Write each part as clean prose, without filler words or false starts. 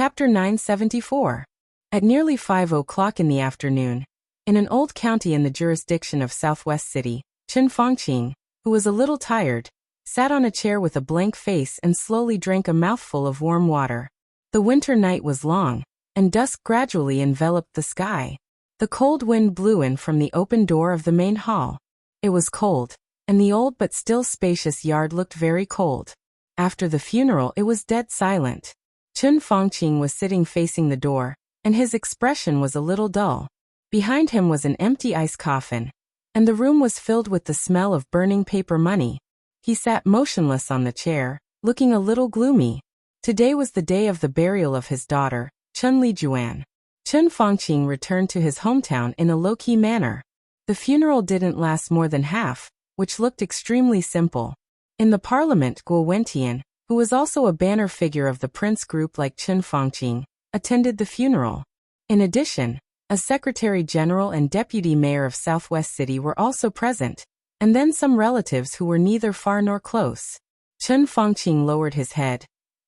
Chapter 974. At nearly 5 o'clock in the afternoon, in an old county in the jurisdiction of Southwest City, Chen Fangqing, who was a little tired, sat on a chair with a blank face and slowly drank a mouthful of warm water. The winter night was long, and dusk gradually enveloped the sky. The cold wind blew in from the open door of the main hall. It was cold, and the old but still spacious yard looked very cold. After the funeral it was dead silent. Chen Fangqing was sitting facing the door, and his expression was a little dull. Behind him was an empty ice coffin, and the room was filled with the smell of burning paper money. He sat motionless on the chair, looking a little gloomy. Today was the day of the burial of his daughter, Chen Lijuan. Chen Fangqing returned to his hometown in a low-key manner. The funeral didn't last more than half, which looked extremely simple. In the parliament, Guo Wentian, who was also a banner figure of the prince group like Chen Fangqing, attended the funeral. In addition, a secretary general and deputy mayor of Southwest City were also present, and then some relatives who were neither far nor close. Chen Fangqing lowered his head,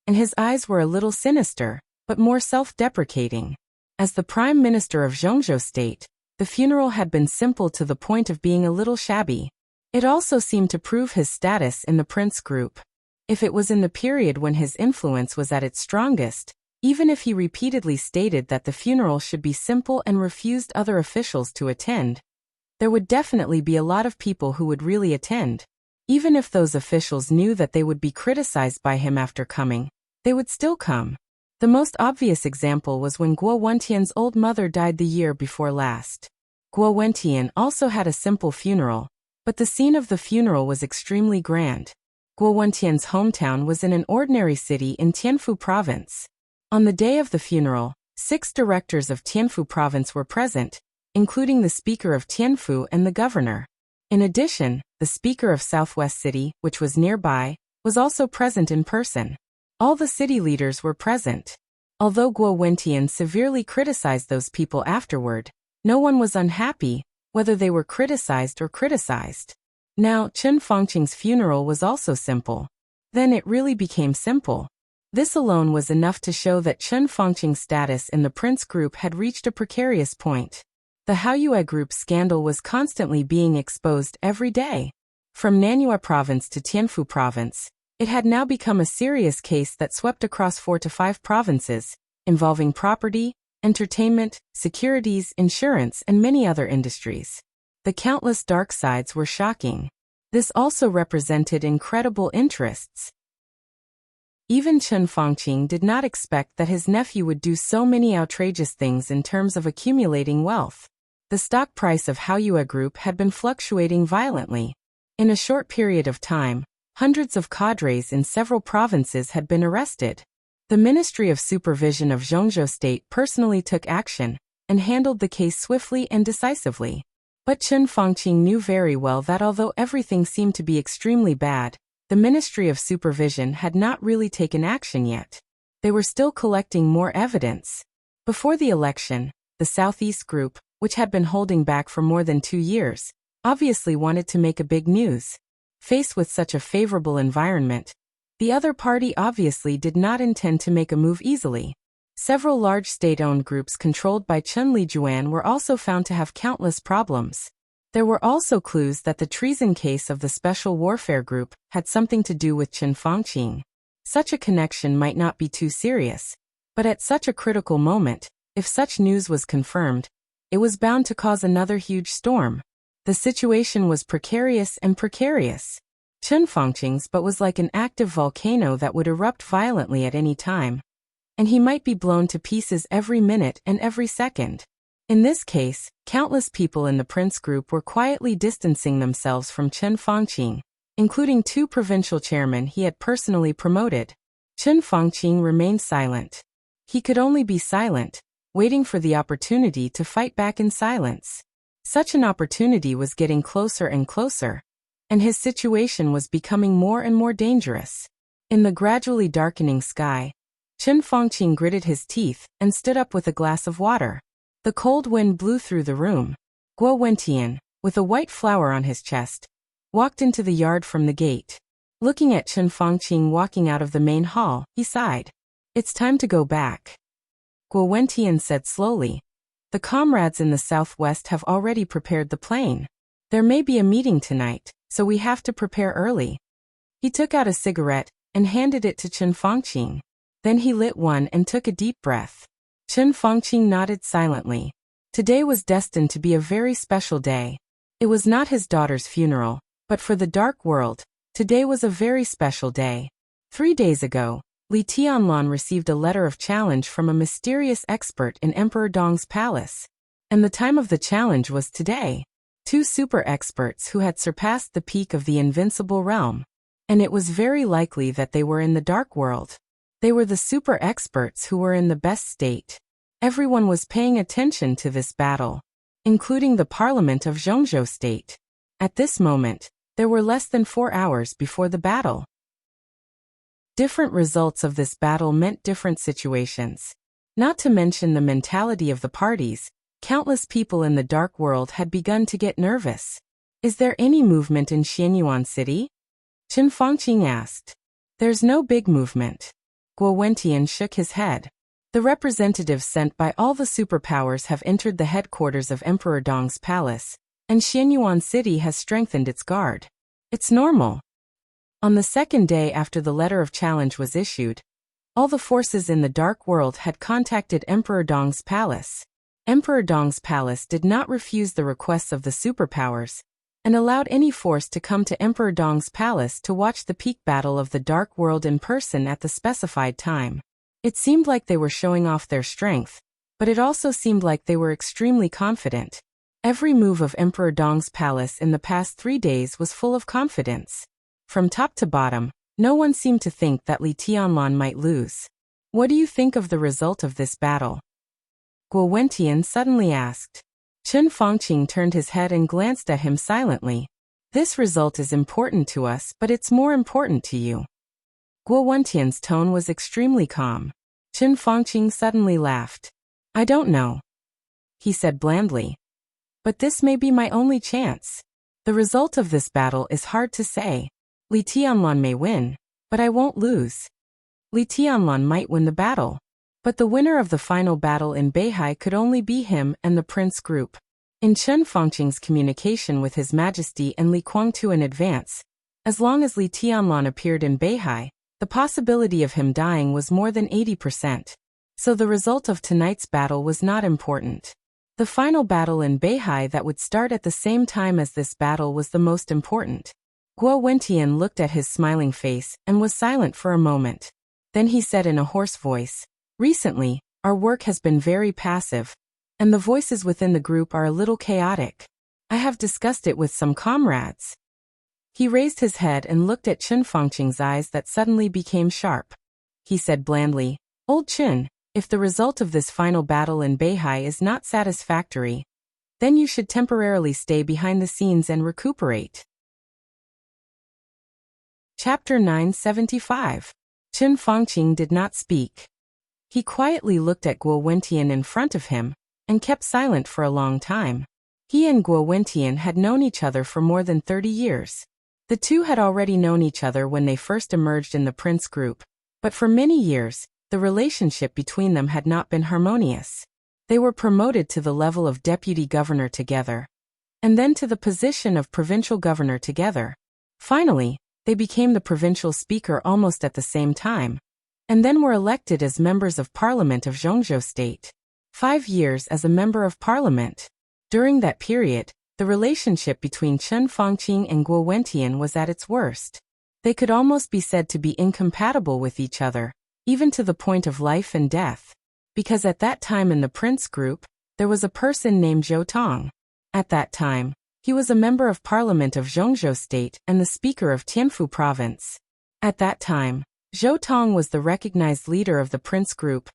and his eyes were a little sinister, but more self-deprecating. As the prime minister of Zhongzhou State, the funeral had been simple to the point of being a little shabby. It also seemed to prove his status in the prince group. If it was in the period when his influence was at its strongest, even if he repeatedly stated that the funeral should be simple and refused other officials to attend, there would definitely be a lot of people who would really attend. Even if those officials knew that they would be criticized by him after coming, they would still come. The most obvious example was when Guo Wentian's old mother died the year before last. Guo Wentian also had a simple funeral, but the scene of the funeral was extremely grand. Guo Wentian's hometown was in an ordinary city in Tianfu province. On the day of the funeral, 6 directors of Tianfu province were present, including the speaker of Tianfu and the governor. In addition, the speaker of Southwest City, which was nearby, was also present in person. All the city leaders were present. Although Guo Wentian severely criticized those people afterward, no one was unhappy, whether they were criticized or criticized. Now, Chen Fangqing's funeral was also simple. Then it really became simple. This alone was enough to show that Chen Fangqing's status in the prince group had reached a precarious point. The Haoyue group scandal was constantly being exposed every day. From Nanyue province to Tianfu province, it had now become a serious case that swept across 4 to 5 provinces, involving property, entertainment, securities, insurance, and many other industries. The countless dark sides were shocking. This also represented incredible interests. Even Chen Fangqing did not expect that his nephew would do so many outrageous things in terms of accumulating wealth. The stock price of Haoyue Group had been fluctuating violently. In a short period of time, hundreds of cadres in several provinces had been arrested. The Ministry of Supervision of Zhongzhou State personally took action and handled the case swiftly and decisively. But Chen Fangqing knew very well that although everything seemed to be extremely bad, the Ministry of Supervision had not really taken action yet. They were still collecting more evidence. Before the election, the Southeast Group, which had been holding back for more than 2 years, obviously wanted to make a big news. Faced with such a favorable environment, the other party obviously did not intend to make a move easily. Several large state-owned groups controlled by Chen Lijuan were also found to have countless problems. There were also clues that the treason case of the Special Warfare Group had something to do with Chen Fangqing. Such a connection might not be too serious, but at such a critical moment, if such news was confirmed, it was bound to cause another huge storm. The situation was precarious and precarious. Chen Fangqing's but was like an active volcano that would erupt violently at any time, and he might be blown to pieces every minute and every second. In this case, countless people in the prince group were quietly distancing themselves from Chen Fangqing, including 2 provincial chairmen he had personally promoted. Chen Fangqing remained silent. He could only be silent, waiting for the opportunity to fight back in silence. Such an opportunity was getting closer and closer, and his situation was becoming more and more dangerous. In the gradually darkening sky, Chen Fangqing gritted his teeth and stood up with a glass of water. The cold wind blew through the room. Guo Wentian, with a white flower on his chest, walked into the yard from the gate. Looking at Chen Fangqing walking out of the main hall, he sighed. It's time to go back. Guo Wentian said slowly. The comrades in the southwest have already prepared the plane. There may be a meeting tonight, so we have to prepare early. He took out a cigarette and handed it to Chen Fangqing. Then he lit one and took a deep breath. Chen Fangqing nodded silently. Today was destined to be a very special day. It was not his daughter's funeral, but for the dark world, today was a very special day. 3 days ago, Li Tianlan received a letter of challenge from a mysterious expert in Emperor Dong's palace. And the time of the challenge was today. 2 super experts who had surpassed the peak of the invincible realm. And it was very likely that they were in the dark world. They were the super experts who were in the best state. Everyone was paying attention to this battle, including the parliament of Zhongzhou state. At this moment, there were less than 4 hours before the battle. Different results of this battle meant different situations. Not to mention the mentality of the parties, countless people in the dark world had begun to get nervous. Is there any movement in Xianyuan City? Chen Fangqing asked. There's no big movement. Guo Wentian shook his head. The representatives sent by all the superpowers have entered the headquarters of Emperor Dong's palace, and Xianyuan City has strengthened its guard. It's normal. On the second day after the letter of challenge was issued, all the forces in the dark world had contacted Emperor Dong's palace. Emperor Dong's palace did not refuse the requests of the superpowers, and allowed any force to come to Emperor Dong's palace to watch the peak battle of the dark world in person at the specified time. It seemed like they were showing off their strength, but it also seemed like they were extremely confident. Every move of Emperor Dong's palace in the past 3 days was full of confidence. From top to bottom, no one seemed to think that Li Tianlan might lose. What do you think of the result of this battle? Guo Wentian suddenly asked. Chen Fangqing turned his head and glanced at him silently. This result is important to us, but it's more important to you. Guo Wentian's tone was extremely calm. Chen Fangqing suddenly laughed. I don't know, he said blandly. But this may be my only chance. The result of this battle is hard to say. Li Tianlan may win, but I won't lose. Li Tianlan might win the battle, but the winner of the final battle in Beihai could only be him and the Prince Group. In Chen Fangqing's communication with His Majesty and Li Guangtu in advance, as long as Li Tianlan appeared in Beihai, the possibility of him dying was more than 80%. So the result of tonight's battle was not important. The final battle in Beihai that would start at the same time as this battle was the most important. Guo Wentian looked at his smiling face and was silent for a moment. Then he said in a hoarse voice, Recently, our work has been very passive, and the voices within the group are a little chaotic. I have discussed it with some comrades. He raised his head and looked at Chen Fangqing's eyes that suddenly became sharp. He said blandly, Old Chen, if the result of this final battle in Beihai is not satisfactory, then you should temporarily stay behind the scenes and recuperate. Chapter 975. Chen Fangqing did not speak. He quietly looked at Guo Wentian in front of him, and kept silent for a long time. He and Guo Wentian had known each other for more than 30 years. The two had already known each other when they first emerged in the Prince Group, but for many years, the relationship between them had not been harmonious. They were promoted to the level of deputy governor together, and then to the position of provincial governor together. Finally, they became the provincial speaker almost at the same time, and then were elected as members of parliament of Zhongzhou state. 5 years as a member of parliament. During that period, the relationship between Chen Fangqing and Guo Wentian was at its worst. They could almost be said to be incompatible with each other, even to the point of life and death. Because at that time in the Prince Group, there was a person named Zhou Tong. At that time, he was a member of parliament of Zhongzhou state and the speaker of Tianfu province. At that time, Zhou Tong was the recognized leader of the Prince Group,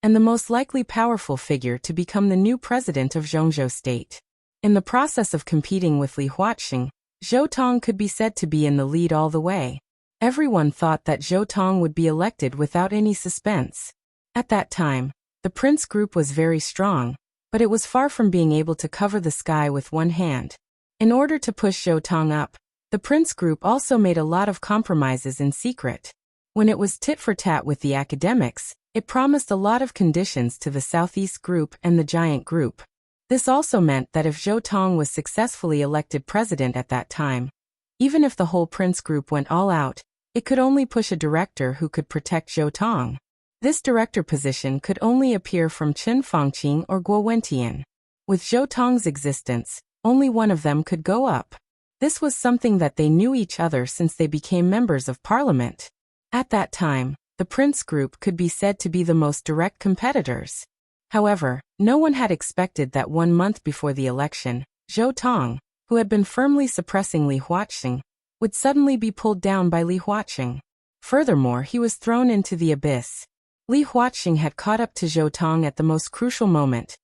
and the most likely powerful figure to become the new president of Zhongzhou state. In the process of competing with Li Huaxing, Zhou Tong could be said to be in the lead all the way. Everyone thought that Zhou Tong would be elected without any suspense. At that time, the Prince Group was very strong, but it was far from being able to cover the sky with one hand. In order to push Zhou Tong up, the Prince Group also made a lot of compromises in secret. When it was tit for tat with the academics, It promised a lot of conditions to the Southeast Group and the Giant Group. This also meant that if Zhou Tong was successfully elected president at that time, even if the whole Prince Group went all out, it could only push a director who could protect Zhou Tong. This director position could only appear from Chen Fangqing or Guo Wentian. With Zhou Tong's existence, only one of them could go up. This was something that they knew each other since they became members of parliament. At that time, the Prince Group could be said to be the most direct competitors. However, no one had expected that 1 month before the election, Zhou Tong, who had been firmly suppressing Li Huaqing, would suddenly be pulled down by Li Huaqing. Furthermore, he was thrown into the abyss. Li Huaqing had caught up to Zhou Tong at the most crucial moment,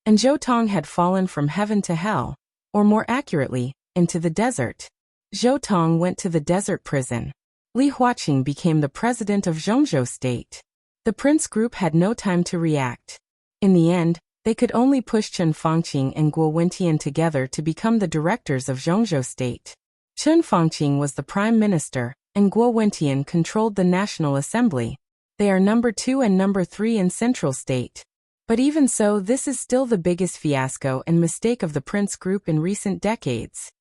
and Zhou Tong had fallen from heaven to hell, or more accurately, into the desert. Zhou Tong went to the desert prison. Li Huaqing became the president of Zhongzhou State. The Prince Group had no time to react. In the end, they could only push Chen Fangqing and Guo Wentian together to become the directors of Zhongzhou State. Chen Fangqing was the prime minister, and Guo Wentian controlled the National Assembly. They are number 2 and number 3 in Central State. But even so, this is still the biggest fiasco and mistake of the Prince Group in recent decades.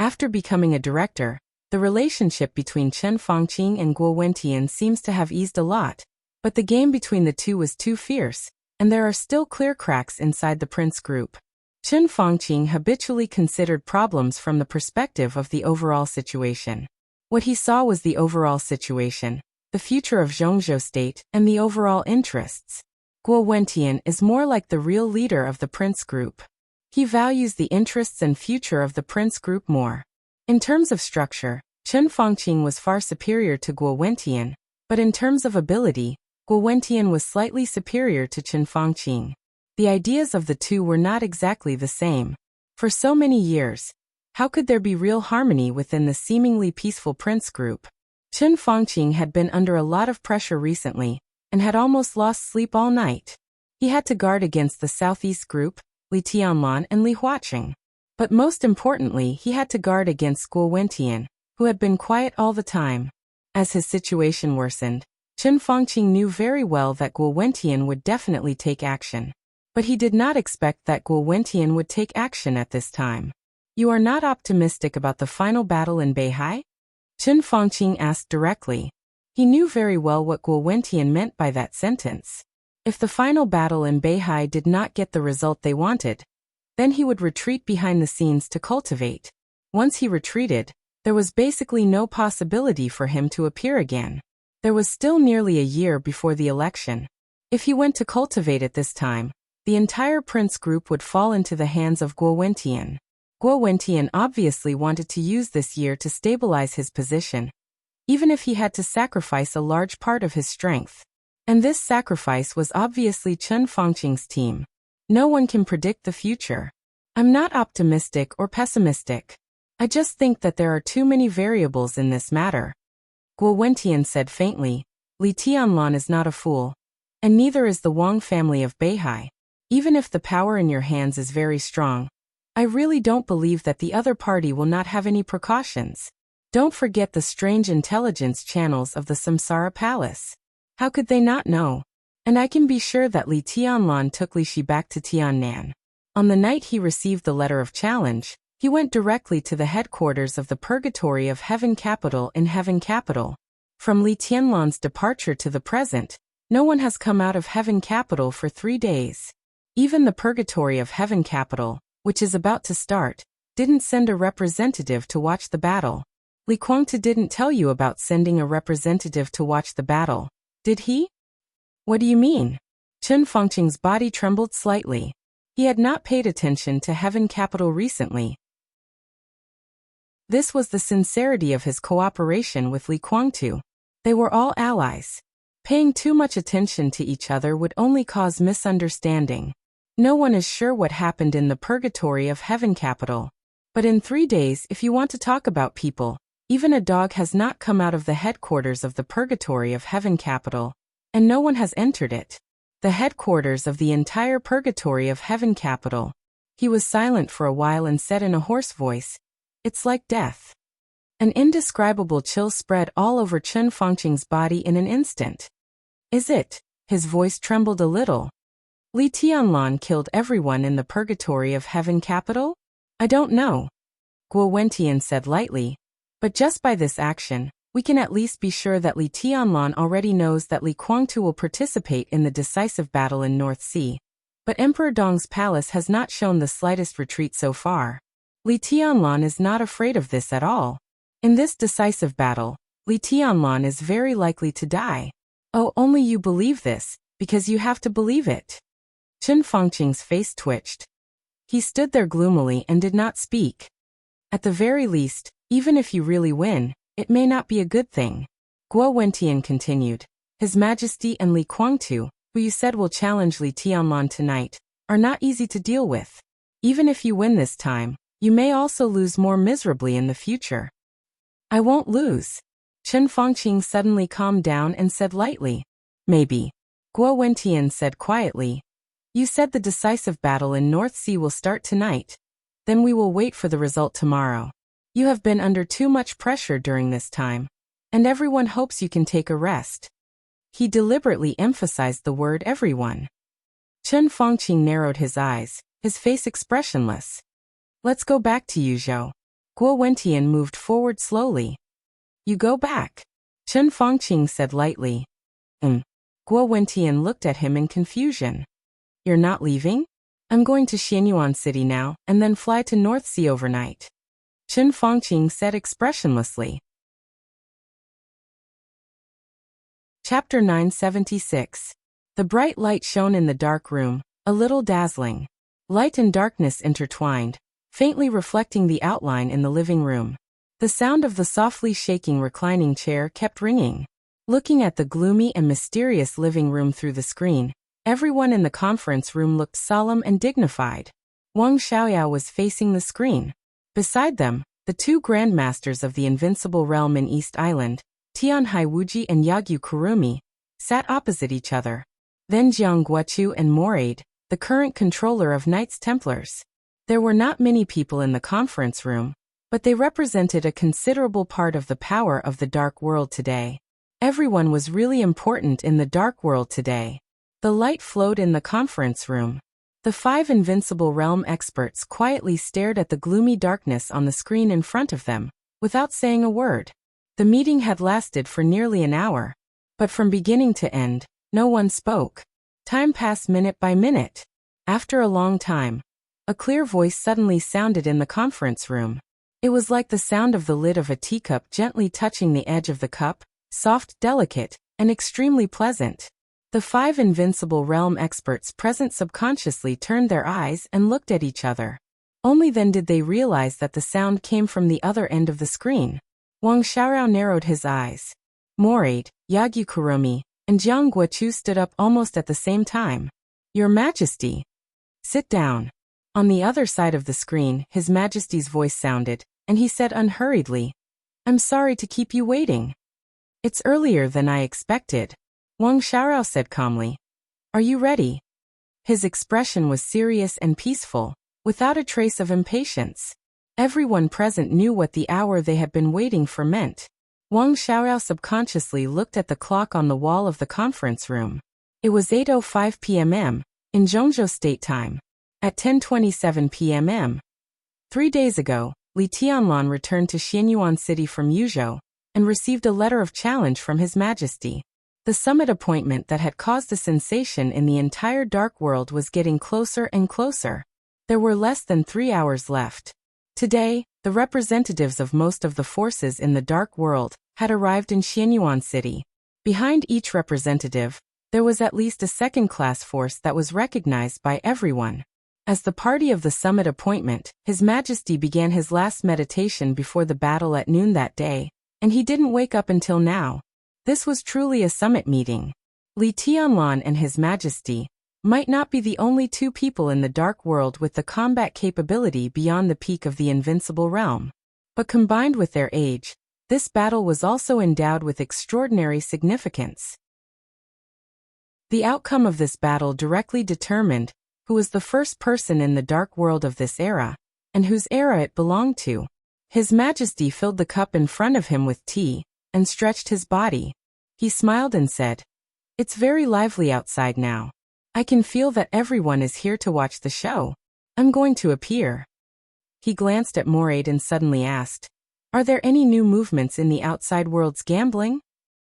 After becoming a director, the relationship between Chen Fangqing and Guo Wentian seems to have eased a lot, but the game between the two was too fierce, and there are still clear cracks inside the Prince Group. Chen Fangqing habitually considered problems from the perspective of the overall situation. What he saw was the overall situation, the future of Zhongzhou State, and the overall interests. Guo Wentian is more like the real leader of the Prince Group. He values the interests and future of the Prince Group more. In terms of structure, Chen Fangqing was far superior to Guo Wentian, but in terms of ability, Guo Wentian was slightly superior to Chen Fangqing. The ideas of the two were not exactly the same. For so many years, how could there be real harmony within the seemingly peaceful Prince Group? Chen Fangqing had been under a lot of pressure recently, and had almost lost sleep all night. He had to guard against the Southeast Group, Li Tianlan and Li Huaqing. But most importantly, he had to guard against Guo Wentian, who had been quiet all the time. As his situation worsened, Chen Fangqing knew very well that Guo Wentian would definitely take action. But he did not expect that Guo Wentian would take action at this time. "You are not optimistic about the final battle in Beihai?" Chen Fangqing asked directly. He knew very well what Guo Wentian meant by that sentence. If the final battle in Beihai did not get the result they wanted, then he would retreat behind the scenes to cultivate. Once he retreated, there was basically no possibility for him to appear again. There was still nearly a year before the election. If he went to cultivate at this time, the entire Prince Group would fall into the hands of Guo Wentian. Guo Wentian obviously wanted to use this year to stabilize his position, even if he had to sacrifice a large part of his strength. And this sacrifice was obviously Chen Fangqing's team. No one can predict the future. I'm not optimistic or pessimistic. I just think that there are too many variables in this matter. Guo Wentian said faintly. Li Tianlan is not a fool. And neither is the Wang family of Beihai. Even if the power in your hands is very strong, I really don't believe that the other party will not have any precautions. Don't forget the strange intelligence channels of the Samsara Palace. How could they not know? And I can be sure that Li Tianlan took Li Shi back to Tiannan. On the night he received the letter of challenge, he went directly to the headquarters of the Purgatory of Heaven Capital in Heaven Capital. From Li Tianlan's departure to the present, no one has come out of Heaven Capital for 3 days. Even the Purgatory of Heaven Capital, which is about to start, didn't send a representative to watch the battle. Li Guangtu didn't tell you about sending a representative to watch the battle, did he? What do you mean? Chen Fangqing's body trembled slightly. He had not paid attention to Heaven Capital recently. This was the sincerity of his cooperation with Li Guangtu. They were all allies. Paying too much attention to each other would only cause misunderstanding. No one is sure what happened in the Purgatory of Heaven Capital. But in 3 days, if you want to talk about people, even a dog has not come out of the headquarters of the Purgatory of Heaven Capital, and no one has entered it. The headquarters of the entire Purgatory of Heaven Capital. He was silent for a while and said in a hoarse voice, "It's like death." An indescribable chill spread all over Chen Fangqing's body in an instant. Is it? His voice trembled a little. Li Tianlan killed everyone in the purgatory of heaven capital? I don't know, Guo Wentian said lightly. But just by this action, we can at least be sure that Li Tianlan already knows that Li Guangtu will participate in the decisive battle in North Sea. But Emperor Dong's palace has not shown the slightest retreat so far. Li Tianlan is not afraid of this at all. In this decisive battle, Li Tianlan is very likely to die. Oh, only you believe this, because you have to believe it. Chen Fangqing's face twitched. He stood there gloomily and did not speak. At the very least, even if you really win, it may not be a good thing. Guo Wentian continued. His Majesty and Li Guangtu, who you said will challenge Li Tianlan tonight, are not easy to deal with. Even if you win this time, you may also lose more miserably in the future. I won't lose. Chen Fangqing suddenly calmed down and said lightly. Maybe. Guo Wentian said quietly. You said the decisive battle in North Sea will start tonight. Then we will wait for the result tomorrow. You have been under too much pressure during this time, and everyone hopes you can take a rest. He deliberately emphasized the word everyone. Chen Fangqing narrowed his eyes, his face expressionless. Let's go back to Yuzhou. Guo Wentian moved forward slowly. You go back? Chen Fangqing said lightly. Guo Wentian looked at him in confusion. You're not leaving? I'm going to Xianyuan City now, and then fly to North Sea overnight. Chen Fangqing said expressionlessly. Chapter 976. The bright light shone in the dark room, a little dazzling. Light and darkness intertwined, faintly reflecting the outline in the living room. The sound of the softly shaking reclining chair kept ringing. Looking at the gloomy and mysterious living room through the screen, everyone in the conference room looked solemn and dignified. Wang Xiaoyao was facing the screen. Beside them, the two grandmasters of the invincible realm in East Island, Tianhai Wuji and Yagyu Kurumi, sat opposite each other. Then Jiang Guochu and Moraid, the current controller of Knights Templars. There were not many people in the conference room, but they represented a considerable part of the power of the dark world today. Everyone was really important in the dark world today. The light flowed in the conference room. The 5 invincible realm experts quietly stared at the gloomy darkness on the screen in front of them, without saying a word. The meeting had lasted for nearly an hour. But from beginning to end, no one spoke. Time passed minute by minute. After a long time, a clear voice suddenly sounded in the conference room. It was like the sound of the lid of a teacup gently touching the edge of the cup, soft, delicate, and extremely pleasant. The 5 invincible realm experts present subconsciously turned their eyes and looked at each other. Only then did they realize that the sound came from the other end of the screen. Wang Xiaorao narrowed his eyes. Moraid, Yagyu Kurumi, and Jiang Guochu stood up almost at the same time. Your Majesty. Sit down. On the other side of the screen, His Majesty's voice sounded, and he said unhurriedly, I'm sorry to keep you waiting. It's earlier than I expected. Wang Xiaorao said calmly. Are you ready? His expression was serious and peaceful, without a trace of impatience. Everyone present knew what the hour they had been waiting for meant. Wang Xiaorao subconsciously looked at the clock on the wall of the conference room. It was 8:05 p.m. in Zhongzhou State Time. At 10:27 p.m. 3 days ago, Li Tianlan returned to Xianyuan City from Yuzhou and received a letter of challenge from His Majesty. The summit appointment that had caused a sensation in the entire dark world was getting closer and closer. There were less than 3 hours left. Today, the representatives of most of the forces in the dark world had arrived in Xianyuan City. Behind each representative, there was at least a second-class force that was recognized by everyone. As the party of the summit appointment, His Majesty began his last meditation before the battle at noon that day, and he didn't wake up until now. This was truly a summit meeting. Li Tianlan and His Majesty might not be the only 2 people in the dark world with the combat capability beyond the peak of the invincible realm. But combined with their age, this battle was also endowed with extraordinary significance. The outcome of this battle directly determined who was the first person in the dark world of this era, and whose era it belonged to. His Majesty filled the cup in front of him with tea, and stretched his body. He smiled and said, It's very lively outside now. I can feel that everyone is here to watch the show. I'm going to appear. He glanced at Moraid and suddenly asked, "Are there any new movements in the outside world's gambling?"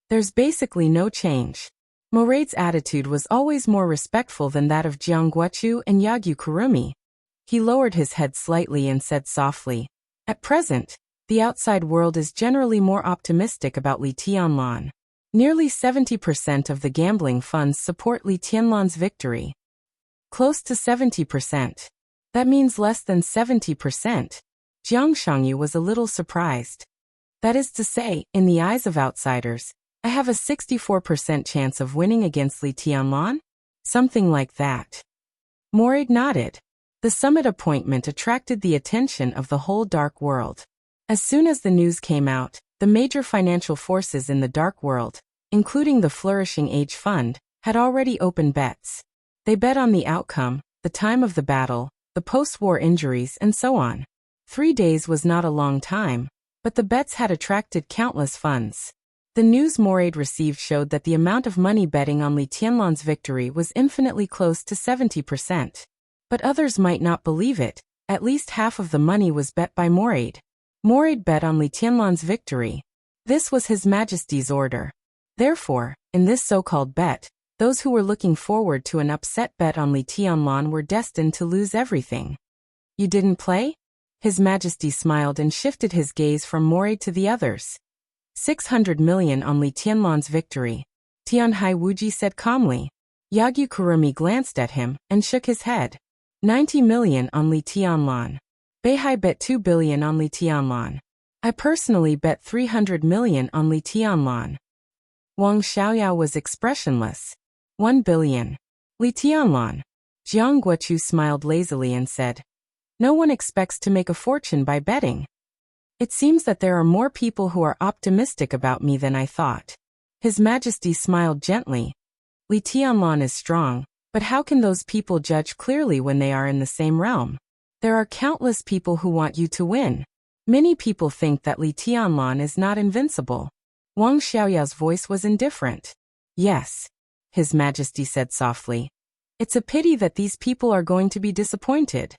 "There's basically no change." Moraid's attitude was always more respectful than that of Jiang Guochu and Yagyu Kurumi. He lowered his head slightly and said softly, "At present, the outside world is generally more optimistic about Li Tianlan. Nearly 70% of the gambling funds support Li Tianlan's victory." Close to 70%. That means less than 70%. Jiang Shangyu was a little surprised. "That is to say, in the eyes of outsiders, I have a 64% chance of winning against Li Tianlan?" "Something like that." Moraid nodded. The summit appointment attracted the attention of the whole dark world. As soon as the news came out, the major financial forces in the dark world, including the Flourishing Age Fund, had already opened bets. They bet on the outcome, the time of the battle, the post-war injuries, and so on. 3 days was not a long time, but the bets had attracted countless funds. The news Moraid received showed that the amount of money betting on Li Tianlan's victory was infinitely close to 70%. But others might not believe it. At least half of the money was bet by Moraid. Moraid bet on Li Tianlan's victory. This was His Majesty's order. Therefore, in this so-called bet, those who were looking forward to an upset bet on Li Tianlan were destined to lose everything. "You didn't play?" His Majesty smiled and shifted his gaze from Moraid to the others. 600 million on Li Tianlan's victory, Tianhai Wuji said calmly. Yagyu Kurumi glanced at him and shook his head. 90 million on Li Tianlan. Beihai bet 2 billion on Li Tianlan. I personally bet 300 million on Li Tianlan. Wang Xiaoyao was expressionless. 1 billion. Li Tianlan. Jiang Guochu smiled lazily and said, "No one expects to make a fortune by betting. It seems that there are more people who are optimistic about me than I thought." His Majesty smiled gently. "Li Tianlan is strong, but how can those people judge clearly when they are in the same realm? There are countless people who want you to win. Many people think that Li Tianlan is not invincible." Wang Xiaoyao's voice was indifferent. "Yes," His Majesty said softly. "It's a pity that these people are going to be disappointed."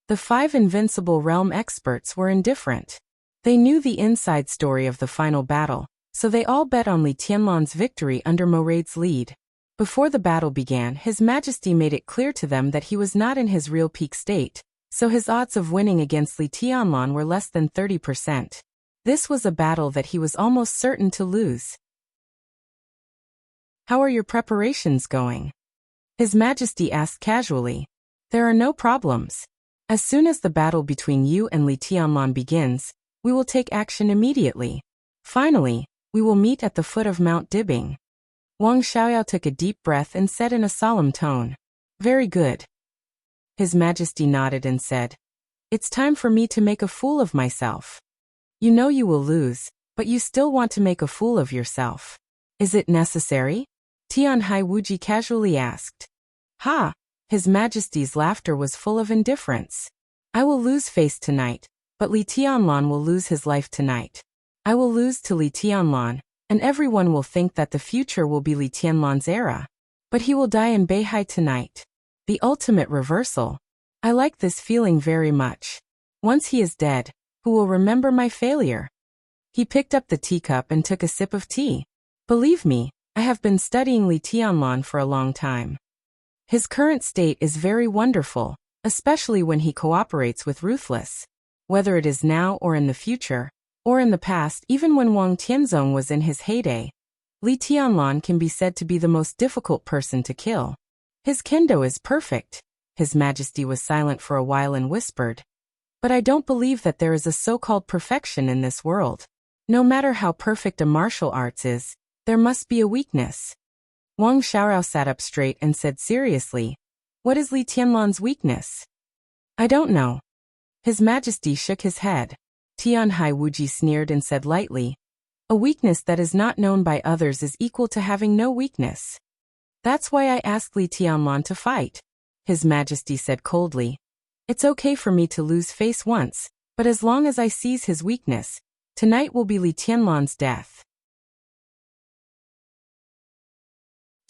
The 5 invincible realm experts were indifferent. They knew the inside story of the final battle, so they all bet on Li Tianlan's victory under Moraid's lead. Before the battle began, His Majesty made it clear to them that he was not in his real peak state, so his odds of winning against Li Tianlan were less than 30%. This was a battle that he was almost certain to lose. "How are your preparations going?" His Majesty asked casually. "There are no problems. As soon as the battle between you and Li Tianlan begins, we will take action immediately. Finally, we will meet at the foot of Mount Dibing." Wang Xiaoyao took a deep breath and said in a solemn tone, "Very good." His Majesty nodded and said, "It's time for me to make a fool of myself." "You know you will lose, but you still want to make a fool of yourself. Is it necessary?" Tianhai Wuji casually asked. "Ha!" His Majesty's laughter was full of indifference. "I will lose face tonight, but Li Tianlan will lose his life tonight. I will lose to Li Tianlan, and everyone will think that the future will be Li Tianlan's era. But he will die in Beihai tonight. The ultimate reversal. I like this feeling very much. Once he is dead, who will remember my failure?" He picked up the teacup and took a sip of tea. "Believe me, I have been studying Li Tianlan for a long time. His current state is very wonderful, especially when he cooperates with Ruthless. Whether it is now or in the future, or in the past, even when Wang Tianzong was in his heyday, Li Tianlan can be said to be the most difficult person to kill. His kendo is perfect." His Majesty was silent for a while and whispered, "But I don't believe that there is a so-called perfection in this world. No matter how perfect a martial arts is, there must be a weakness." Wang Xiaorao sat up straight and said seriously, "What is Li Tianlan's weakness?" "I don't know." His Majesty shook his head. Tianhai Wuji sneered and said lightly, "A weakness that is not known by others is equal to having no weakness. That's why I asked Li Tianlan to fight." His Majesty said coldly, "It's okay for me to lose face once, but as long as I seize his weakness, tonight will be Li Tianlan's death."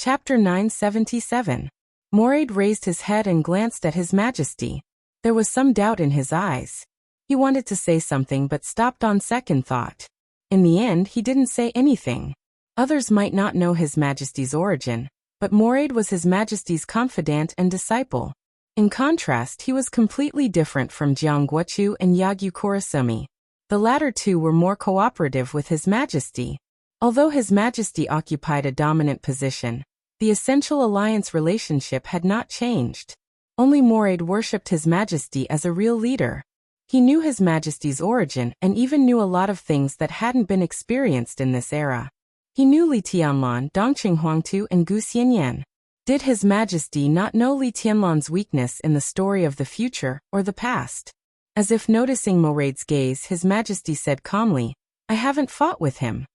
Chapter 977. Moraid raised his head and glanced at His Majesty. There was some doubt in his eyes. He wanted to say something but stopped on second thought. In the end, he didn't say anything. Others might not know His Majesty's origin, but Moraid was His Majesty's confidant and disciple. In contrast, he was completely different from Jiang Guochu and Yagyu Kurasumi. The latter two were more cooperative with His Majesty. Although His Majesty occupied a dominant position, the essential alliance relationship had not changed. Only Moraid worshipped His Majesty as a real leader. He knew His Majesty's origin and even knew a lot of things that hadn't been experienced in this era. He knew Li Tianlan, Dongqing Huangtu, and Gu Xianyan. Did His Majesty not know Li Tianlan's weakness in the story of the future or the past? As if noticing Moraid's gaze, His Majesty said calmly, "I haven't fought with him."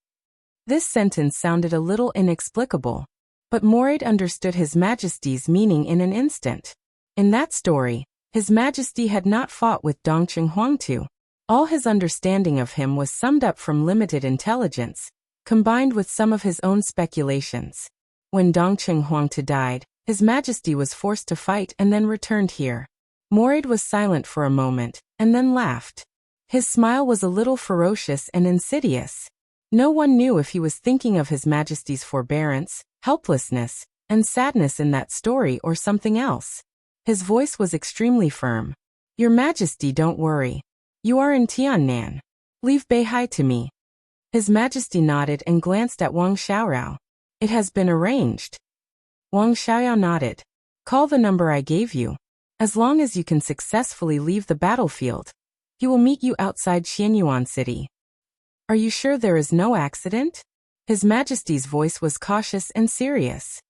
This sentence sounded a little inexplicable, but Moraid understood His Majesty's meaning in an instant. In that story, His Majesty had not fought with Dongqing Huangtu. All his understanding of him was summed up from limited intelligence, combined with some of his own speculations. When Dongqing Huangtu died, His Majesty was forced to fight and then returned here. Moraid was silent for a moment, and then laughed. His smile was a little ferocious and insidious. No one knew if he was thinking of His Majesty's forbearance, helplessness, and sadness in that story or something else. His voice was extremely firm. "Your Majesty, don't worry. You are in Tiannan. Leave Beihai to me." His Majesty nodded and glanced at Wang Xiaorao. "It has been arranged." Wang Xiaorao nodded. "Call the number I gave you. As long as you can successfully leave the battlefield, he will meet you outside Xianyuan City." "Are you sure there is no accident?" His Majesty's voice was cautious and serious.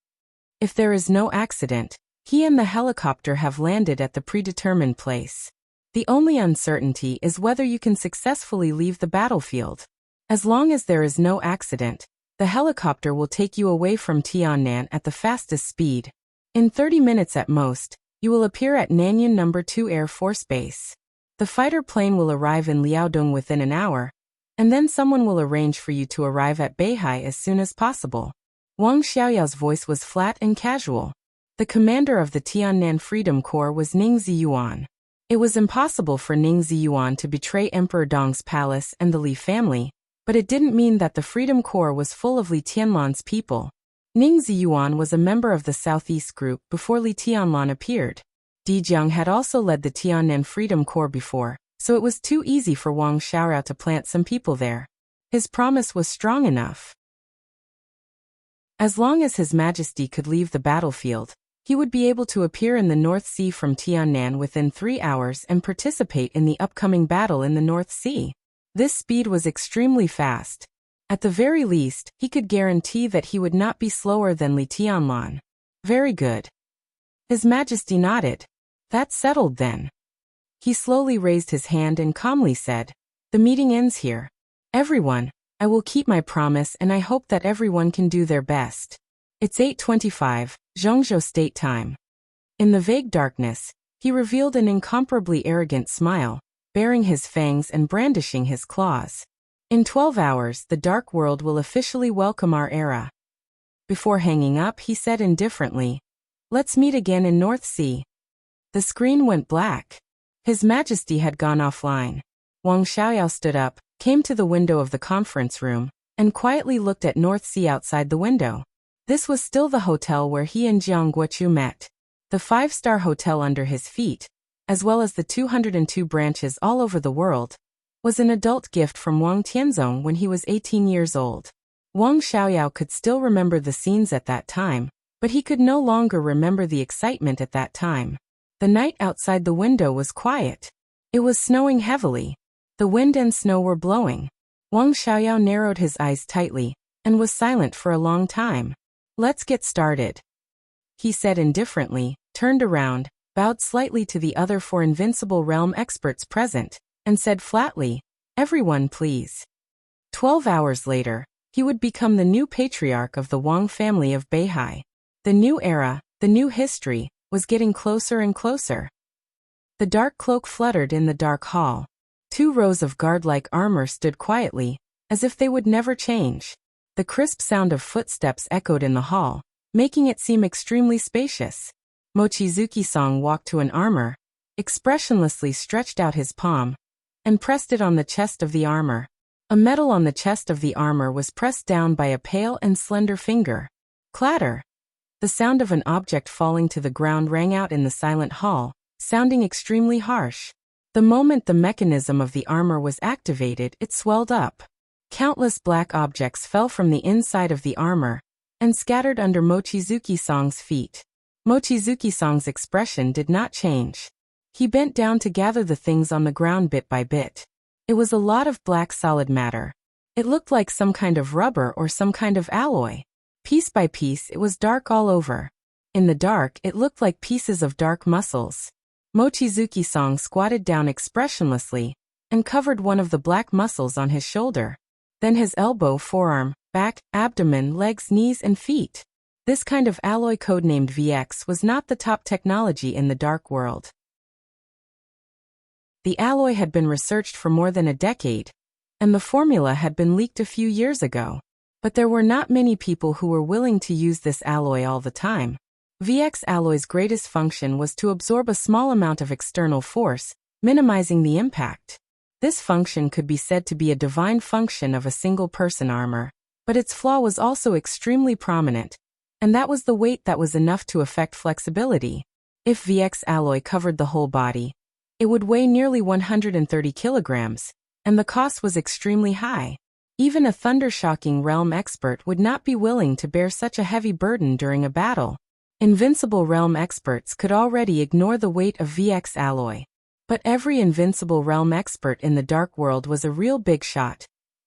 "If there is no accident, he and the helicopter have landed at the predetermined place. The only uncertainty is whether you can successfully leave the battlefield. As long as there is no accident, the helicopter will take you away from Tiannan at the fastest speed. In 30 minutes at most, you will appear at Nanyuan No. 2 Air Force Base. The fighter plane will arrive in Liaodong within an hour, and then someone will arrange for you to arrive at Beihai as soon as possible." Wang Xiaoyao's voice was flat and casual. The commander of the Tiannan Freedom Corps was Ning Ziyuan. It was impossible for Ning Ziyuan to betray Emperor Dong's palace and the Li family, but it didn't mean that the Freedom Corps was full of Li Tianlan's people. Ning Ziyuan was a member of the Southeast Group before Li Tianlan appeared. Di Jiang had also led the Tiannan Freedom Corps before, so it was too easy for Wang Xiaorao to plant some people there. His promise was strong enough. As long as His Majesty could leave the battlefield, he would be able to appear in the North Sea from Tiannan within 3 hours and participate in the upcoming battle in the North Sea. This speed was extremely fast. At the very least, he could guarantee that he would not be slower than Li Tianlan. "Very good." His Majesty nodded. "That's settled then." He slowly raised his hand and calmly said, "The meeting ends here. Everyone, I will keep my promise and I hope that everyone can do their best. It's 8:25, Zhongzhou State Time." In the vague darkness, he revealed an incomparably arrogant smile, baring his fangs and brandishing his claws. "In 12 hours, the Dark World will officially welcome our era." Before hanging up, he said indifferently, "Let's meet again in North Sea." The screen went black. His Majesty had gone offline. Wang Xiaoyao stood up, came to the window of the conference room, and quietly looked at North Sea outside the window. This was still the hotel where he and Jiang Guochu met. The 5-star hotel under his feet, as well as the 202 branches all over the world, was an adult gift from Wang Tianzong when he was 18 years old. Wang Xiaoyao could still remember the scenes at that time, but he could no longer remember the excitement at that time. The night outside the window was quiet. It was snowing heavily. The wind and snow were blowing. Wang Xiaoyao narrowed his eyes tightly, and was silent for a long time. "Let's get started," he said indifferently, turned around, bowed slightly to the other 4 Invincible Realm experts present, and said flatly, "Everyone please." 12 hours later, he would become the new patriarch of the Wang family of Beihai. The new era, the new history, was getting closer and closer. The dark cloak fluttered in the dark hall. 2 rows of guard-like armor stood quietly, as if they would never change. The crisp sound of footsteps echoed in the hall, making it seem extremely spacious. Mochizuki-san walked to an armor, expressionlessly stretched out his palm, and pressed it on the chest of the armor. A metal on the chest of the armor was pressed down by a pale and slender finger. Clatter! The sound of an object falling to the ground rang out in the silent hall, sounding extremely harsh. The moment the mechanism of the armor was activated, it swelled up. Countless black objects fell from the inside of the armor and scattered under Mochizuki-san's feet. Mochizuki-san's expression did not change. He bent down to gather the things on the ground bit by bit. It was a lot of black solid matter. It looked like some kind of rubber or some kind of alloy. Piece by piece, it was dark all over. In the dark, it looked like pieces of dark muscles. Mochizuki-san squatted down expressionlessly and covered one of the black muscles on his shoulder. Then his elbow, forearm, back, abdomen, legs, knees, and feet. This kind of alloy codenamed VX was not the top technology in the dark world. The alloy had been researched for more than a decade, and the formula had been leaked a few years ago. But there were not many people who were willing to use this alloy all the time. VX alloy's greatest function was to absorb a small amount of external force, minimizing the impact. This function could be said to be a divine function of a single-person armor, but its flaw was also extremely prominent, and that was the weight that was enough to affect flexibility. If VX alloy covered the whole body, it would weigh nearly 130 kilograms, and the cost was extremely high. Even a thunder-shocking realm expert would not be willing to bear such a heavy burden during a battle. Invincible realm experts could already ignore the weight of VX alloy. But every invincible realm expert in the dark world was a real big shot,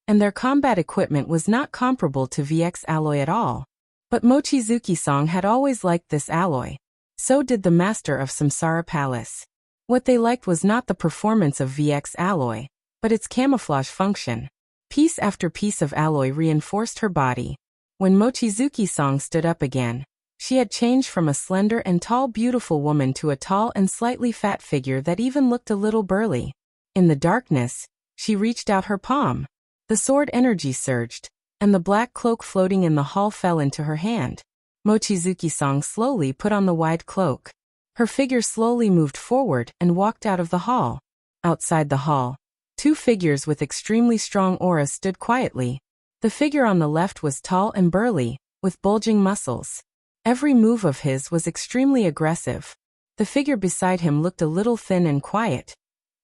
and their combat equipment was not comparable to VX alloy at all. But Mochizuki-san had always liked this alloy. So did the master of Samsara Palace. What they liked was not the performance of VX alloy, but its camouflage function. Piece after piece of alloy reinforced her body. When Mochizuki-san stood up again, she had changed from a slender and tall beautiful woman to a tall and slightly fat figure that even looked a little burly. In the darkness, she reached out her palm. The sword energy surged, and the black cloak floating in the hall fell into her hand. Mochizuki-san slowly put on the wide cloak. Her figure slowly moved forward and walked out of the hall. Outside the hall, two figures with extremely strong auras stood quietly. The figure on the left was tall and burly, with bulging muscles. Every move of his was extremely aggressive. The figure beside him looked a little thin and quiet,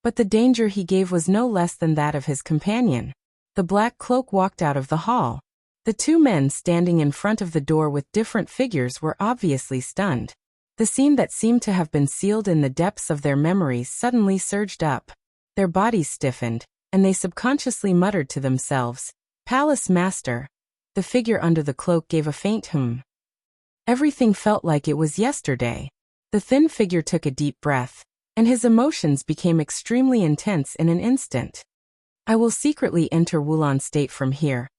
but the danger he gave was no less than that of his companion. The black cloak walked out of the hall. The two men standing in front of the door with different figures were obviously stunned. The scene that seemed to have been sealed in the depths of their memories suddenly surged up. Their bodies stiffened, and they subconsciously muttered to themselves, "Palace Master." The figure under the cloak gave a faint hum. Everything felt like it was yesterday. The thin figure took a deep breath, and his emotions became extremely intense in an instant. "I will secretly enter Wulan State from here,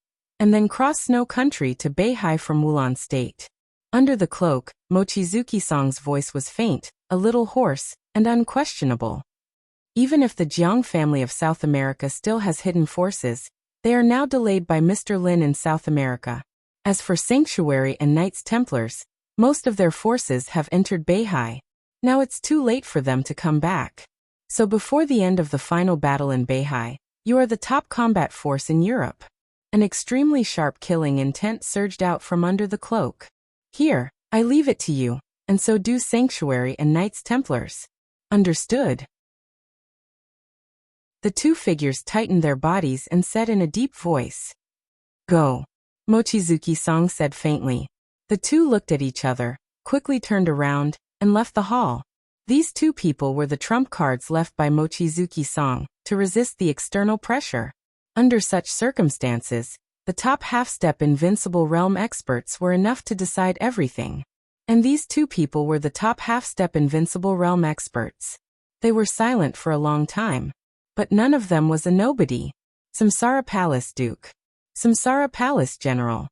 and then cross Snow Country to Beihai from Wulan State." Under the cloak, Mochizuki-san's voice was faint, a little hoarse, and unquestionable. Even if the Jiang family of South America still has hidden forces, they are now delayed by Mr. Lin in South America. As for Sanctuary and Knights Templars, most of their forces have entered Beihai. Now it's too late for them to come back. So before the end of the final battle in Beihai, you are the top combat force in Europe. An extremely sharp killing intent surged out from under the cloak. "Here, I leave it to you, and so do Sanctuary and Knights Templars. Understood?" The two figures tightened their bodies and said in a deep voice, "Go." Mochizuki-san said faintly. The two looked at each other, quickly turned around, and left the hall. These two people were the trump cards left by Mochizuki-san to resist the external pressure. Under such circumstances, the top half-step invincible realm experts were enough to decide everything. And these two people were the top half-step invincible realm experts. They were silent for a long time. But none of them was a nobody. Samsara Palace Duke. Samsara Palace General.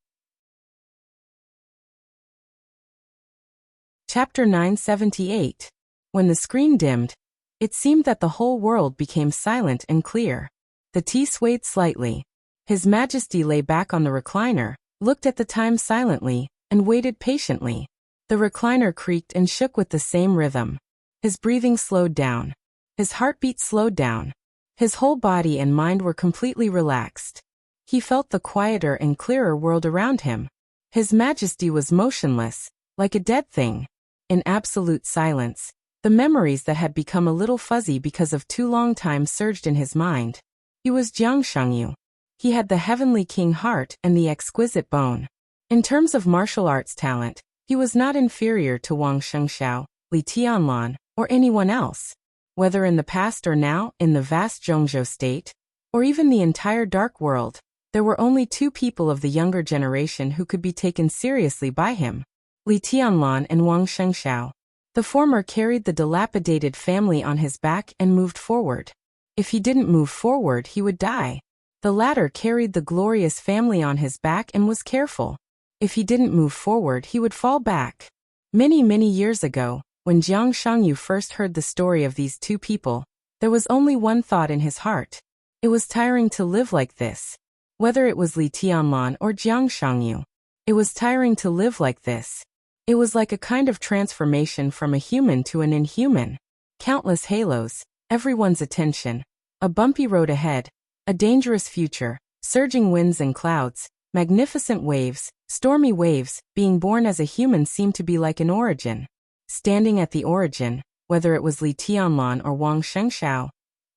Chapter 978. When the screen dimmed, it seemed that the whole world became silent and clear. The tea swayed slightly. His Majesty lay back on the recliner, looked at the time silently, and waited patiently. The recliner creaked and shook with the same rhythm. His breathing slowed down. His heartbeat slowed down. His whole body and mind were completely relaxed. He felt the quieter and clearer world around him. His majesty was motionless, like a dead thing. In absolute silence, the memories that had become a little fuzzy because of too long time surged in his mind. He was Jiang Shangyu. He had the heavenly king heart and the exquisite bone. In terms of martial arts talent, he was not inferior to Wang Shengxiao, Li Tianlan, or anyone else. Whether in the past or now, in the vast Zhongzhou state, or even the entire dark world, there were only two people of the younger generation who could be taken seriously by him: Li Tianlan and Wang Shengxiao. The former carried the dilapidated family on his back and moved forward. If he didn't move forward, he would die. The latter carried the glorious family on his back and was careful. If he didn't move forward, he would fall back. Many years ago, when Jiang Shangyu first heard the story of these two people, there was only one thought in his heart. It was tiring to live like this. Whether it was Li Tianlan or Jiang Shangyu, it was tiring to live like this. It was like a kind of transformation from a human to an inhuman. Countless halos, everyone's attention, a bumpy road ahead, a dangerous future, surging winds and clouds, magnificent waves, stormy waves. Being born as a human seemed to be like an origin. Standing at the origin, whether it was Li Tianlan or Wang Shengxiao,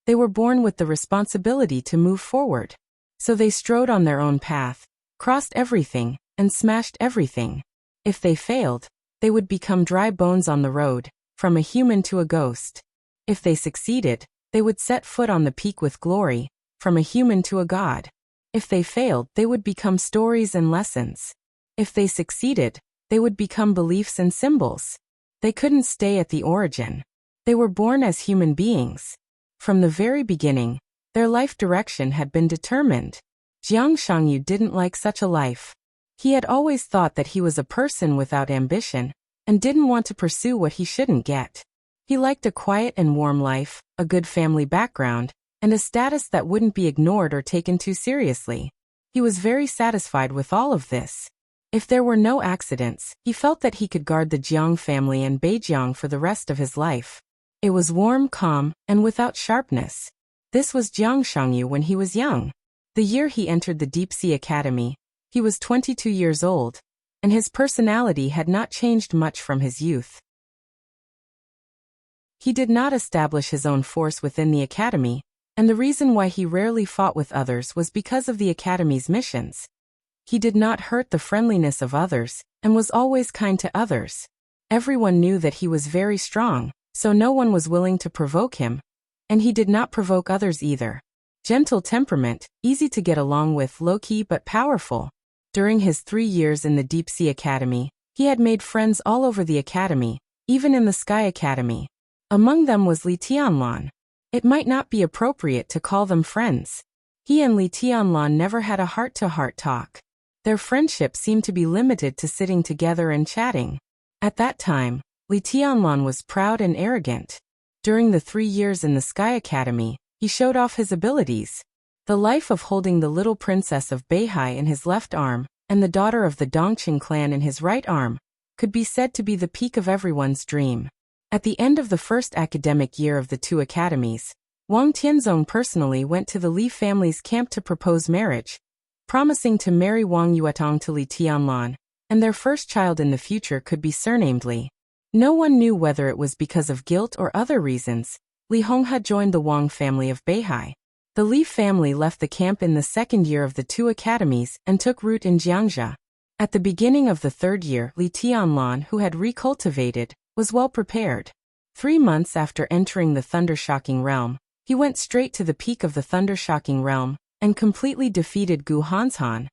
they were born with the responsibility to move forward. So they strode on their own path, crossed everything, and smashed everything. If they failed, they would become dry bones on the road, from a human to a ghost. If they succeeded, they would set foot on the peak with glory, from a human to a god. If they failed, they would become stories and lessons. If they succeeded, they would become beliefs and symbols. They couldn't stay at the origin. They were born as human beings. From the very beginning, their life direction had been determined. Jiang Shangyu didn't like such a life. He had always thought that he was a person without ambition, and didn't want to pursue what he shouldn't get. He liked a quiet and warm life, a good family background, and a status that wouldn't be ignored or taken too seriously. He was very satisfied with all of this. If there were no accidents, he felt that he could guard the Jiang family and Beijiang for the rest of his life. It was warm, calm, and without sharpness. This was Jiang Shangyu when he was young. The year he entered the Deep Sea Academy, he was 22 years old, and his personality had not changed much from his youth. He did not establish his own force within the academy, and the reason why he rarely fought with others was because of the academy's missions. He did not hurt the friendliness of others, and was always kind to others. Everyone knew that he was very strong, so no one was willing to provoke him, and he did not provoke others either. Gentle temperament, easy to get along with, low-key but powerful. During his 3 years in the Deep Sea Academy, he had made friends all over the academy, even in the Sky Academy. Among them was Li Tianlan. It might not be appropriate to call them friends. He and Li Tianlan never had a heart-to-heart talk. Their friendship seemed to be limited to sitting together and chatting. At that time, Li Tianlan was proud and arrogant. During the 3 years in the Sky Academy, he showed off his abilities. The life of holding the little princess of Beihai in his left arm, and the daughter of the Dongqing clan in his right arm, could be said to be the peak of everyone's dream. At the end of the first academic year of the two academies, Wang Tianzong personally went to the Li family's camp to propose marriage, promising to marry Wang Yuetong to Li Tianlan, and their first child in the future could be surnamed Li. No one knew whether it was because of guilt or other reasons. Li Honghe joined the Wang family of Beihai. The Li family left the camp in the second year of the two academies and took root in Jiangzhou. At the beginning of the third year, Li Tianlan, who had recultivated, was well prepared. 3 months after entering the Thundershocking Realm, he went straight to the peak of the Thundershocking Realm, and completely defeated Gu Hanshan,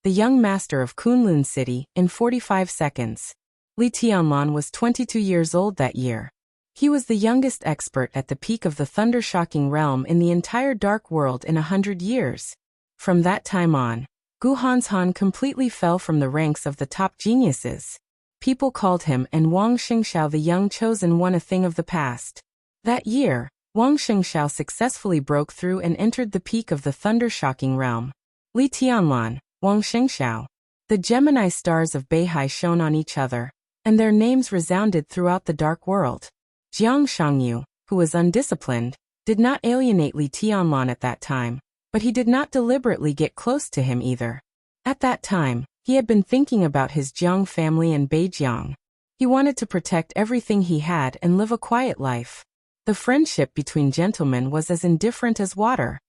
the young master of Kunlun City, in 45 seconds. Li Tianlan was 22 years old that year. He was the youngest expert at the peak of the Thundershocking Realm in the entire Dark World in 100 years. From that time on, Gu Hanshan completely fell from the ranks of the top geniuses. People called him and Wang Xingxiao the Young Chosen One a thing of the past. That year, Wang Xingxiao successfully broke through and entered the peak of the Thundershocking Realm. Li Tianlan, Wang Xingxiao. The Gemini stars of Beihai shone on each other, and their names resounded throughout the dark world. Jiang Shangyu, who was undisciplined, did not alienate Li Tianlan at that time, but he did not deliberately get close to him either. At that time, he had been thinking about his Jiang family and Beijiang. He wanted to protect everything he had and live a quiet life. The friendship between gentlemen was as indifferent as water.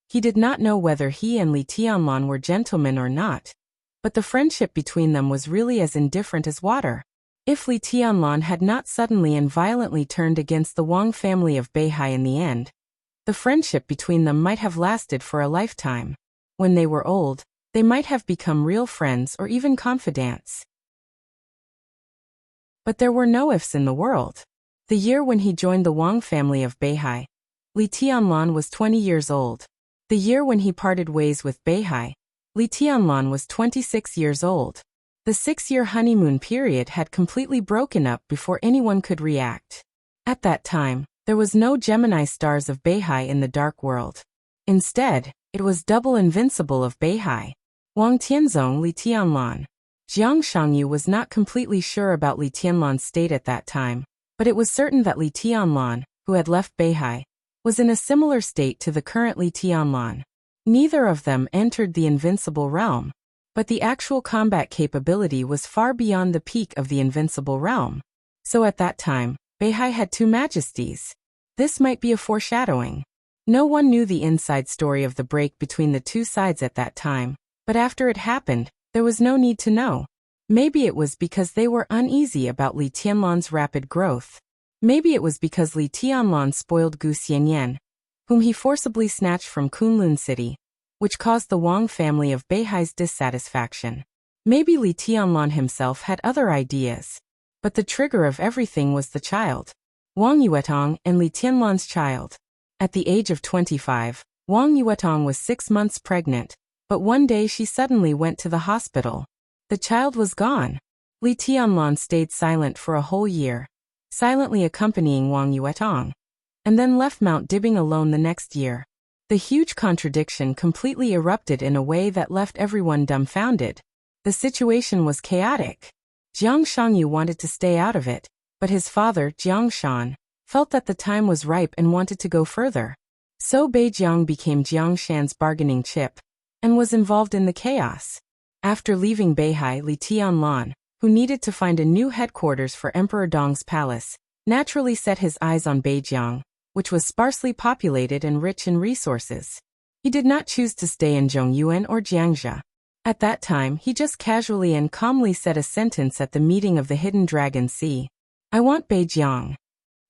He did not know whether he and Li Tianlan were gentlemen or not, but the friendship between them was really as indifferent as water. If Li Tianlan had not suddenly and violently turned against the Wang family of Beihai in the end, the friendship between them might have lasted for a lifetime. When they were old, they might have become real friends or even confidants. But there were no ifs in the world. The year when he joined the Wang family of Beihai, Li Tianlan was 20 years old. The year when he parted ways with Beihai, Li Tianlan was 26 years old. The 6-year honeymoon period had completely broken up before anyone could react. At that time, there was no Gemini stars of Beihai in the dark world. Instead, it was double invincible of Beihai. Wang Tianzong Li Tianlan. Jiang Shangyu was not completely sure about Li Tianlan's state at that time, but it was certain that Li Tianlan, who had left Beihai, was in a similar state to the current Li Tianlan. Neither of them entered the invincible realm, but the actual combat capability was far beyond the peak of the invincible realm. So at that time, Beihai had two majesties. This might be a foreshadowing. No one knew the inside story of the break between the two sides at that time, but after it happened, there was no need to know. Maybe it was because they were uneasy about Li Tianlan's rapid growth. Maybe it was because Li Tianlan spoiled Gu Xianyan, whom he forcibly snatched from Kunlun City, which caused the Wang family of Beihai's dissatisfaction. Maybe Li Tianlan himself had other ideas. But the trigger of everything was the child. Wang Yuetong and Li Tianlan's child. At the age of 25, Wang Yuetong was 6 months pregnant, but one day she suddenly went to the hospital. The child was gone. Li Tianlan stayed silent for a whole year, silently accompanying Wang Yuetong, and then left Mount Dibing alone the next year. The huge contradiction completely erupted in a way that left everyone dumbfounded. The situation was chaotic. Jiang Shangyu wanted to stay out of it, but his father, Jiang Shan, felt that the time was ripe and wanted to go further. So Beijiang became Jiang Shan's bargaining chip, and was involved in the chaos. After leaving Beihai, Li Tianlan, who needed to find a new headquarters for Emperor Dong's palace, naturally set his eyes on Beijiang, which was sparsely populated and rich in resources. He did not choose to stay in Zhongyuan or Jiangxia. At that time, he just casually and calmly said a sentence at the meeting of the Hidden Dragon Sea. "I want Beijiang."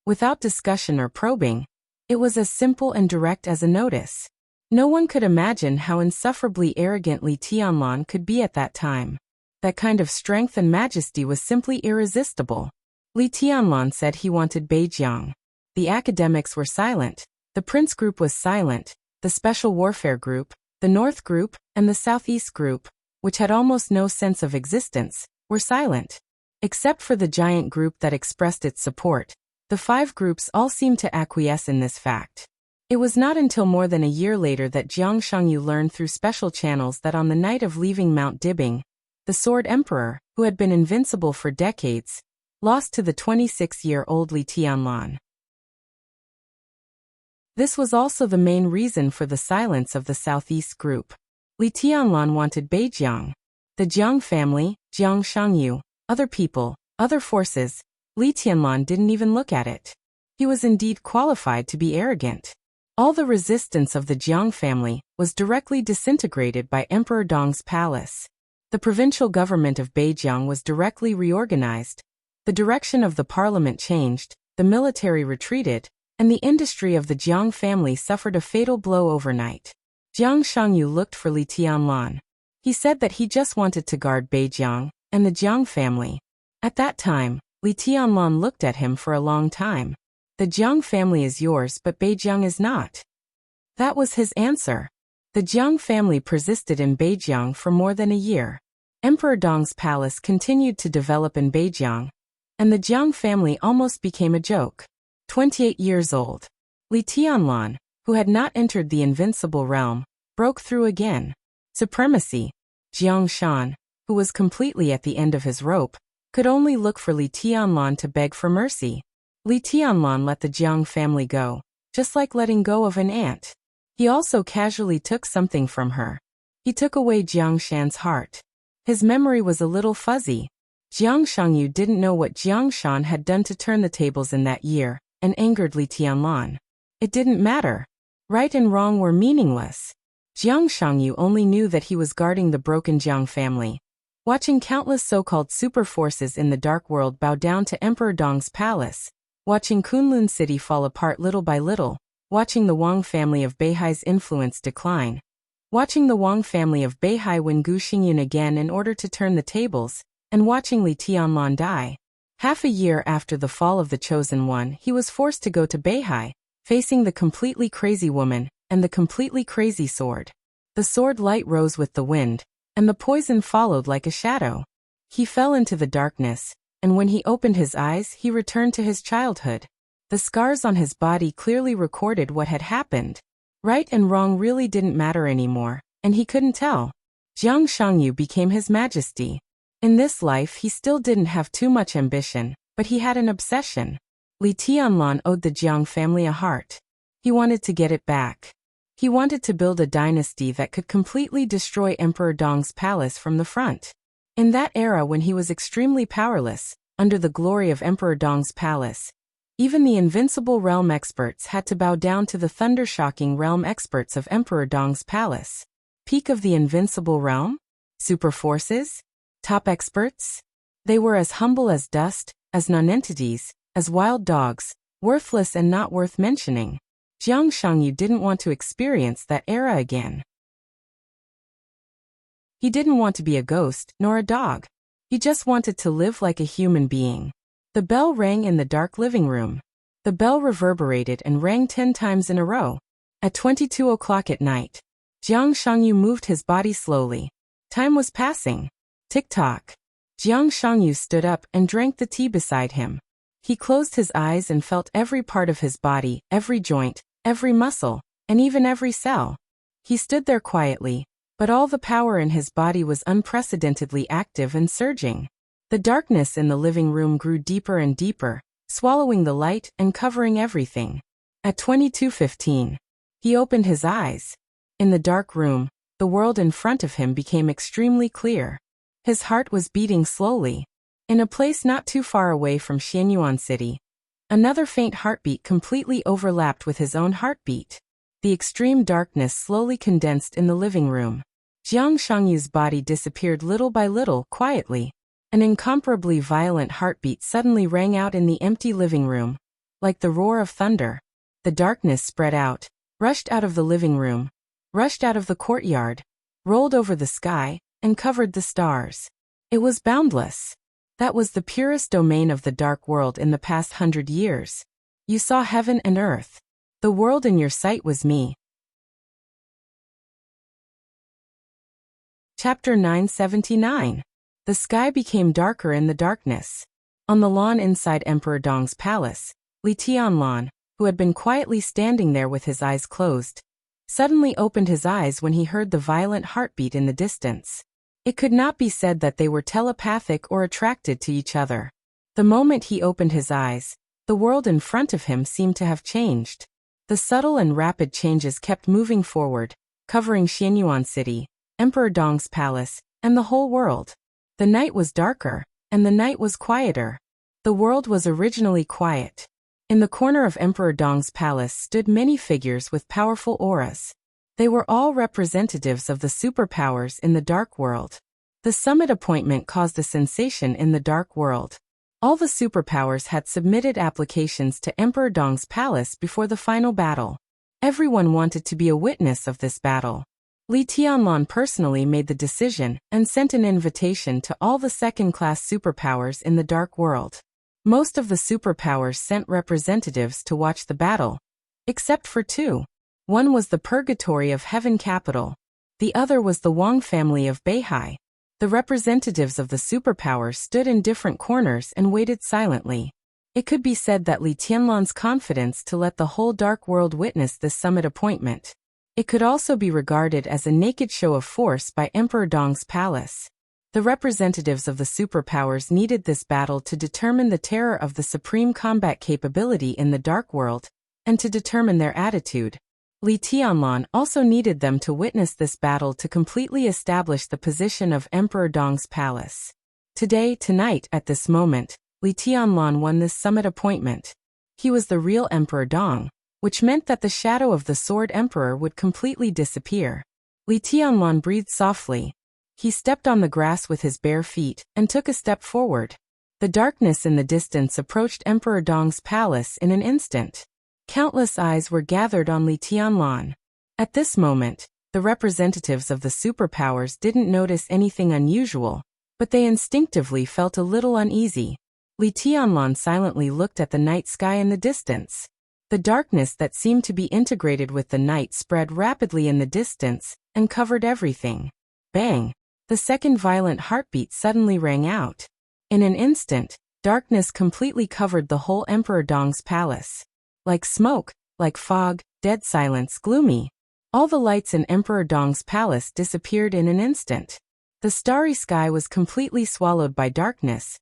Without discussion or probing, it was as simple and direct as a notice. No one could imagine how insufferably arrogant Li Tianlan could be at that time. That kind of strength and majesty was simply irresistible. Li Tianlan said he wanted Beijiang. The academics were silent, the Prince Group was silent, the Special Warfare Group, the North Group, and the Southeast Group, which had almost no sense of existence, were silent. Except for the giant group that expressed its support, the 5 groups all seemed to acquiesce in this fact. It was not until more than a year later that Jiang Shangyu learned through special channels that on the night of leaving Mount Dibing, the Sword Emperor, who had been invincible for decades, lost to the 26-year-old Li Tianlan. This was also the main reason for the silence of the Southeast Group. Li Tianlan wanted Beijiang. The Jiang family, Jiang Shangyu, other people, other forces, Li Tianlan didn't even look at it. He was indeed qualified to be arrogant. All the resistance of the Jiang family was directly disintegrated by Emperor Dong's palace. The provincial government of Beijiang was directly reorganized. The direction of the parliament changed, the military retreated, and the industry of the Jiang family suffered a fatal blow overnight. Jiang Shangyu looked for Li Tianlan. He said that he just wanted to guard Beijiang and the Jiang family. At that time, Li Tianlan looked at him for a long time. "The Jiang family is yours, but Beijiang is not." That was his answer. The Jiang family persisted in Beijiang for more than a year. Emperor Dong's palace continued to develop in Beijiang, and the Jiang family almost became a joke. 28 years old, Li Tianlan, who had not entered the invincible realm, broke through again. Supremacy. Jiang Shan, who was completely at the end of his rope, could only look for Li Tianlan to beg for mercy. Li Tianlan let the Jiang family go, just like letting go of an ant. He also casually took something from her. He took away Jiang Shan's heart. His memory was a little fuzzy. Jiang Shangyu didn't know what Jiang Shan had done to turn the tables in that year, and angered Li Tianlan. It didn't matter. Right and wrong were meaningless. Jiang Shangyu only knew that he was guarding the broken Jiang family. Watching countless so-called super forces in the dark world bow down to Emperor Dong's palace, watching Kunlun City fall apart little by little, watching the Wang family of Beihai's influence decline, watching the Wang family of Beihai win Gu Xingyun again in order to turn the tables, and watching Li Tianlan die. Half a year after the fall of the Chosen One, he was forced to go to Beihai, facing the completely crazy woman and the completely crazy sword. The sword light rose with the wind, and the poison followed like a shadow. He fell into the darkness, and when he opened his eyes, he returned to his childhood. The scars on his body clearly recorded what had happened. Right and wrong really didn't matter anymore, and he couldn't tell. Jiang Shangyu became his majesty. In this life he still didn't have too much ambition, but he had an obsession. Li Tianlan owed the Jiang family a heart. He wanted to get it back. He wanted to build a dynasty that could completely destroy Emperor Dong's palace from the front. In that era when he was extremely powerless, under the glory of Emperor Dong's palace, even the invincible realm experts had to bow down to the thunder-shocking realm experts of Emperor Dong's palace. Peak of the invincible realm? Super forces? Top experts? They were as humble as dust, as nonentities, as wild dogs, worthless and not worth mentioning. Jiang Shangyu didn't want to experience that era again. He didn't want to be a ghost, nor a dog. He just wanted to live like a human being. The bell rang in the dark living room. The bell reverberated and rang 10 times in a row. At 22 o'clock at night, Jiang Shangyu moved his body slowly. Time was passing. Tick-tock. Jiang Shangyu stood up and drank the tea beside him. He closed his eyes and felt every part of his body, every joint, every muscle, and even every cell. He stood there quietly, but all the power in his body was unprecedentedly active and surging. The darkness in the living room grew deeper and deeper, swallowing the light and covering everything. At 22:15, he opened his eyes. In the dark room, the world in front of him became extremely clear. His heart was beating slowly. In a place not too far away from Xianyuan City, another faint heartbeat completely overlapped with his own heartbeat. The extreme darkness slowly condensed in the living room. Jiang Shangyu's body disappeared little by little, quietly. An incomparably violent heartbeat suddenly rang out in the empty living room, like the roar of thunder. The darkness spread out, rushed out of the living room, rushed out of the courtyard, rolled over the sky, and covered the stars. It was boundless. That was the purest domain of the dark world in the past 100 years. You saw heaven and earth. The world in your sight was me. Chapter 979. The sky became darker in the darkness. On the lawn inside Emperor Dong's palace, Li Tianlan, who had been quietly standing there with his eyes closed, suddenly opened his eyes when he heard the violent heartbeat in the distance. It could not be said that they were telepathic or attracted to each other. The moment he opened his eyes, the world in front of him seemed to have changed. The subtle and rapid changes kept moving forward, covering Xianyuan City, Emperor Dong's palace, and the whole world. The night was darker, and the night was quieter. The world was originally quiet. In the corner of Emperor Dong's palace stood many figures with powerful auras. They were all representatives of the superpowers in the dark world. The summit appointment caused a sensation in the dark world. All the superpowers had submitted applications to Emperor Dong's palace before the final battle. Everyone wanted to be a witness of this battle. Li Tianlan personally made the decision and sent an invitation to all the second-class superpowers in the dark world. Most of the superpowers sent representatives to watch the battle, except for two. One was the Purgatory of Heaven capital. The other was the Wang family of Beihai. The representatives of the superpowers stood in different corners and waited silently. It could be said that Li Tianlan's confidence to let the whole dark world witness this summit appointment. It could also be regarded as a naked show of force by Emperor Dong's palace. The representatives of the superpowers needed this battle to determine the terror of the supreme combat capability in the dark world, and to determine their attitude. Li Tianlan also needed them to witness this battle to completely establish the position of Emperor Dong's palace. Tonight, at this moment, Li Tianlan won this summit appointment. He was the real Emperor Dong, which meant that the shadow of the Sword Emperor would completely disappear. Li Tianlan breathed softly. He stepped on the grass with his bare feet, and took a step forward. The darkness in the distance approached Emperor Dong's palace in an instant. Countless eyes were gathered on Li Tianlan. At this moment, the representatives of the superpowers didn't notice anything unusual, but they instinctively felt a little uneasy. Li Tianlan silently looked at the night sky in the distance. The darkness that seemed to be integrated with the night spread rapidly in the distance, and covered everything. Bang! The second violent heartbeat suddenly rang out. In an instant, darkness completely covered the whole Emperor Dong's palace. Like smoke, like fog, dead silence, gloomy. All the lights in Emperor Dong's palace disappeared in an instant. The starry sky was completely swallowed by darkness,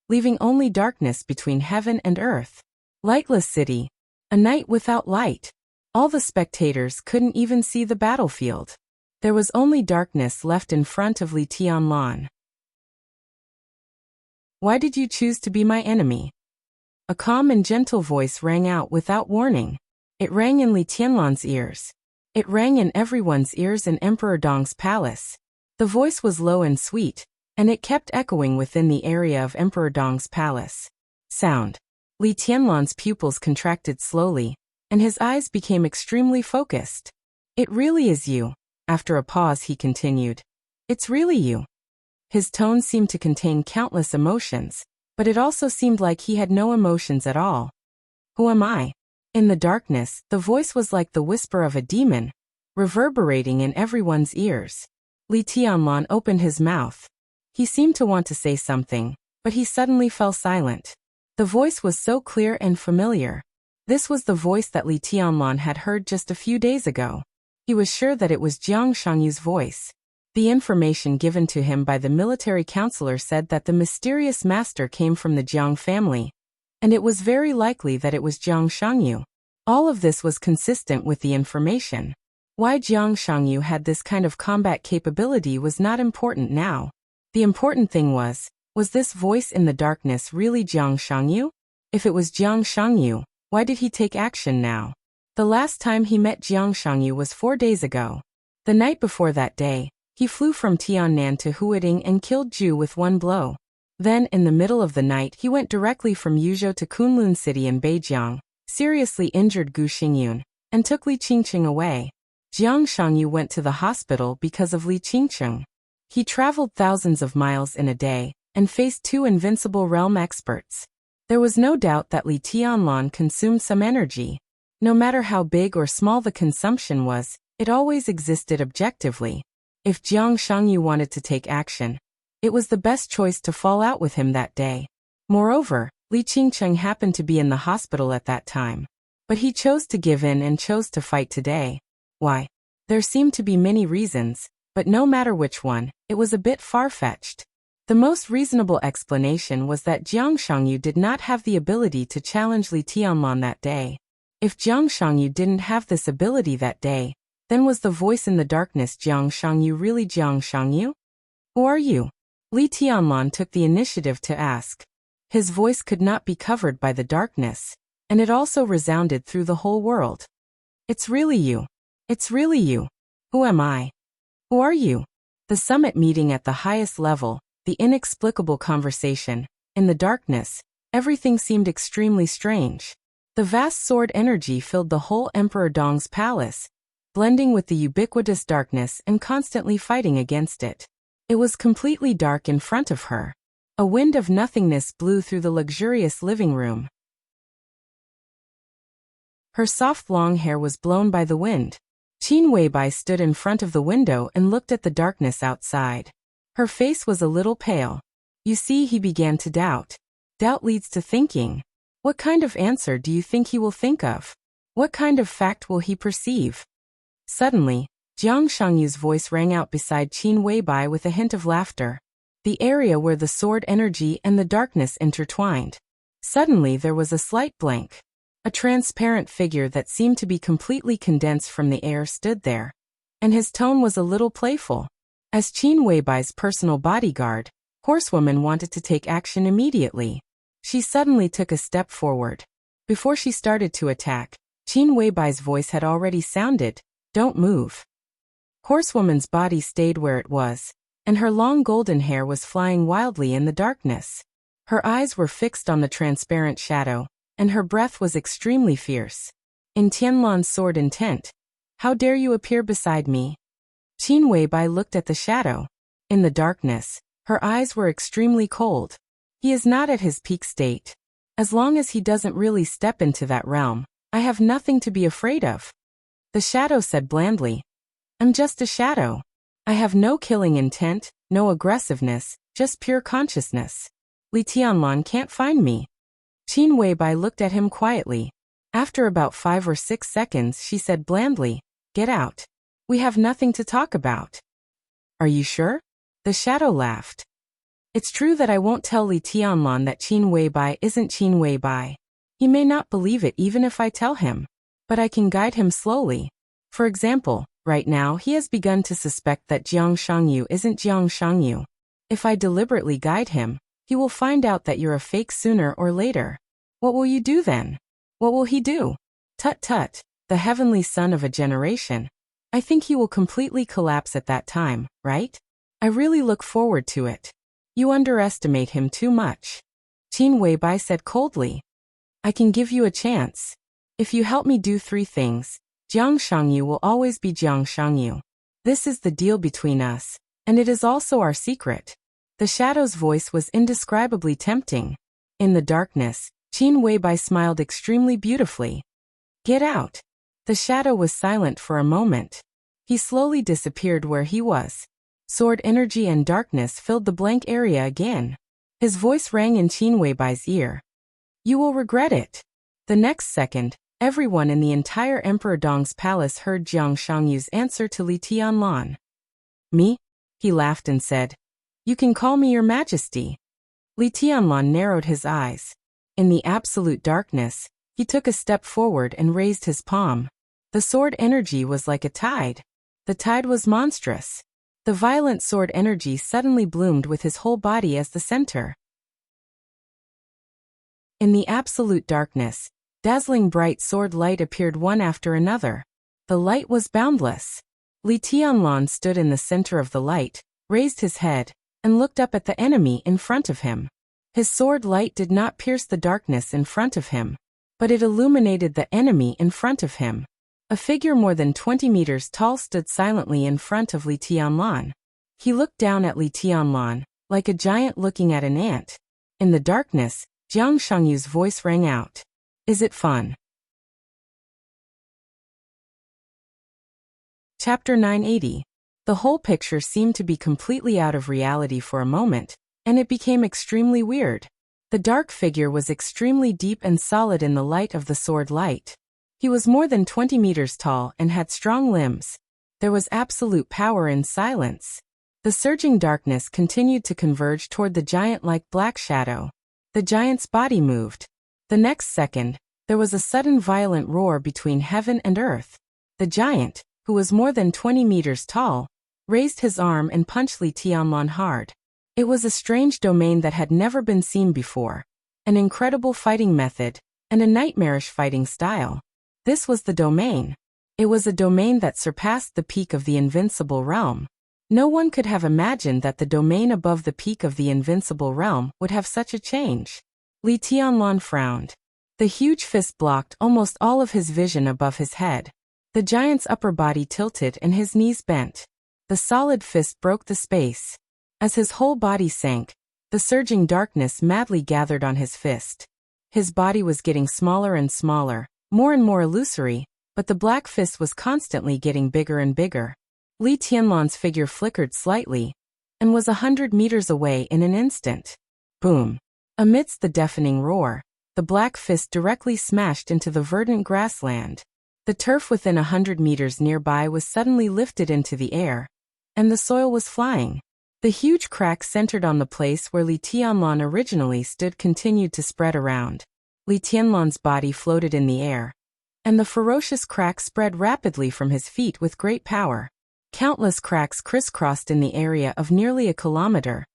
leaving only darkness between heaven and earth. Lightless city. A night without light. All the spectators couldn't even see the battlefield. There was only darkness left in front of Li Tianlan. Why did you choose to be my enemy? A calm and gentle voice rang out without warning. It rang in Li Tianlan's ears. It rang in everyone's ears in Emperor Dong's palace. The voice was low and sweet, and it kept echoing within the area of Emperor Dong's palace. Sound. Li Tianlan's pupils contracted slowly, and his eyes became extremely focused. It really is you. After a pause he continued. It's really you. His tone seemed to contain countless emotions, but it also seemed like he had no emotions at all. Who am I? In the darkness, the voice was like the whisper of a demon, reverberating in everyone's ears. Li Tianlan opened his mouth. He seemed to want to say something, but he suddenly fell silent. The voice was so clear and familiar. This was the voice that Li Tianlan had heard just a few days ago. He was sure that it was Jiang Shangyu's voice. The information given to him by the military counselor said that the mysterious master came from the Jiang family, and it was very likely that it was Jiang Shangyu. All of this was consistent with the information. Why Jiang Shangyu had this kind of combat capability was not important now. The important thing was this voice in the darkness really Jiang Shangyu? If it was Jiang Shangyu, why did he take action now? The last time he met Jiang Shangyu was 4 days ago. The night before that day, he flew from Tiannan to Huading and killed Zhu with one blow. Then, in the middle of the night, he went directly from Yuzhou to Kunlun City in Beijiang, seriously injured Gu Xingyun, and took Li Qingqing away. Jiang Shangyu went to the hospital because of Li Qingqing. He traveled thousands of miles in a day, and faced 2 invincible realm experts. There was no doubt that Li Tianlan consumed some energy. No matter how big or small the consumption was, it always existed objectively. If Jiang Shangyu wanted to take action, it was the best choice to fall out with him that day. Moreover, Li Qingqing happened to be in the hospital at that time. But he chose to give in and chose to fight today. Why? There seemed to be many reasons, but no matter which one, it was a bit far-fetched. The most reasonable explanation was that Jiang Shangyu did not have the ability to challenge Li Tianlan that day. If Jiang Shangyu didn't have this ability that day, then was the voice in the darkness Jiang Shangyu really Jiang Shangyu? Who are you? Li Tianlan took the initiative to ask. His voice could not be covered by the darkness, and it also resounded through the whole world. It's really you. It's really you. Who am I? Who are you? The summit meeting at the highest level, the inexplicable conversation, in the darkness, everything seemed extremely strange. The vast sword energy filled the whole Emperor Dong's palace, blending with the ubiquitous darkness and constantly fighting against it. It was completely dark in front of her. A wind of nothingness blew through the luxurious living room. Her soft long hair was blown by the wind. Qin Weibai stood in front of the window and looked at the darkness outside. Her face was a little pale. You see, he began to doubt. Doubt leads to thinking. What kind of answer do you think he will think of? What kind of fact will he perceive? Suddenly, Jiang Shangyu's voice rang out beside Qin Weibai with a hint of laughter. the area where the sword energy and the darkness intertwined. Suddenly there was a slight blank. A transparent figure that seemed to be completely condensed from the air stood there, and his tone was a little playful. As Qin Weibai's personal bodyguard, Horsewoman wanted to take action immediately. She suddenly took a step forward. Before she started to attack, Qin Weibai's voice had already sounded, "Don't move." Horsewoman's body stayed where it was, and her long golden hair was flying wildly in the darkness. Her eyes were fixed on the transparent shadow, and her breath was extremely fierce. In Tianlan's sword intent, "How dare you appear beside me?" Qin Weibai looked at the shadow. In the darkness, her eyes were extremely cold. He is not at his peak state. As long as he doesn't really step into that realm, I have nothing to be afraid of. The shadow said blandly, "I'm just a shadow. I have no killing intent, no aggressiveness, just pure consciousness. Li Tianlan can't find me." Qin Weibai looked at him quietly. After about 5 or 6 seconds she said blandly, "Get out. We have nothing to talk about." "Are you sure?" The shadow laughed. "It's true that I won't tell Li Tianlan that Qin Weibai isn't Qin Weibai. He may not believe it even if I tell him. But I can guide him slowly. For example, right now he has begun to suspect that Jiang Shangyu isn't Jiang Shangyu. If I deliberately guide him, he will find out that you're a fake sooner or later. What will you do then? What will he do? Tut tut, the heavenly son of a generation. I think he will completely collapse at that time, right? I really look forward to it. You underestimate him too much." Qin Weibai said coldly. "I can give you a chance. If you help me do 3 things, Jiang Shangyu will always be Jiang Shangyu. This is the deal between us, and it is also our secret." The shadow's voice was indescribably tempting. In the darkness, Qin Weibai smiled extremely beautifully. "Get out." The shadow was silent for a moment. He slowly disappeared where he was. Sword energy and darkness filled the blank area again. His voice rang in Qin Weibai's ear. "You will regret it." The next second, everyone in the entire Emperor Dong's palace heard Jiang Shangyu's answer to Li Tianlan. "Me?" He laughed and said, "You can call me your majesty." Li Tianlan narrowed his eyes. In the absolute darkness, he took a step forward and raised his palm. The sword energy was like a tide. The tide was monstrous. The violent sword energy suddenly bloomed with his whole body as the center. In the absolute darkness, dazzling bright sword light appeared one after another. The light was boundless. Li Tianlan stood in the center of the light, raised his head, and looked up at the enemy in front of him. His sword light did not pierce the darkness in front of him, but it illuminated the enemy in front of him. A figure more than 20 meters tall stood silently in front of Li Tianlan. He looked down at Li Tianlan, like a giant looking at an ant. In the darkness, Jiang Shangyu's voice rang out. "Is it fun?" Chapter 980. The whole picture seemed to be completely out of reality for a moment, and it became extremely weird. The dark figure was extremely deep and solid in the light of the sword light. He was more than 20 meters tall and had strong limbs. There was absolute power in silence. The surging darkness continued to converge toward the giant like black shadow. The giant's body moved. The next second, there was a sudden violent roar between heaven and earth. The giant, who was more than 20 meters tall, raised his arm and punched Li Tianlan hard. It was a strange domain that had never been seen before. An incredible fighting method, and a nightmarish fighting style. This was the domain. It was a domain that surpassed the peak of the invincible realm. No one could have imagined that the domain above the peak of the invincible realm would have such a change. Li Tianlan frowned. The huge fist blocked almost all of his vision above his head. The giant's upper body tilted and his knees bent. The solid fist broke the space. As his whole body sank, the surging darkness madly gathered on his fist. His body was getting smaller and smaller, more and more illusory, but the black fist was constantly getting bigger and bigger. Li Tianlan's figure flickered slightly, and was 100 meters away in an instant. Boom! Amidst the deafening roar, the black fist directly smashed into the verdant grassland. The turf within 100 meters nearby was suddenly lifted into the air, and the soil was flying. The huge crack centered on the place where Li Tianlan originally stood continued to spread around. Li Tianlan's body floated in the air, and the ferocious crack spread rapidly from his feet with great power. Countless cracks crisscrossed in the area of nearly a kilometer,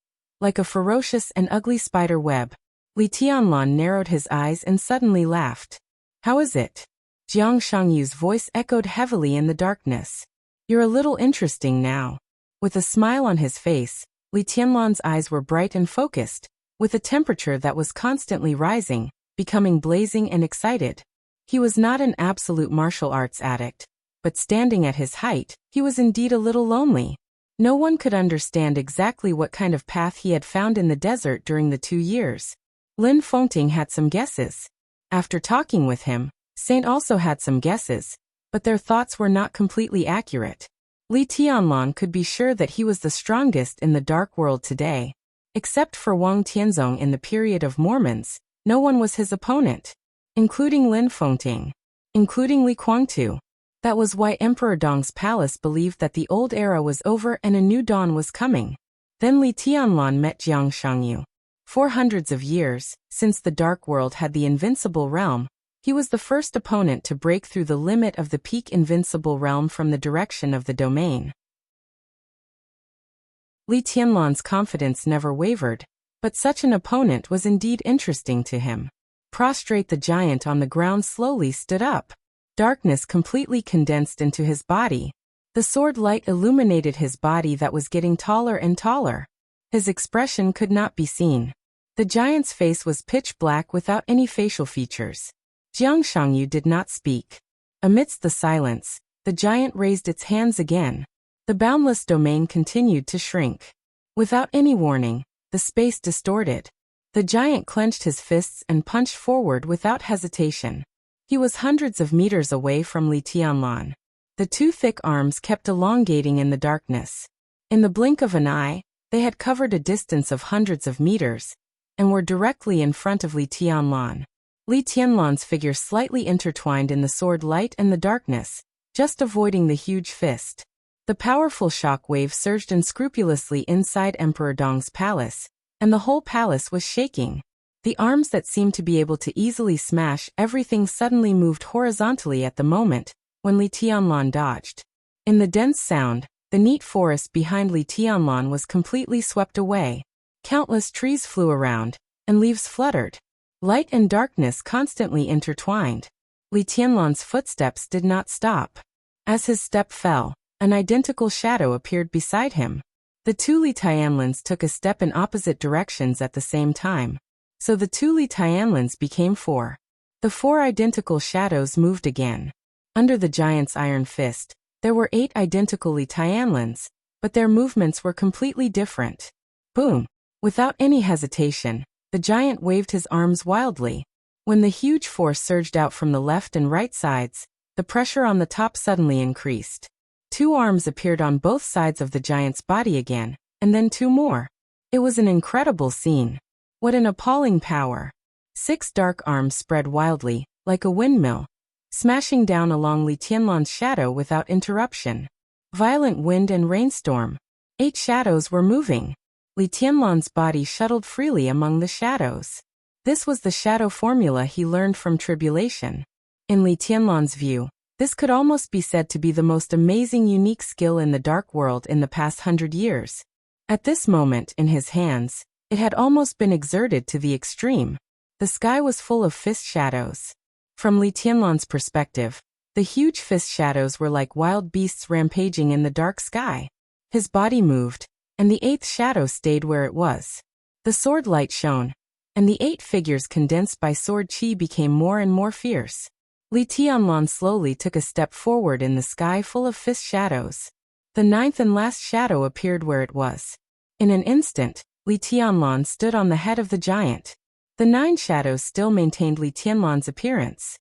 like a ferocious and ugly spider web. Li Tianlan narrowed his eyes and suddenly laughed. "How is it?" Jiang Shangyu's voice echoed heavily in the darkness. "You're a little interesting now." With a smile on his face, Li Tianlan's eyes were bright and focused, with a temperature that was constantly rising, becoming blazing and excited. He was not an absolute martial arts addict, but standing at his height, he was indeed a little lonely. No one could understand exactly what kind of path he had found in the desert during the 2 years. Lin Fengting had some guesses. After talking with him, Saint also had some guesses, but their thoughts were not completely accurate. Li Tianlan could be sure that he was the strongest in the dark world today. Except for Wang Tianzong in the period of Mormons, no one was his opponent, including Lin Fengting, including Li Guangtu. That was why Emperor Dong's palace believed that the old era was over and a new dawn was coming. Then Li Tianlan met Jiang Shangyu. For hundreds of years, since the dark world had the invincible realm, he was the first opponent to break through the limit of the peak invincible realm from the direction of the domain. Li Tianlan's confidence never wavered, but such an opponent was indeed interesting to him. Prostrate, the giant on the ground slowly stood up. Darkness completely condensed into his body. The sword light illuminated his body that was getting taller and taller. His expression could not be seen. The giant's face was pitch black without any facial features. Jiang Shangyu did not speak. Amidst the silence, the giant raised its hands again. The boundless domain continued to shrink. Without any warning, the space distorted. The giant clenched his fists and punched forward without hesitation. He was hundreds of meters away from Li Tianlan. The two thick arms kept elongating in the darkness. In the blink of an eye, they had covered a distance of hundreds of meters, and were directly in front of Li Tianlan. Li Tianlan's figure slightly intertwined in the sword light and the darkness, just avoiding the huge fist. The powerful shock wave surged unscrupulously inside Emperor Dong's palace, and the whole palace was shaking. The arms that seemed to be able to easily smash everything suddenly moved horizontally at the moment when Li Tianlan dodged. In the dense sound, the neat forest behind Li Tianlan was completely swept away. Countless trees flew around, and leaves fluttered. Light and darkness constantly intertwined. Li Tianlan's footsteps did not stop. As his step fell, an identical shadow appeared beside him. The two Li Tianlans took a step in opposite directions at the same time. So the two Li Tianlans became 4. The 4 identical shadows moved again. Under the giant's iron fist, there were 8 identical Li Tianlans, but their movements were completely different. Boom! Without any hesitation, the giant waved his arms wildly. When the huge force surged out from the left and right sides, the pressure on the top suddenly increased. 2 arms appeared on both sides of the giant's body again, and then 2 more. It was an incredible scene. What an appalling power! 6 dark arms spread wildly, like a windmill, smashing down along Li Tianlan's shadow without interruption. Violent wind and rainstorm. 8 shadows were moving. Li Tianlan's body shuttled freely among the shadows. This was the shadow formula he learned from tribulation. In Li Tianlan's view, this could almost be said to be the most amazing unique skill in the dark world in the past 100 years. At this moment in his hands, it had almost been exerted to the extreme. The sky was full of fist shadows. From Li Tianlan's perspective, the huge fist shadows were like wild beasts rampaging in the dark sky. His body moved, and the 8th shadow stayed where it was. The sword light shone, and the 8 figures condensed by sword chi became more and more fierce. Li Tianlan slowly took a step forward in the sky full of fist shadows. The 9th and last shadow appeared where it was. In an instant, Li Tianlan stood on the head of the giant. The 9 shadows still maintained Li Tianlan's appearance.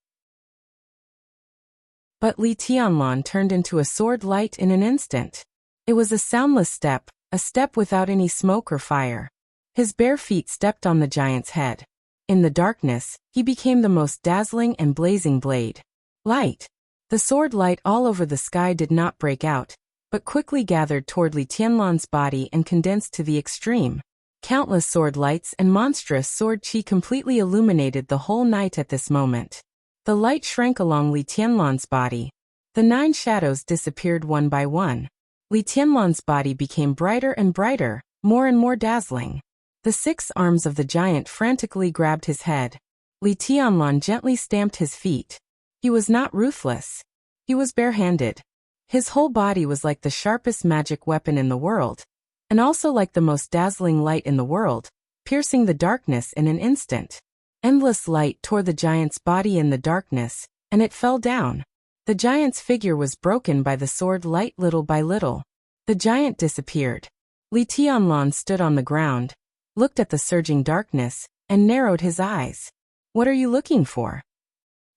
But Li Tianlan turned into a sword light in an instant. It was a soundless step, a step without any smoke or fire. His bare feet stepped on the giant's head. In the darkness, he became the most dazzling and blazing blade. Light. The sword light all over the sky did not break out, but quickly gathered toward Li Tianlan's body and condensed to the extreme. Countless sword lights and monstrous sword qi completely illuminated the whole night at this moment. The light shrank along Li Tianlan's body. The 9 shadows disappeared one by one. Li Tianlan's body became brighter and brighter, more and more dazzling. The 6 arms of the giant frantically grabbed his head. Li Tianlan gently stamped his feet. He was not ruthless. He was barehanded. His whole body was like the sharpest magic weapon in the world, and also like the most dazzling light in the world, piercing the darkness in an instant. Endless light tore the giant's body in the darkness, and it fell down. The giant's figure was broken by the sword light little by little. The giant disappeared. Li Tianlan stood on the ground, looked at the surging darkness, and narrowed his eyes. "What are you looking for?"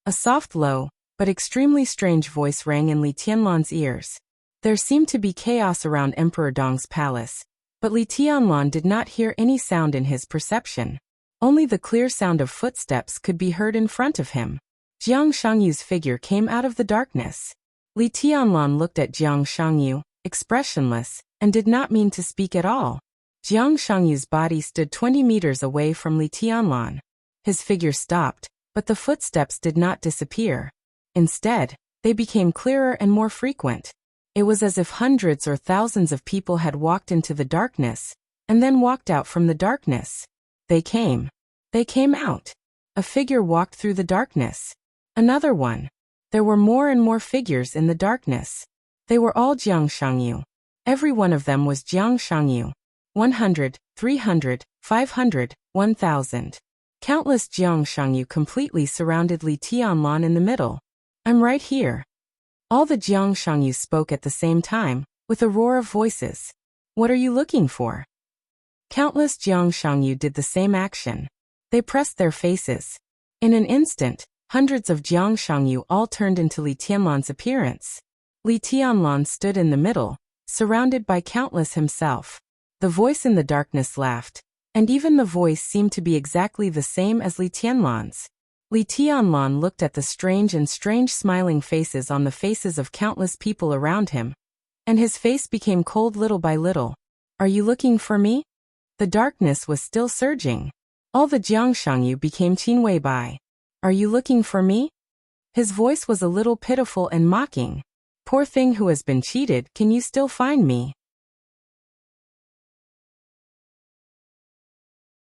A soft, low, but extremely strange voice rang in Li Tianlan's ears. There seemed to be chaos around Emperor Dong's palace, but Li Tianlan did not hear any sound in his perception. Only the clear sound of footsteps could be heard in front of him. Jiang Shangyu's figure came out of the darkness. Li Tianlan looked at Jiang Shangyu, expressionless, and did not mean to speak at all. Jiang Shangyu's body stood 20 meters away from Li Tianlan. His figure stopped, but the footsteps did not disappear. Instead, they became clearer and more frequent. It was as if hundreds or thousands of people had walked into the darkness, and then walked out from the darkness. They came out. A figure walked through the darkness. Another one. There were more and more figures in the darkness. They were all Jiang Shangyu. Every one of them was Jiang Shangyu. 100, 300, 500, 1,000. Countless Jiang Shangyu completely surrounded Li Tianlan in the middle. "I'm right here." All the Jiang Shangyu spoke at the same time, with a roar of voices. "What are you looking for?" Countless Jiang Shangyu did the same action. They pressed their faces. In an instant, hundreds of Jiang Shangyu all turned into Li Tianlan's appearance. Li Tianlan stood in the middle, surrounded by countless himself. The voice in the darkness laughed, and even the voice seemed to be exactly the same as Li Tianlan's. Li Tianlan looked at the strange smiling faces on the faces of countless people around him, and his face became cold little by little. "Are you looking for me?" The darkness was still surging. All the Jiang Shangyu became Qin Wei Bai. "Are you looking for me?" His voice was a little pitiful and mocking. "Poor thing who has been cheated, can you still find me?"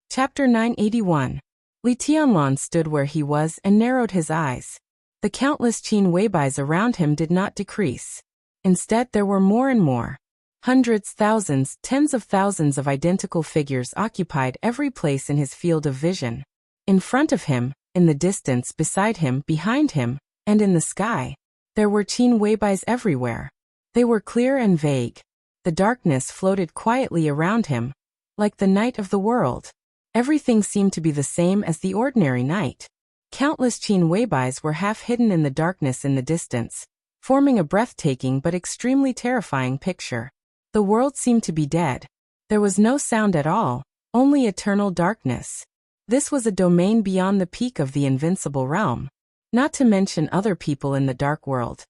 Chapter 981. Li Tianlan stood where he was and narrowed his eyes. The countless Qin Weibais around him did not decrease. Instead, there were more and more. Hundreds, thousands, tens of thousands of identical figures occupied every place in his field of vision. In front of him, in the distance, beside him, behind him, and in the sky, there were Qin Weibais everywhere. They were clear and vague. The darkness floated quietly around him, like the night of the world. Everything seemed to be the same as the ordinary night. Countless Qin Weibais were half hidden in the darkness in the distance, forming a breathtaking but extremely terrifying picture. The world seemed to be dead. There was no sound at all, only eternal darkness. This was a domain beyond the peak of the invincible realm. Not to mention other people in the dark world.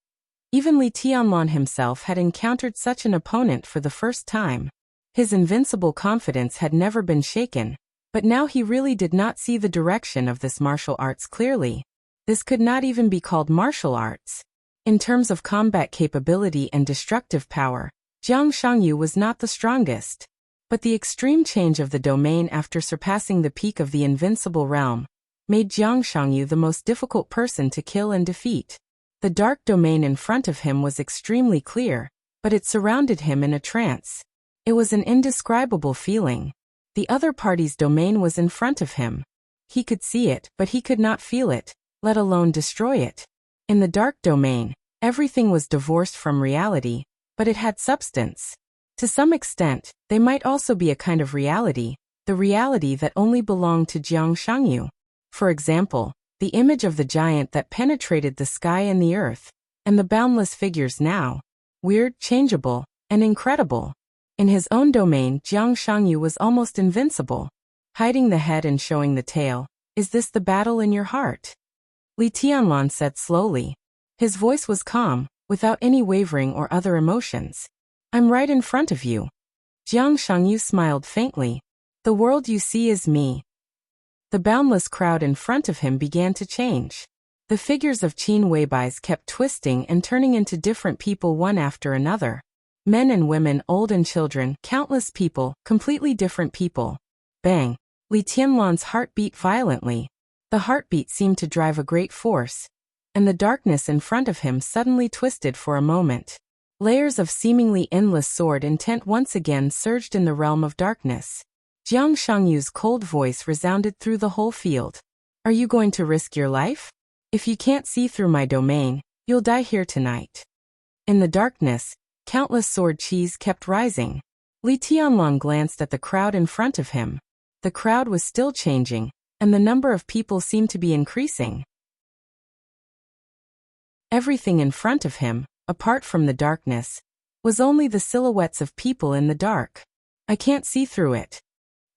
Even Li Tianlan himself had encountered such an opponent for the first time. His invincible confidence had never been shaken. But now he really did not see the direction of this martial arts clearly. This could not even be called martial arts. In terms of combat capability and destructive power, Jiang Shangyu was not the strongest. But the extreme change of the domain after surpassing the peak of the invincible realm made Jiang Shangyu the most difficult person to kill and defeat. The dark domain in front of him was extremely clear, but it surrounded him in a trance. It was an indescribable feeling. The other party's domain was in front of him. He could see it, but he could not feel it, let alone destroy it. In the dark domain, everything was divorced from reality, but it had substance. To some extent, they might also be a kind of reality, the reality that only belonged to Jiang Shangyu. For example, the image of the giant that penetrated the sky and the earth, and the boundless figures now. Weird, changeable, and incredible. In his own domain, Jiang Shangyu was almost invincible. Hiding the head and showing the tail, "Is this the battle in your heart?" Li Tianlan said slowly. His voice was calm, without any wavering or other emotions. I'm right in front of you. Jiang Shangyu smiled faintly. The world you see is me. The boundless crowd in front of him began to change. The figures of Qin Weibais kept twisting and turning into different people one after another. Men and women, old and children, countless people, completely different people. Bang! Li Tianlan's heart beat violently. The heartbeat seemed to drive a great force, and the darkness in front of him suddenly twisted for a moment. Layers of seemingly endless sword intent once again surged in the realm of darkness. Jiang Shangyu's cold voice resounded through the whole field. Are you going to risk your life? If you can't see through my domain, you'll die here tonight. In the darkness, countless sword qis kept rising. Li Tianlan glanced at the crowd in front of him. The crowd was still changing, and the number of people seemed to be increasing. Everything in front of him, apart from the darkness, was only the silhouettes of people in the dark. I can't see through it,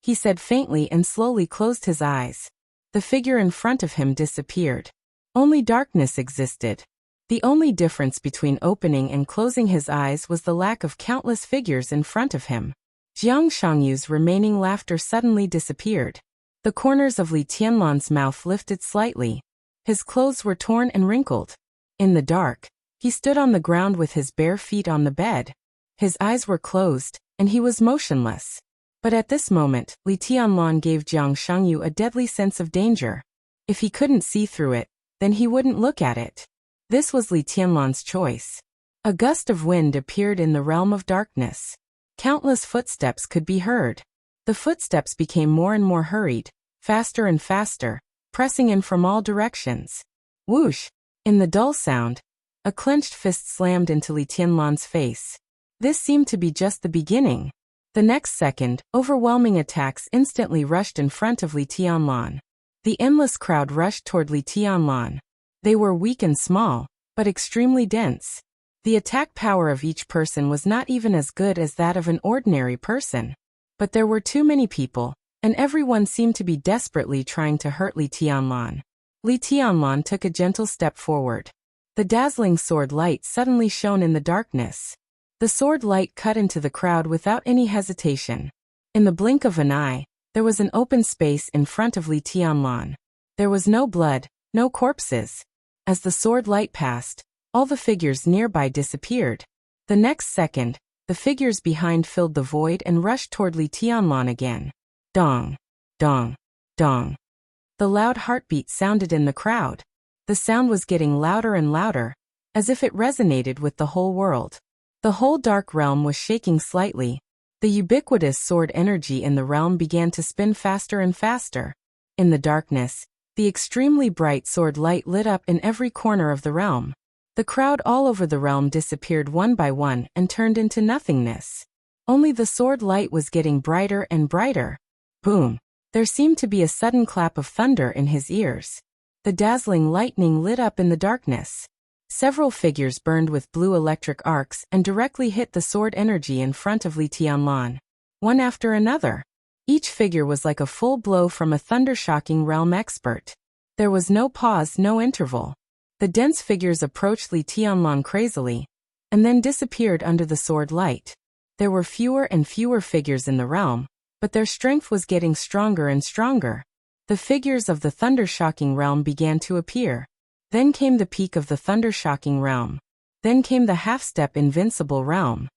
he said faintly and slowly closed his eyes. The figure in front of him disappeared. Only darkness existed. The only difference between opening and closing his eyes was the lack of countless figures in front of him. Jiang Shangyu's remaining laughter suddenly disappeared. The corners of Li Tianlan's mouth lifted slightly. His clothes were torn and wrinkled. In the dark, he stood on the ground with his bare feet on the bed. His eyes were closed, and he was motionless. But at this moment, Li Tianlan gave Jiang Shangyu a deadly sense of danger. If he couldn't see through it, then he wouldn't look at it. This was Li Tianlan's choice. A gust of wind appeared in the realm of darkness. Countless footsteps could be heard. The footsteps became more and more hurried, faster and faster, pressing in from all directions. Whoosh! In the dull sound, a clenched fist slammed into Li Tianlan's face. This seemed to be just the beginning. The next second, overwhelming attacks instantly rushed in front of Li Tianlan. The endless crowd rushed toward Li Tianlan. They were weak and small, but extremely dense. The attack power of each person was not even as good as that of an ordinary person. But there were too many people, and everyone seemed to be desperately trying to hurt Li Tianlan. Li Tianlan took a gentle step forward. The dazzling sword light suddenly shone in the darkness. The sword light cut into the crowd without any hesitation. In the blink of an eye, there was an open space in front of Li Tianlan. There was no blood, no corpses. As the sword light passed, all the figures nearby disappeared. The next second, the figures behind filled the void and rushed toward Li Tianlan again. Dong! Dong! Dong! The loud heartbeat sounded in the crowd. The sound was getting louder and louder, as if it resonated with the whole world. The whole dark realm was shaking slightly. The ubiquitous sword energy in the realm began to spin faster and faster. In the darkness, the extremely bright sword light lit up in every corner of the realm. The crowd all over the realm disappeared one by one and turned into nothingness. Only the sword light was getting brighter and brighter. Boom! There seemed to be a sudden clap of thunder in his ears. The dazzling lightning lit up in the darkness. Several figures burned with blue electric arcs and directly hit the sword energy in front of Li Tianlan. One after another. Each figure was like a full blow from a thunder-shocking realm expert. There was no pause, no interval. The dense figures approached Li Tianlan crazily, and then disappeared under the sword light. There were fewer and fewer figures in the realm, but their strength was getting stronger and stronger. The figures of the thunder-shocking realm began to appear. Then came the peak of the thunder-shocking realm. Then came the half-step invincible realm.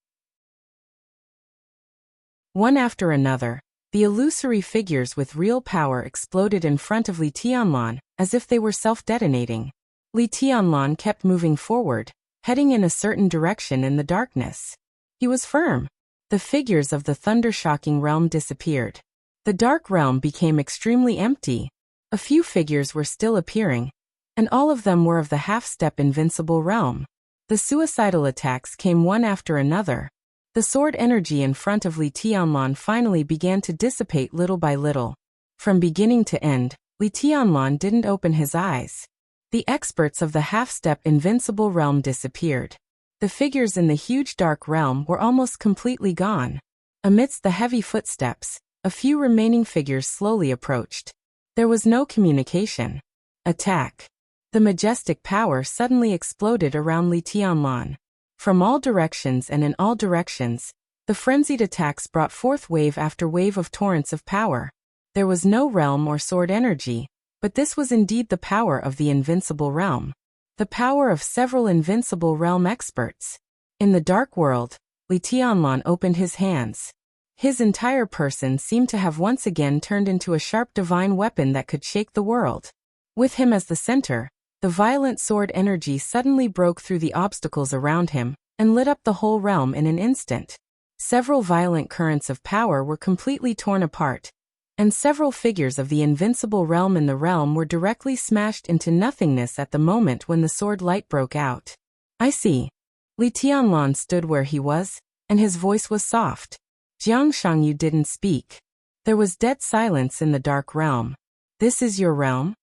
One after another, the illusory figures with real power exploded in front of Li Tianlan, as if they were self-detonating. Li Tianlan kept moving forward, heading in a certain direction in the darkness. He was firm. The figures of the thunder-shocking realm disappeared. The dark realm became extremely empty. A few figures were still appearing, and all of them were of the half-step invincible realm. The suicidal attacks came one after another. The sword energy in front of Li Tianlan finally began to dissipate little by little. From beginning to end, Li Tianlan didn't open his eyes. The experts of the half-step invincible realm disappeared. The figures in the huge dark realm were almost completely gone. Amidst the heavy footsteps, a few remaining figures slowly approached. There was no communication. Attack! The majestic power suddenly exploded around Li Tianlan. From all directions and in all directions, the frenzied attacks brought forth wave after wave of torrents of power. There was no realm or sword energy, but this was indeed the power of the invincible realm. The power of several invincible realm experts. In the dark world, Li Tianlan opened his hands. His entire person seemed to have once again turned into a sharp divine weapon that could shake the world. With him as the center, the violent sword energy suddenly broke through the obstacles around him and lit up the whole realm in an instant. Several violent currents of power were completely torn apart, and several figures of the invincible realm in the realm were directly smashed into nothingness at the moment when the sword light broke out. I see. Li Tianlan stood where he was, and his voice was soft. Jiang Shangyu didn't speak. There was dead silence in the dark realm. This is your realm?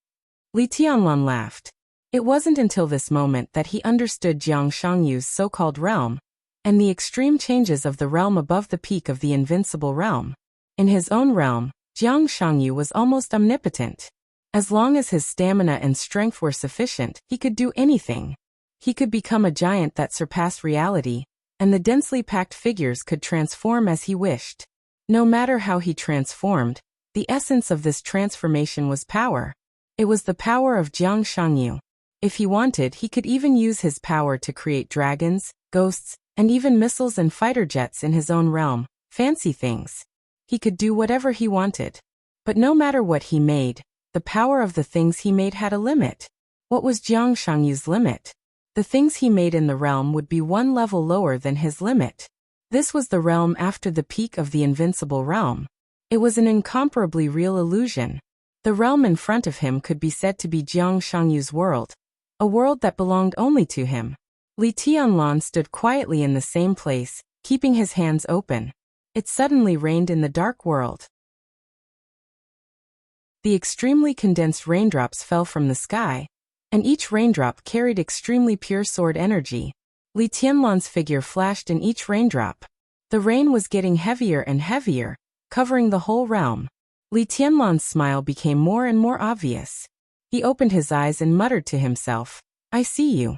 Li Tianlan laughed. It wasn't until this moment that he understood Jiang Shangyu's so-called realm, and the extreme changes of the realm above the peak of the invincible realm. In his own realm, Jiang Shangyu was almost omnipotent. As long as his stamina and strength were sufficient, he could do anything. He could become a giant that surpassed reality, and the densely packed figures could transform as he wished. No matter how he transformed, the essence of this transformation was power. It was the power of Jiang Shangyu. If he wanted, he could even use his power to create dragons, ghosts, and even missiles and fighter jets in his own realm. Fancy things. He could do whatever he wanted. But no matter what he made, the power of the things he made had a limit. What was Jiang Shangyu's limit? The things he made in the realm would be one level lower than his limit. This was the realm after the peak of the invincible realm. It was an incomparably real illusion. The realm in front of him could be said to be Jiang Shangyu's world, a world that belonged only to him. Li Tianlan stood quietly in the same place, keeping his hands open. It suddenly rained in the dark world. The extremely condensed raindrops fell from the sky, and each raindrop carried extremely pure sword energy. Li Tianlan's figure flashed in each raindrop. The rain was getting heavier and heavier, covering the whole realm. Li Tianlan's smile became more and more obvious. He opened his eyes and muttered to himself, "I see you."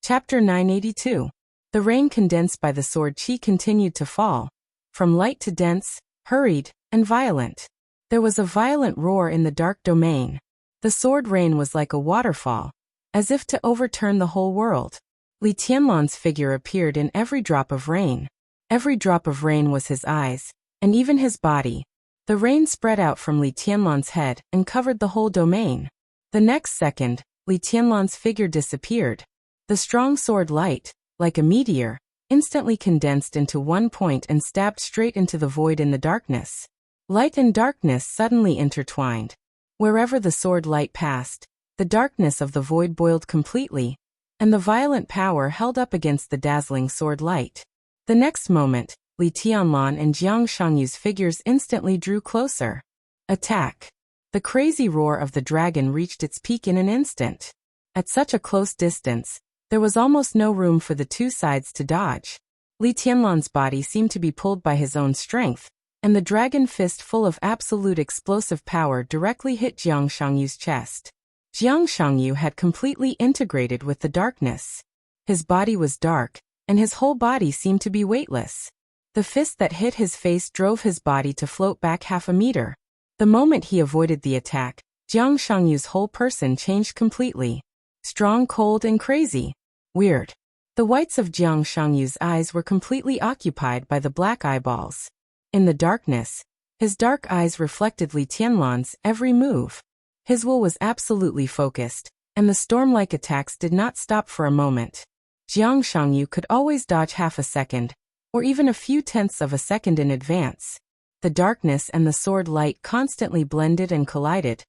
Chapter 982. The rain condensed by the sword chi continued to fall, from light to dense, hurried, and violent. There was a violent roar in the dark domain. The sword rain was like a waterfall, as if to overturn the whole world. Li Tianlan's figure appeared in every drop of rain. Every drop of rain was his eyes, and even his body. The rain spread out from Li Tianlan's head and covered the whole domain. The next second, Li Tianlan's figure disappeared. The strong sword light, like a meteor, instantly condensed into one point and stabbed straight into the void in the darkness. Light and darkness suddenly intertwined. Wherever the sword light passed, the darkness of the void boiled completely, and the violent power held up against the dazzling sword light. The next moment, Li Tianlan and Jiang Shangyu's figures instantly drew closer. Attack! The crazy roar of the dragon reached its peak in an instant. At such a close distance, there was almost no room for the two sides to dodge. Li Tianlan's body seemed to be pulled by his own strength, and the dragon fist full of absolute explosive power directly hit Jiang Shangyu's chest. Jiang Shangyu had completely integrated with the darkness. His body was dark, and his whole body seemed to be weightless. The fist that hit his face drove his body to float back half a meter. The moment he avoided the attack, Jiang Shangyu's whole person changed completely. Strong, cold, and crazy. Weird. The whites of Jiang Shangyu's eyes were completely occupied by the black eyeballs. In the darkness, his dark eyes reflected Li Tianlan's every move. His will was absolutely focused, and the storm-like attacks did not stop for a moment. Jiang Shangyu could always dodge half a second, or even a few tenths of a second in advance. The darkness and the sword light constantly blended and collided,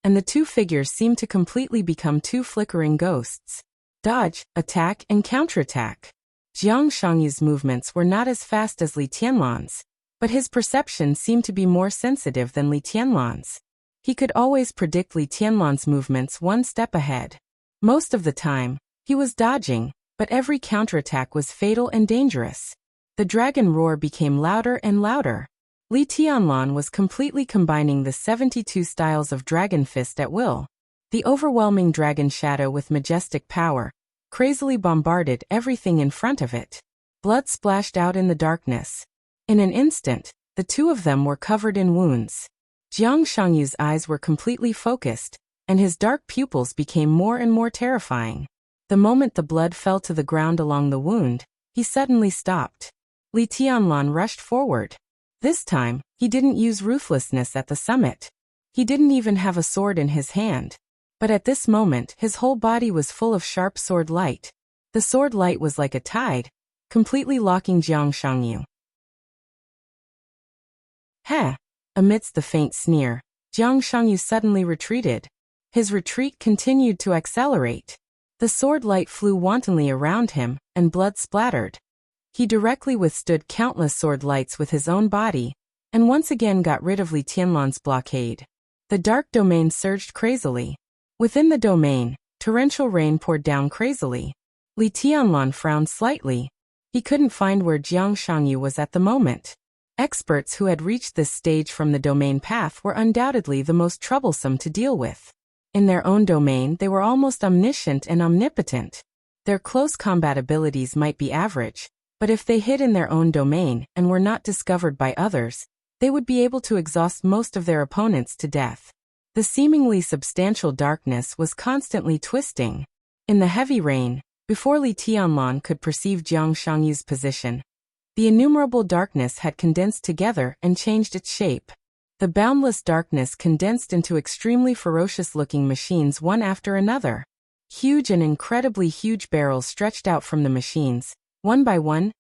and the two figures seemed to completely become two flickering ghosts. Dodge, attack, and counterattack. Jiang Shangyu's movements were not as fast as Li Tianlan's, but his perception seemed to be more sensitive than Li Tianlan's. He could always predict Li Tianlan's movements one step ahead. Most of the time, he was dodging, but every counterattack was fatal and dangerous. The dragon roar became louder and louder. Li Tianlan was completely combining the 72 styles of dragon fist at will. The overwhelming dragon shadow with majestic power crazily bombarded everything in front of it. Blood splashed out in the darkness. In an instant, the two of them were covered in wounds. Jiang Shangyu's eyes were completely focused, and his dark pupils became more and more terrifying. The moment the blood fell to the ground along the wound, he suddenly stopped. Li Tianlan rushed forward. This time, he didn't use ruthlessness at the summit. He didn't even have a sword in his hand. But at this moment, his whole body was full of sharp sword light. The sword light was like a tide, completely locking Jiang Shangyu. Heh! Amidst the faint sneer, Jiang Shangyu suddenly retreated. His retreat continued to accelerate. The sword light flew wantonly around him, and blood splattered. He directly withstood countless sword lights with his own body, and once again got rid of Li Tianlan's blockade. The dark domain surged crazily. Within the domain, torrential rain poured down crazily. Li Tianlan frowned slightly. He couldn't find where Jiang Shangyu was at the moment. Experts who had reached this stage from the domain path were undoubtedly the most troublesome to deal with. In their own domain, they were almost omniscient and omnipotent. Their close combat abilities might be average, but if they hid in their own domain and were not discovered by others, they would be able to exhaust most of their opponents to death. The seemingly substantial darkness was constantly twisting. In the heavy rain, before Li Tianlan could perceive Jiang Shangyu's position, the innumerable darkness had condensed together and changed its shape. The boundless darkness condensed into extremely ferocious-looking machines one after another. Huge and incredibly huge barrels stretched out from the machines, one by one,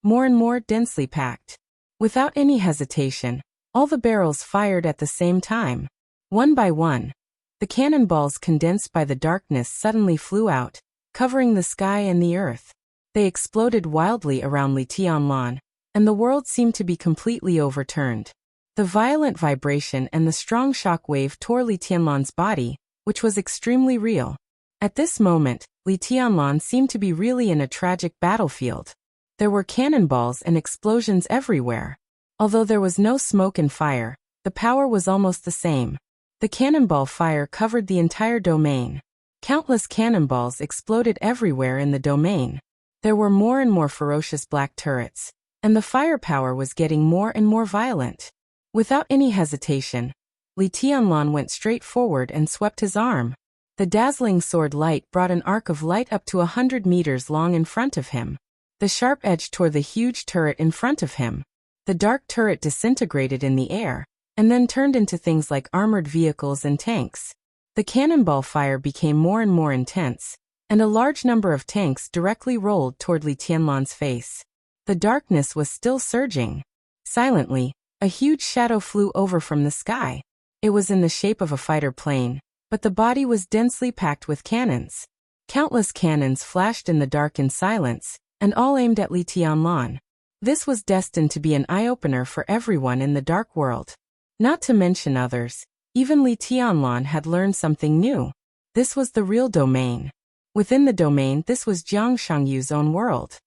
more and more densely packed. Without any hesitation, all the barrels fired at the same time. One by one, the cannonballs condensed by the darkness suddenly flew out, covering the sky and the earth. They exploded wildly around Li Tianlan, and the world seemed to be completely overturned. The violent vibration and the strong shock wave tore Li Tianlan's body, which was extremely real. At this moment, Li Tianlan seemed to be really in a tragic battlefield. There were cannonballs and explosions everywhere. Although there was no smoke and fire, the power was almost the same. The cannonball fire covered the entire domain. Countless cannonballs exploded everywhere in the domain. There were more and more ferocious black turrets, and the firepower was getting more and more violent. Without any hesitation, Li Tianlan went straight forward and swept his arm. The dazzling sword light brought an arc of light up to 100 meters long in front of him. The sharp edge tore the huge turret in front of him. The dark turret disintegrated in the air, and then turned into things like armored vehicles and tanks. The cannonball fire became more and more intense, and a large number of tanks directly rolled toward Li Tianlan's face. The darkness was still surging. Silently, a huge shadow flew over from the sky. It was in the shape of a fighter plane, but the body was densely packed with cannons. Countless cannons flashed in the dark in silence, and all aimed at Li Tianlan. This was destined to be an eye-opener for everyone in the dark world. Not to mention others, even Li Tianlan had learned something new. This was the real domain. Within the domain, this was Jiang Shangyu's own world.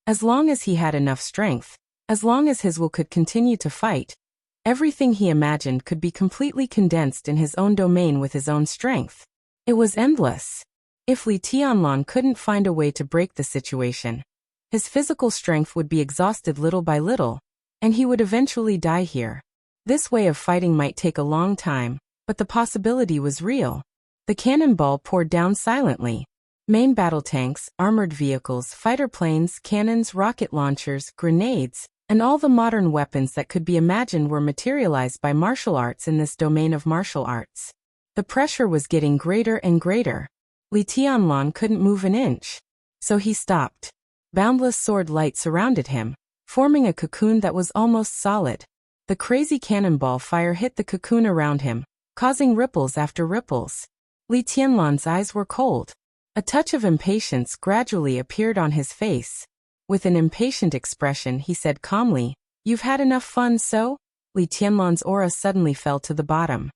As long as he had enough strength, as long as his will could continue to fight, everything he imagined could be completely condensed in his own domain with his own strength. It was endless. If Li Tianlan couldn't find a way to break the situation, his physical strength would be exhausted little by little, and he would eventually die here. This way of fighting might take a long time, but the possibility was real. The cannonball poured down silently. Main battle tanks, armored vehicles, fighter planes, cannons, rocket launchers, grenades, and all the modern weapons that could be imagined were materialized by martial arts in this domain of martial arts. The pressure was getting greater and greater. Li Tianlan couldn't move an inch. So he stopped. Boundless sword light surrounded him, forming a cocoon that was almost solid. The crazy cannonball fire hit the cocoon around him, causing ripples after ripples. Li Tianlan's eyes were cold. A touch of impatience gradually appeared on his face. With an impatient expression, he said calmly, "You've had enough fun, so?" Li Tianlan's aura suddenly fell to the bottom.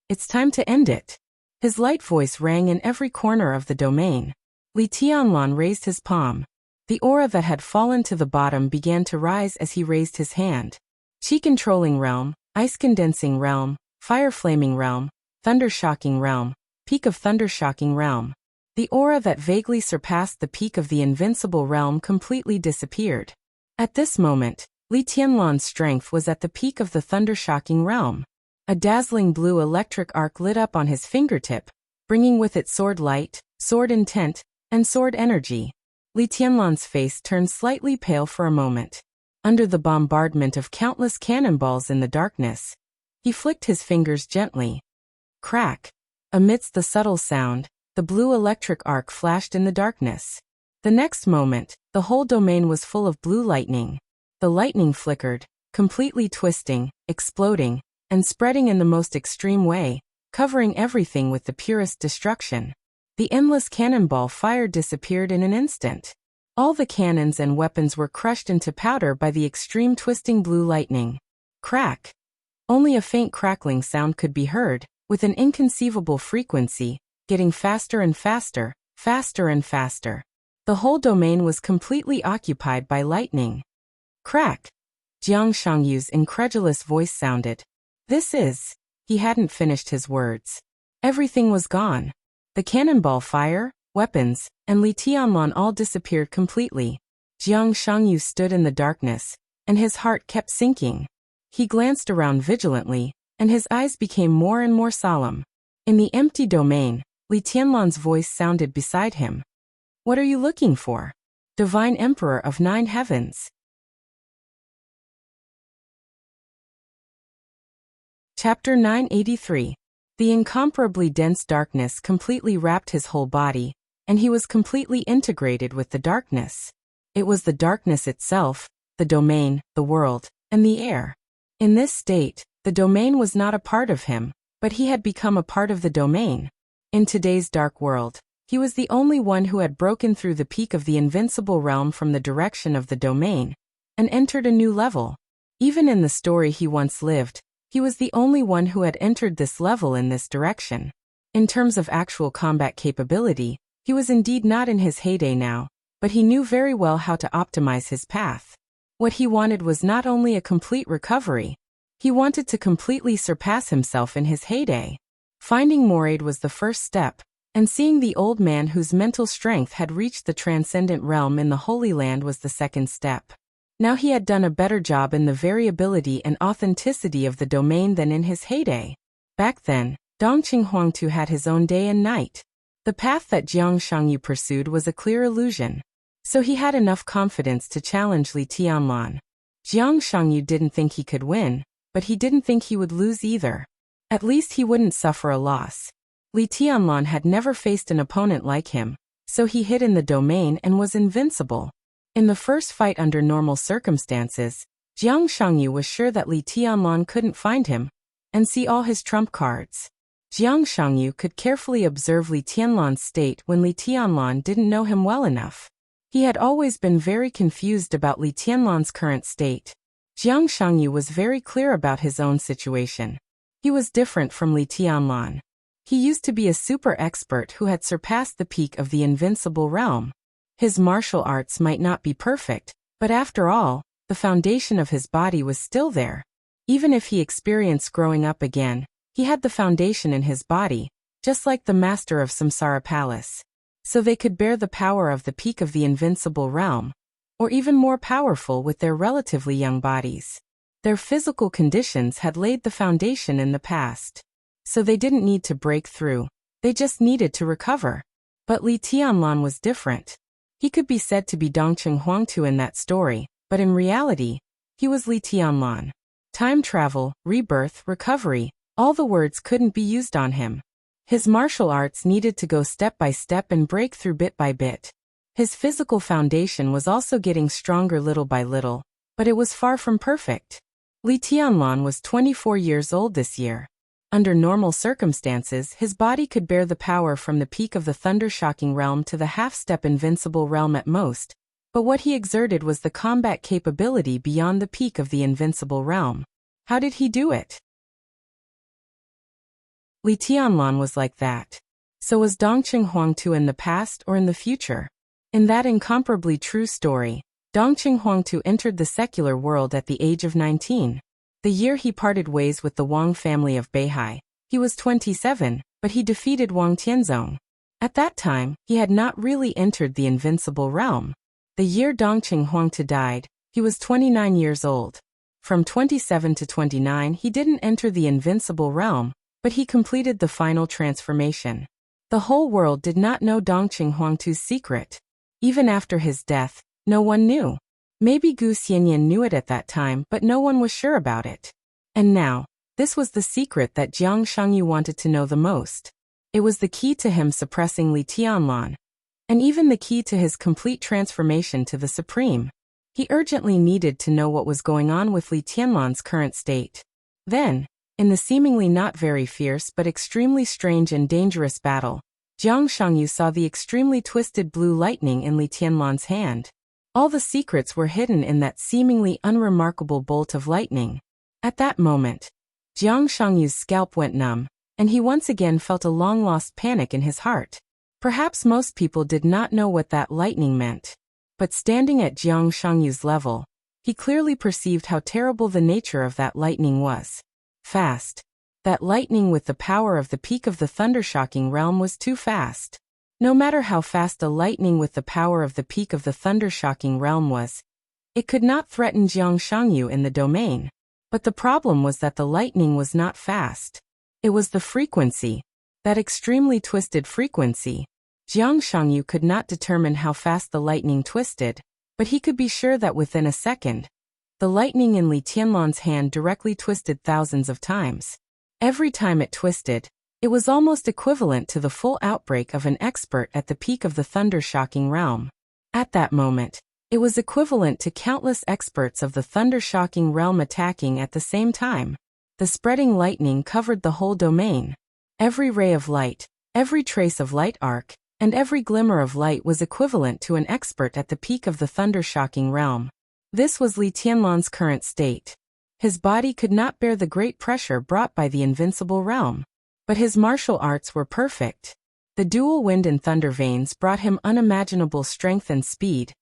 "It's time to end it." His light voice rang in every corner of the domain. Li Tianlan raised his palm. The aura that had fallen to the bottom began to rise as he raised his hand. Qi controlling realm, ice condensing realm, Fire Flaming Realm, Thunder Shocking Realm, Peak of Thunder Shocking Realm. The aura that vaguely surpassed the peak of the invincible realm completely disappeared. At this moment, Li Tianlan's strength was at the peak of the Thunder Shocking Realm. A dazzling blue electric arc lit up on his fingertip, bringing with it sword light, sword intent, and sword energy. Li Tianlan's face turned slightly pale for a moment. Under the bombardment of countless cannonballs in the darkness, he flicked his fingers gently. Crack! Amidst the subtle sound, the blue electric arc flashed in the darkness. The next moment, the whole domain was full of blue lightning. The lightning flickered, completely twisting, exploding, and spreading in the most extreme way, covering everything with the purest destruction. The endless cannonball fire disappeared in an instant. All the cannons and weapons were crushed into powder by the extreme twisting blue lightning. Crack! Only a faint crackling sound could be heard, with an inconceivable frequency, getting faster and faster, faster and faster. The whole domain was completely occupied by lightning. Crack! Jiang Shangyu's incredulous voice sounded. This is... He hadn't finished his words. Everything was gone. The cannonball fire, weapons, and Li Tianlan all disappeared completely. Jiang Shangyu stood in the darkness, and his heart kept sinking. He glanced around vigilantly, and his eyes became more and more solemn. In the empty domain, Li Tianlan's voice sounded beside him. What are you looking for? Divine Emperor of Nine Heavens. Chapter 983. The incomparably dense darkness completely wrapped his whole body, and he was completely integrated with the darkness. It was the darkness itself, the domain, the world, and the air. In this state, the domain was not a part of him, but he had become a part of the domain. In today's dark world, he was the only one who had broken through the peak of the invincible realm from the direction of the domain, and entered a new level. Even in the story he once lived, he was the only one who had entered this level in this direction. In terms of actual combat capability, he was indeed not in his heyday now, but he knew very well how to optimize his path. What he wanted was not only a complete recovery, he wanted to completely surpass himself in his heyday. Finding Moraid was the first step, and seeing the old man whose mental strength had reached the transcendent realm in the Holy Land was the second step. Now he had done a better job in the variability and authenticity of the domain than in his heyday. Back then, Dongqing Huangtu had his own day and night. The path that Jiang Shangyu pursued was a clear illusion. So he had enough confidence to challenge Li Tianlan. Jiang Shangyu didn't think he could win, but he didn't think he would lose either. At least he wouldn't suffer a loss. Li Tianlan had never faced an opponent like him, so he hid in the domain and was invincible. In the first fight under normal circumstances, Jiang Shangyu was sure that Li Tianlan couldn't find him and see all his trump cards. Jiang Shangyu could carefully observe Li Tianlan's state when Li Tianlan didn't know him well enough. He had always been very confused about Li Tianlan's current state. Jiang Shangyu was very clear about his own situation. He was different from Li Tianlan. He used to be a super expert who had surpassed the peak of the invincible realm. His martial arts might not be perfect, but after all, the foundation of his body was still there. Even if he experienced growing up again, he had the foundation in his body, just like the master of Samsara Palace. So they could bear the power of the peak of the invincible realm, or even more powerful with their relatively young bodies. Their physical conditions had laid the foundation in the past. So they didn't need to break through, they just needed to recover. But Li Tianlan was different. He could be said to be Dongqing Huangtu in that story, but in reality, he was Li Tianlan. Time travel, rebirth, recovery, all the words couldn't be used on him. His martial arts needed to go step by step and break through bit by bit. His physical foundation was also getting stronger little by little, but it was far from perfect. Li Tianlan was 24 years old this year. Under normal circumstances, his body could bear the power from the peak of the thunder-shocking realm to the half-step invincible realm at most, but what he exerted was the combat capability beyond the peak of the invincible realm. How did he do it? Li Tianlan was like that. So was Dongqing Huangtu in the past or in the future? In that incomparably true story, Dongqing Huangtu entered the secular world at the age of 19. The year he parted ways with the Wang family of Beihai. He was 27, but he defeated Wang Tianzong. At that time, he had not really entered the invincible realm. The year Dongqing Huangdi died, he was 29 years old. From 27 to 29 he didn't enter the invincible realm, but he completed the final transformation. The whole world did not know Dongqing Huangdi's secret. Even after his death, no one knew. Maybe Gu Xianyan knew it at that time, but no one was sure about it. And now, this was the secret that Jiang Shangyu wanted to know the most. It was the key to him suppressing Li Tianlan, and even the key to his complete transformation to the Supreme. He urgently needed to know what was going on with Li Tianlan's current state. Then, in the seemingly not very fierce but extremely strange and dangerous battle, Jiang Shangyu saw the extremely twisted blue lightning in Li Tianlan's hand. All the secrets were hidden in that seemingly unremarkable bolt of lightning. At that moment, Jiang Shangyu's scalp went numb, and he once again felt a long-lost panic in his heart. Perhaps most people did not know what that lightning meant. But standing at Jiang Shangyu's level, he clearly perceived how terrible the nature of that lightning was. Fast. That lightning with the power of the peak of the thundershocking realm was too fast. No matter how fast a lightning with the power of the peak of the thundershocking realm was, it could not threaten Jiang Shangyu in the domain. But the problem was that the lightning was not fast. It was the frequency. That extremely twisted frequency. Jiang Shangyu could not determine how fast the lightning twisted, but he could be sure that within a second, the lightning in Li Tianlan's hand directly twisted thousands of times. Every time it twisted, it was almost equivalent to the full outbreak of an expert at the peak of the thundershocking realm. At that moment, it was equivalent to countless experts of the thundershocking realm attacking at the same time. The spreading lightning covered the whole domain. Every ray of light, every trace of light arc, and every glimmer of light was equivalent to an expert at the peak of the thundershocking realm. This was Li Tianlan's current state. His body could not bear the great pressure brought by the invincible realm. But his martial arts were perfect. The dual wind and thunder veins brought him unimaginable strength and speed,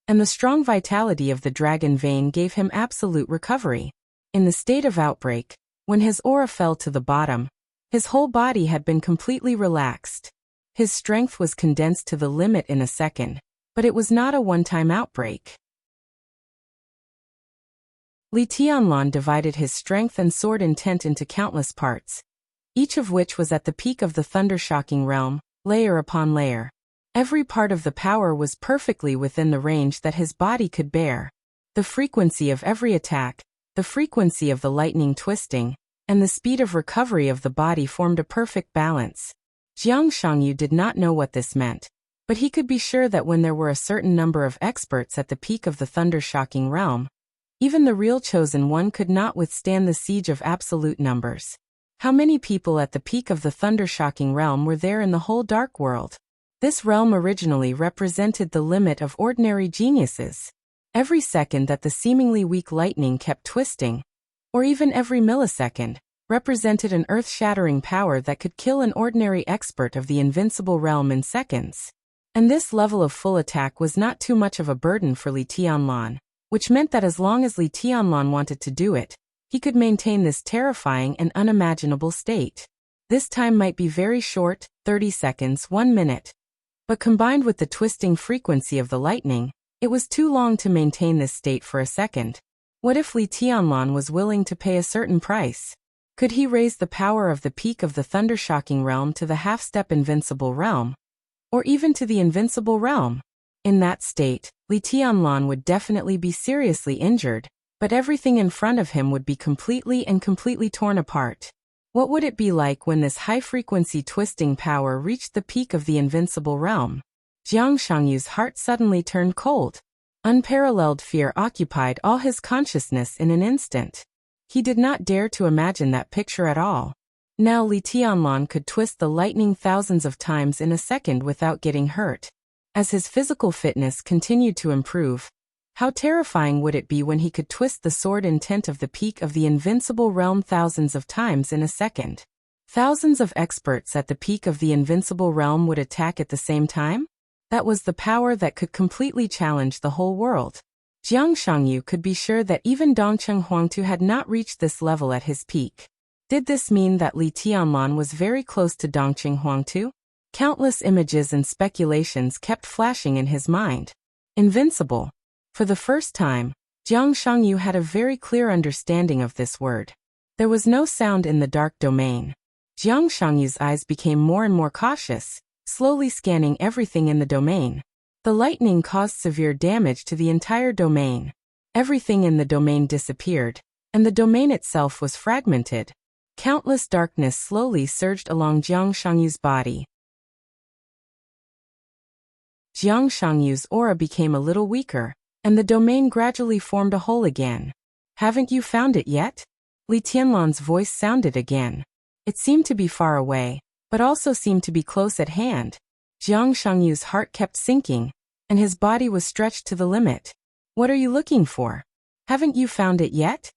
and the strong vitality of the dragon vein gave him absolute recovery. In the state of outbreak, when his aura fell to the bottom, his whole body had been completely relaxed. His strength was condensed to the limit in a second, but it was not a one-time outbreak. Li Tianlan divided his strength and sword intent into countless parts, each of which was at the peak of the thundershocking realm, layer upon layer. Every part of the power was perfectly within the range that his body could bear. The frequency of every attack, the frequency of the lightning twisting, and the speed of recovery of the body formed a perfect balance. Jiang Shangyu did not know what this meant, but he could be sure that when there were a certain number of experts at the peak of the thundershocking realm, even the real chosen one could not withstand the siege of absolute numbers. How many people at the peak of the thundershocking realm were there in the whole dark world? This realm originally represented the limit of ordinary geniuses. Every second that the seemingly weak lightning kept twisting, or even every millisecond, represented an earth-shattering power that could kill an ordinary expert of the invincible realm in seconds. And this level of full attack was not too much of a burden for Li Tianlan, which meant that as long as Li Tianlan wanted to do it, he could maintain this terrifying and unimaginable state. This time might be very short, 30 seconds, 1 minute. But combined with the twisting frequency of the lightning, it was too long to maintain this state for a second. What if Li Tianlan was willing to pay a certain price? Could he raise the power of the peak of the thundershocking realm to the half-step invincible realm? Or even to the invincible realm? In that state, Li Tianlan would definitely be seriously injured, but everything in front of him would be completely torn apart. What would it be like when this high-frequency twisting power reached the peak of the invincible realm? Jiang Shangyu's heart suddenly turned cold. Unparalleled fear occupied all his consciousness in an instant. He did not dare to imagine that picture at all. Now Li Tianlan could twist the lightning thousands of times in a second without getting hurt. As his physical fitness continued to improve, how terrifying would it be when he could twist the sword intent of the peak of the invincible realm thousands of times in a second? Thousands of experts at the peak of the invincible realm would attack at the same time? That was the power that could completely challenge the whole world. Jiang Shangyu could be sure that even Dongcheng Huangtu had not reached this level at his peak. Did this mean that Li Tianlan was very close to Dongcheng Huangtu? Countless images and speculations kept flashing in his mind. Invincible. For the first time, Jiang Shangyu had a very clear understanding of this word. There was no sound in the dark domain. Jiang Shangyu's eyes became more and more cautious, slowly scanning everything in the domain. The lightning caused severe damage to the entire domain. Everything in the domain disappeared, and the domain itself was fragmented. Countless darkness slowly surged along Jiang Shangyu's body. Jiang Shangyu's aura became a little weaker, and the domain gradually formed a hole again. Haven't you found it yet? Li Tianlan's voice sounded again. It seemed to be far away, but also seemed to be close at hand. Jiang Shangyu's heart kept sinking, and his body was stretched to the limit. What are you looking for? Haven't you found it yet?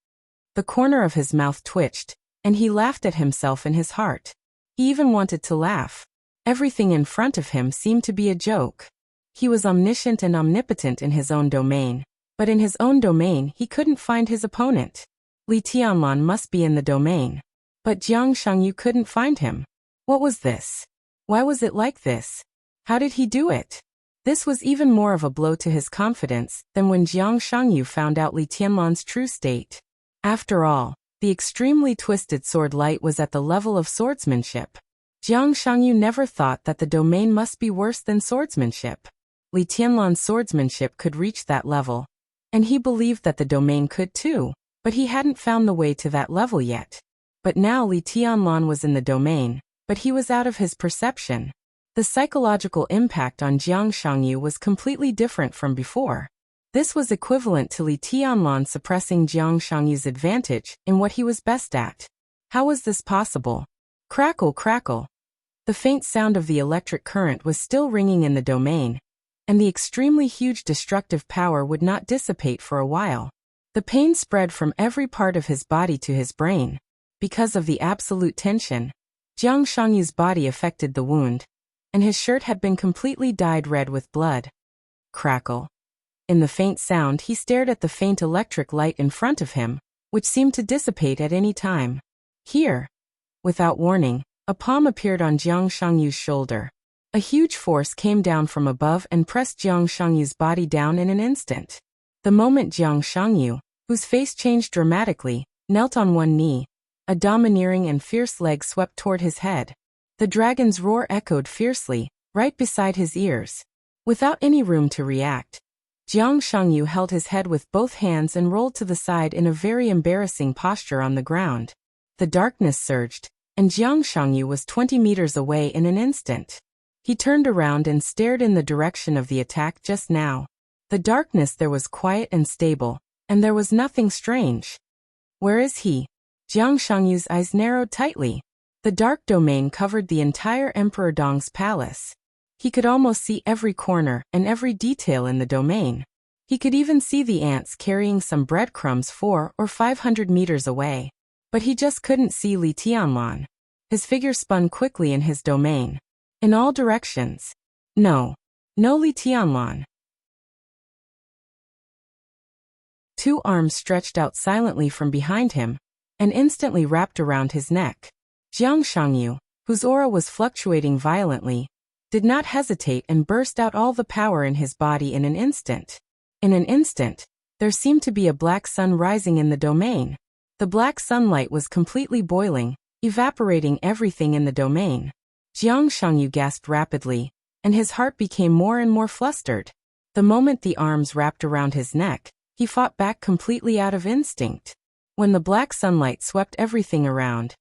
The corner of his mouth twitched, and he laughed at himself in his heart. He even wanted to laugh. Everything in front of him seemed to be a joke. He was omniscient and omnipotent in his own domain, but in his own domain he couldn't find his opponent. Li Tianlan must be in the domain. But Jiang Shangyu couldn't find him. What was this? Why was it like this? How did he do it? This was even more of a blow to his confidence than when Jiang Shangyu found out Li Tianlan's true state. After all, the extremely twisted sword light was at the level of swordsmanship. Jiang Shangyu never thought that the domain must be worse than swordsmanship. Li Tianlan's swordsmanship could reach that level, and he believed that the domain could too, but he hadn't found the way to that level yet. But now Li Tianlan was in the domain, but he was out of his perception. The psychological impact on Jiang Shangyu was completely different from before. This was equivalent to Li Tianlan suppressing Jiang Shangyu's advantage in what he was best at. How was this possible? Crackle, crackle. The faint sound of the electric current was still ringing in the domain, and the extremely huge destructive power would not dissipate for a while. The pain spread from every part of his body to his brain. Because of the absolute tension, Jiang Shangyu's body affected the wound, and his shirt had been completely dyed red with blood. Crackle. In the faint sound he stared at the faint electric light in front of him, which seemed to dissipate at any time. Here. Without warning, a palm appeared on Jiang Shangyu's shoulder. A huge force came down from above and pressed Jiang Shangyu's body down in an instant. The moment Jiang Shangyu, whose face changed dramatically, knelt on one knee, a domineering and fierce leg swept toward his head. The dragon's roar echoed fiercely, right beside his ears. Without any room to react, Jiang Shangyu held his head with both hands and rolled to the side in a very embarrassing posture on the ground. The darkness surged, and Jiang Shangyu was 20 meters away in an instant. He turned around and stared in the direction of the attack just now. The darkness there was quiet and stable, and there was nothing strange. Where is he? Jiang Shangyu's eyes narrowed tightly. The dark domain covered the entire Emperor Dong's palace. He could almost see every corner and every detail in the domain. He could even see the ants carrying some breadcrumbs 400 or 500 meters away. But he just couldn't see Li Tianlan. His figure spun quickly in his domain. In all directions. No. No Li Tianlan. Two arms stretched out silently from behind him, and instantly wrapped around his neck. Jiang Shangyu, whose aura was fluctuating violently, did not hesitate and burst out all the power in his body in an instant. In an instant, there seemed to be a black sun rising in the domain. The black sunlight was completely boiling, evaporating everything in the domain. Jiang Shangyu gasped rapidly, and his heart became more and more flustered. The moment the arms wrapped around his neck, he fought back completely out of instinct. When the black sunlight swept everything around,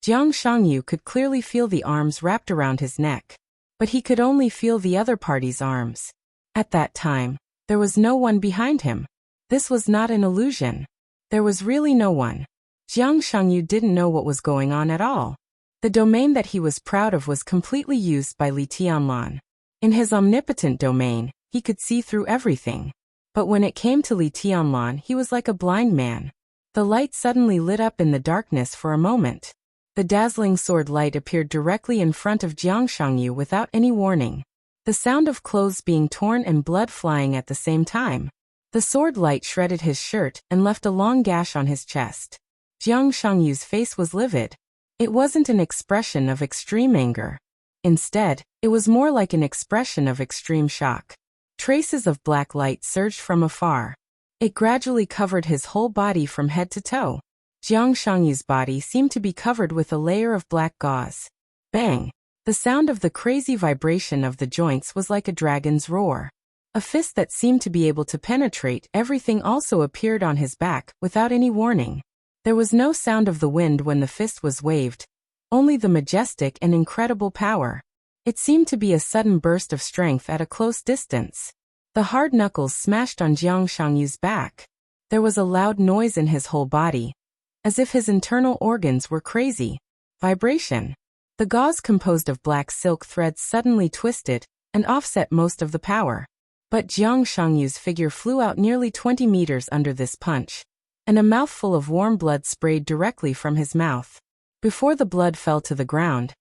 Jiang Shangyu could clearly feel the arms wrapped around his neck, but he could only feel the other party's arms. At that time, there was no one behind him. This was not an illusion. There was really no one. Jiang Shangyu didn't know what was going on at all. The domain that he was proud of was completely used by Li Tianlan. In his omnipotent domain, he could see through everything. But when it came to Li Tianlan, he was like a blind man. The light suddenly lit up in the darkness for a moment. The dazzling sword light appeared directly in front of Jiang Shangyu without any warning. The sound of clothes being torn and blood flying at the same time. The sword light shredded his shirt and left a long gash on his chest. Jiang Shangyu's face was livid. It wasn't an expression of extreme anger. Instead, it was more like an expression of extreme shock. Traces of black light surged from afar. It gradually covered his whole body from head to toe. Jiang Shangyu's body seemed to be covered with a layer of black gauze. Bang! The sound of the crazy vibration of the joints was like a dragon's roar. A fist that seemed to be able to penetrate everything also appeared on his back without any warning. There was no sound of the wind when the fist was waved, only the majestic and incredible power. It seemed to be a sudden burst of strength at a close distance. The hard knuckles smashed on Jiang Shangyu's back. There was a loud noise in his whole body, as if his internal organs were crazy. Vibration. The gauze composed of black silk threads suddenly twisted and offset most of the power. But Jiang Shangyu's figure flew out nearly 20 meters under this punch, and a mouthful of warm blood sprayed directly from his mouth. Before the blood fell to the ground,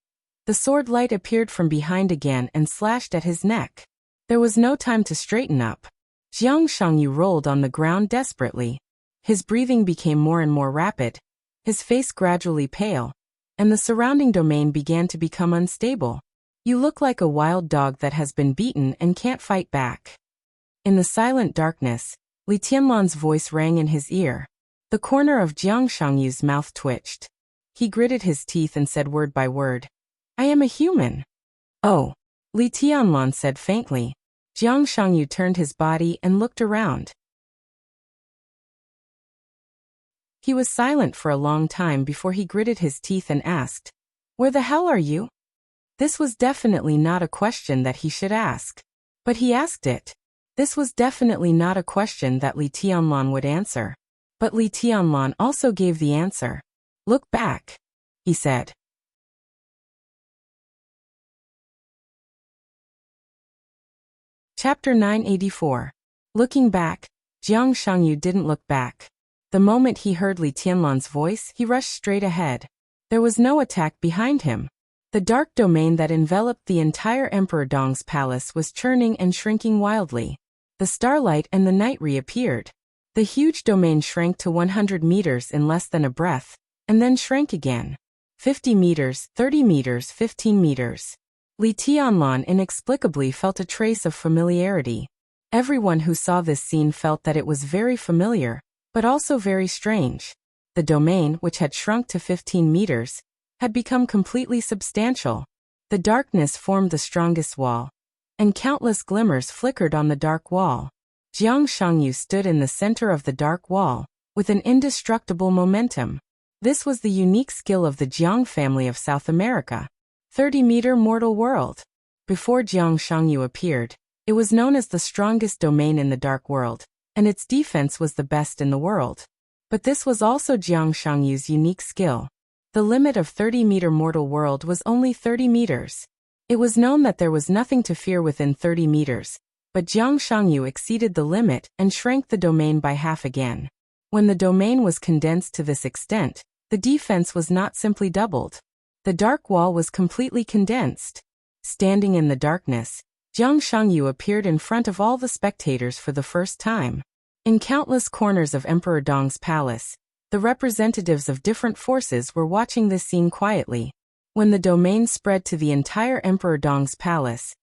the sword light appeared from behind again and slashed at his neck. There was no time to straighten up. Jiang Shangyu rolled on the ground desperately. His breathing became more and more rapid, his face gradually pale, and the surrounding domain began to become unstable. You look like a wild dog that has been beaten and can't fight back. In the silent darkness, Li Tianlan's voice rang in his ear. The corner of Jiang Shangyu's mouth twitched. He gritted his teeth and said word by word, "I am a human." "Oh," Li Tianlan said faintly. Jiang Shangyu turned his body and looked around. He was silent for a long time before he gritted his teeth and asked, "Where the hell are you?" This was definitely not a question that he should ask. But he asked it. This was definitely not a question that Li Tianlan would answer. But Li Tianlan also gave the answer. "Look back," he said. Chapter 984. Looking back. Jiang Shangyu didn't look back. The moment he heard Li Tianlan's voice, he rushed straight ahead. There was no attack behind him. The dark domain that enveloped the entire Emperor Dong's palace was churning and shrinking wildly. The starlight and the night reappeared. The huge domain shrank to 100 meters in less than a breath, and then shrank again. 50 meters, 30 meters, 15 meters. Li Tianlan inexplicably felt a trace of familiarity. Everyone who saw this scene felt that it was very familiar, but also very strange. The domain, which had shrunk to 15 meters, had become completely substantial. The darkness formed the strongest wall, and countless glimmers flickered on the dark wall. Jiang Shangyu stood in the center of the dark wall, with an indestructible momentum. This was the unique skill of the Jiang family of South America. 30-meter mortal world. Before Jiang Shangyu appeared, it was known as the strongest domain in the dark world, and its defense was the best in the world. But this was also Jiang Shangyu's unique skill. The limit of 30-meter mortal world was only 30 meters. It was known that there was nothing to fear within 30 meters, but Jiang Shangyu exceeded the limit and shrank the domain by half again. When the domain was condensed to this extent, the defense was not simply doubled. The dark wall was completely condensed. Standing in the darkness, Jiang Shangyu appeared in front of all the spectators for the first time. In countless corners of Emperor Dong's palace, the representatives of different forces were watching this scene quietly. When the domain spread to the entire Emperor Dong's palace,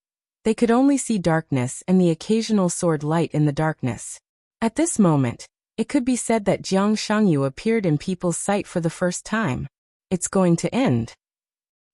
they could only see darkness and the occasional sword light in the darkness. At this moment, it could be said that Jiang Shangyu appeared in people's sight for the first time. It's going to end.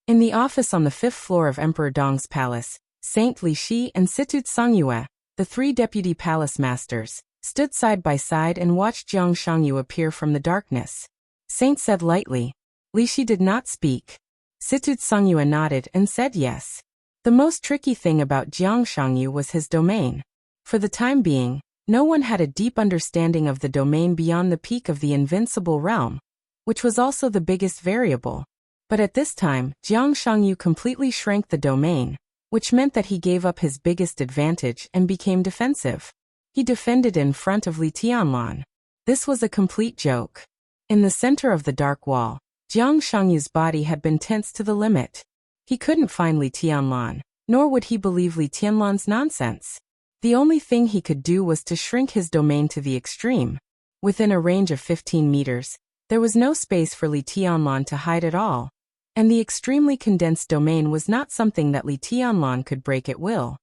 In the office on the 5th floor of Emperor Dong's palace, Saint Li Shi and Situt Songyue, the 3 deputy palace masters, stood side by side and watched Jiang Shangyu appear from the darkness. Saint said lightly. Li Shi did not speak. Situt Songyue nodded and said yes. The most tricky thing about Jiang Shangyu was his domain. For the time being, no one had a deep understanding of the domain beyond the peak of the invincible realm, which was also the biggest variable. But at this time, Jiang Shangyu completely shrank the domain, which meant that he gave up his biggest advantage and became defensive. He defended in front of Li Tianlan. This was a complete joke. In the center of the dark wall, Jiang Shangyu's body had been tensed to the limit. He couldn't find Li Tianlan, nor would he believe Li Tianlan's nonsense. The only thing he could do was to shrink his domain to the extreme. Within a range of 15 meters, there was no space for Li Tianlan to hide at all, and the extremely condensed domain was not something that Li Tianlan could break at will.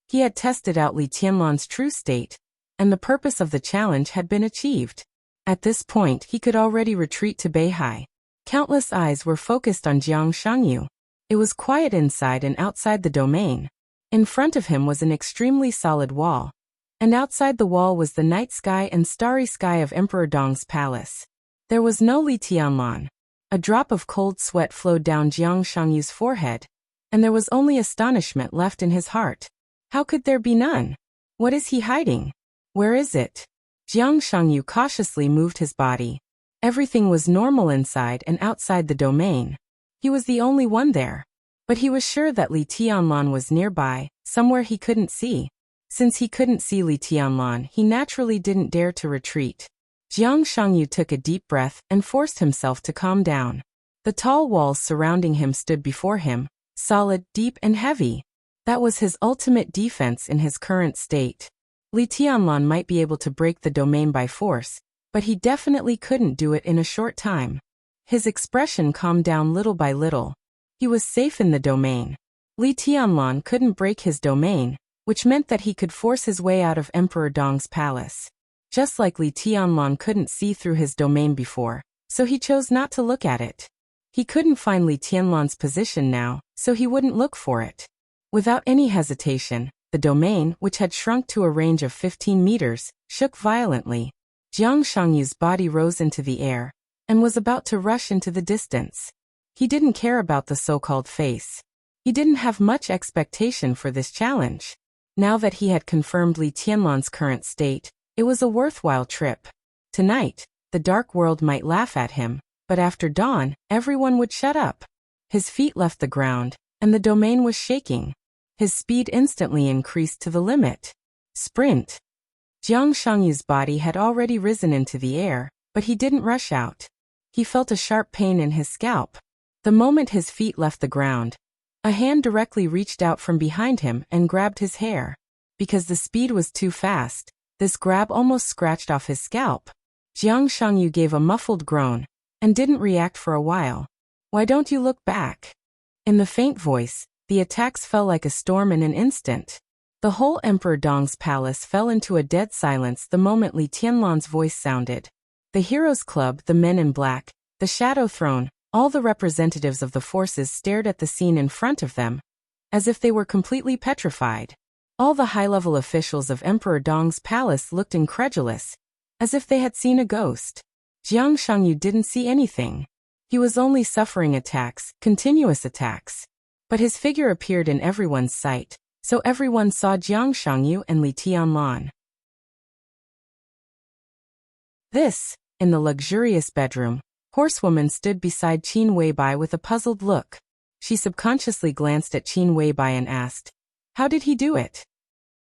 He had tested out Li Tianlan's true state, and the purpose of the challenge had been achieved. At this point, he could already retreat to Beihai. Countless eyes were focused on Jiang Shangyu. It was quiet inside and outside the domain. In front of him was an extremely solid wall, and outside the wall was the night sky and starry sky of Emperor Dong's palace. There was no Li Tianlan. A drop of cold sweat flowed down Jiang Shangyu's forehead, and there was only astonishment left in his heart. How could there be none? What is he hiding? Where is it? Jiang Shangyu cautiously moved his body. Everything was normal inside and outside the domain. He was the only one there. But he was sure that Li Tianlan was nearby, somewhere he couldn't see. Since he couldn't see Li Tianlan, he naturally didn't dare to retreat. Jiang Shangyu took a deep breath and forced himself to calm down. The tall walls surrounding him stood before him, solid, deep, and heavy. That was his ultimate defense in his current state. Li Tianlan might be able to break the domain by force, but he definitely couldn't do it in a short time. His expression calmed down little by little. He was safe in the domain. Li Tianlan couldn't break his domain, which meant that he could force his way out of Emperor Dong's palace. Just like Li Tianlan couldn't see through his domain before, so he chose not to look at it. He couldn't find Li Tianlan's position now, so he wouldn't look for it. Without any hesitation, the domain, which had shrunk to a range of 15 meters, shook violently. Jiang Shangyu's body rose into the air, and was about to rush into the distance. He didn't care about the so-called face. He didn't have much expectation for this challenge. Now that he had confirmed Li Tianlan's current state, it was a worthwhile trip. Tonight, the dark world might laugh at him, but after dawn, everyone would shut up. His feet left the ground, and the domain was shaking. His speed instantly increased to the limit. Sprint! Jiang Shangyu's body had already risen into the air, but he didn't rush out. He felt a sharp pain in his scalp. The moment his feet left the ground, a hand directly reached out from behind him and grabbed his hair. Because the speed was too fast, this grab almost scratched off his scalp. Jiang Shangyu gave a muffled groan, and didn't react for a while. "Why don't you look back?" In the faint voice, the attacks fell like a storm in an instant. The whole Emperor Dong's palace fell into a dead silence the moment Li Tianlan's voice sounded. The Heroes Club, the Men in Black, the Shadow Throne, all the representatives of the forces stared at the scene in front of them, as if they were completely petrified. All the high-level officials of Emperor Dong's palace looked incredulous, as if they had seen a ghost. Jiang Shangyu didn't see anything. He was only suffering attacks, continuous attacks. But his figure appeared in everyone's sight, so everyone saw Jiang Shangyu and Li Tianlan. In the luxurious bedroom, Horsewoman stood beside Qin Weibai with a puzzled look. She subconsciously glanced at Qin Weibai and asked, "How did he do it?"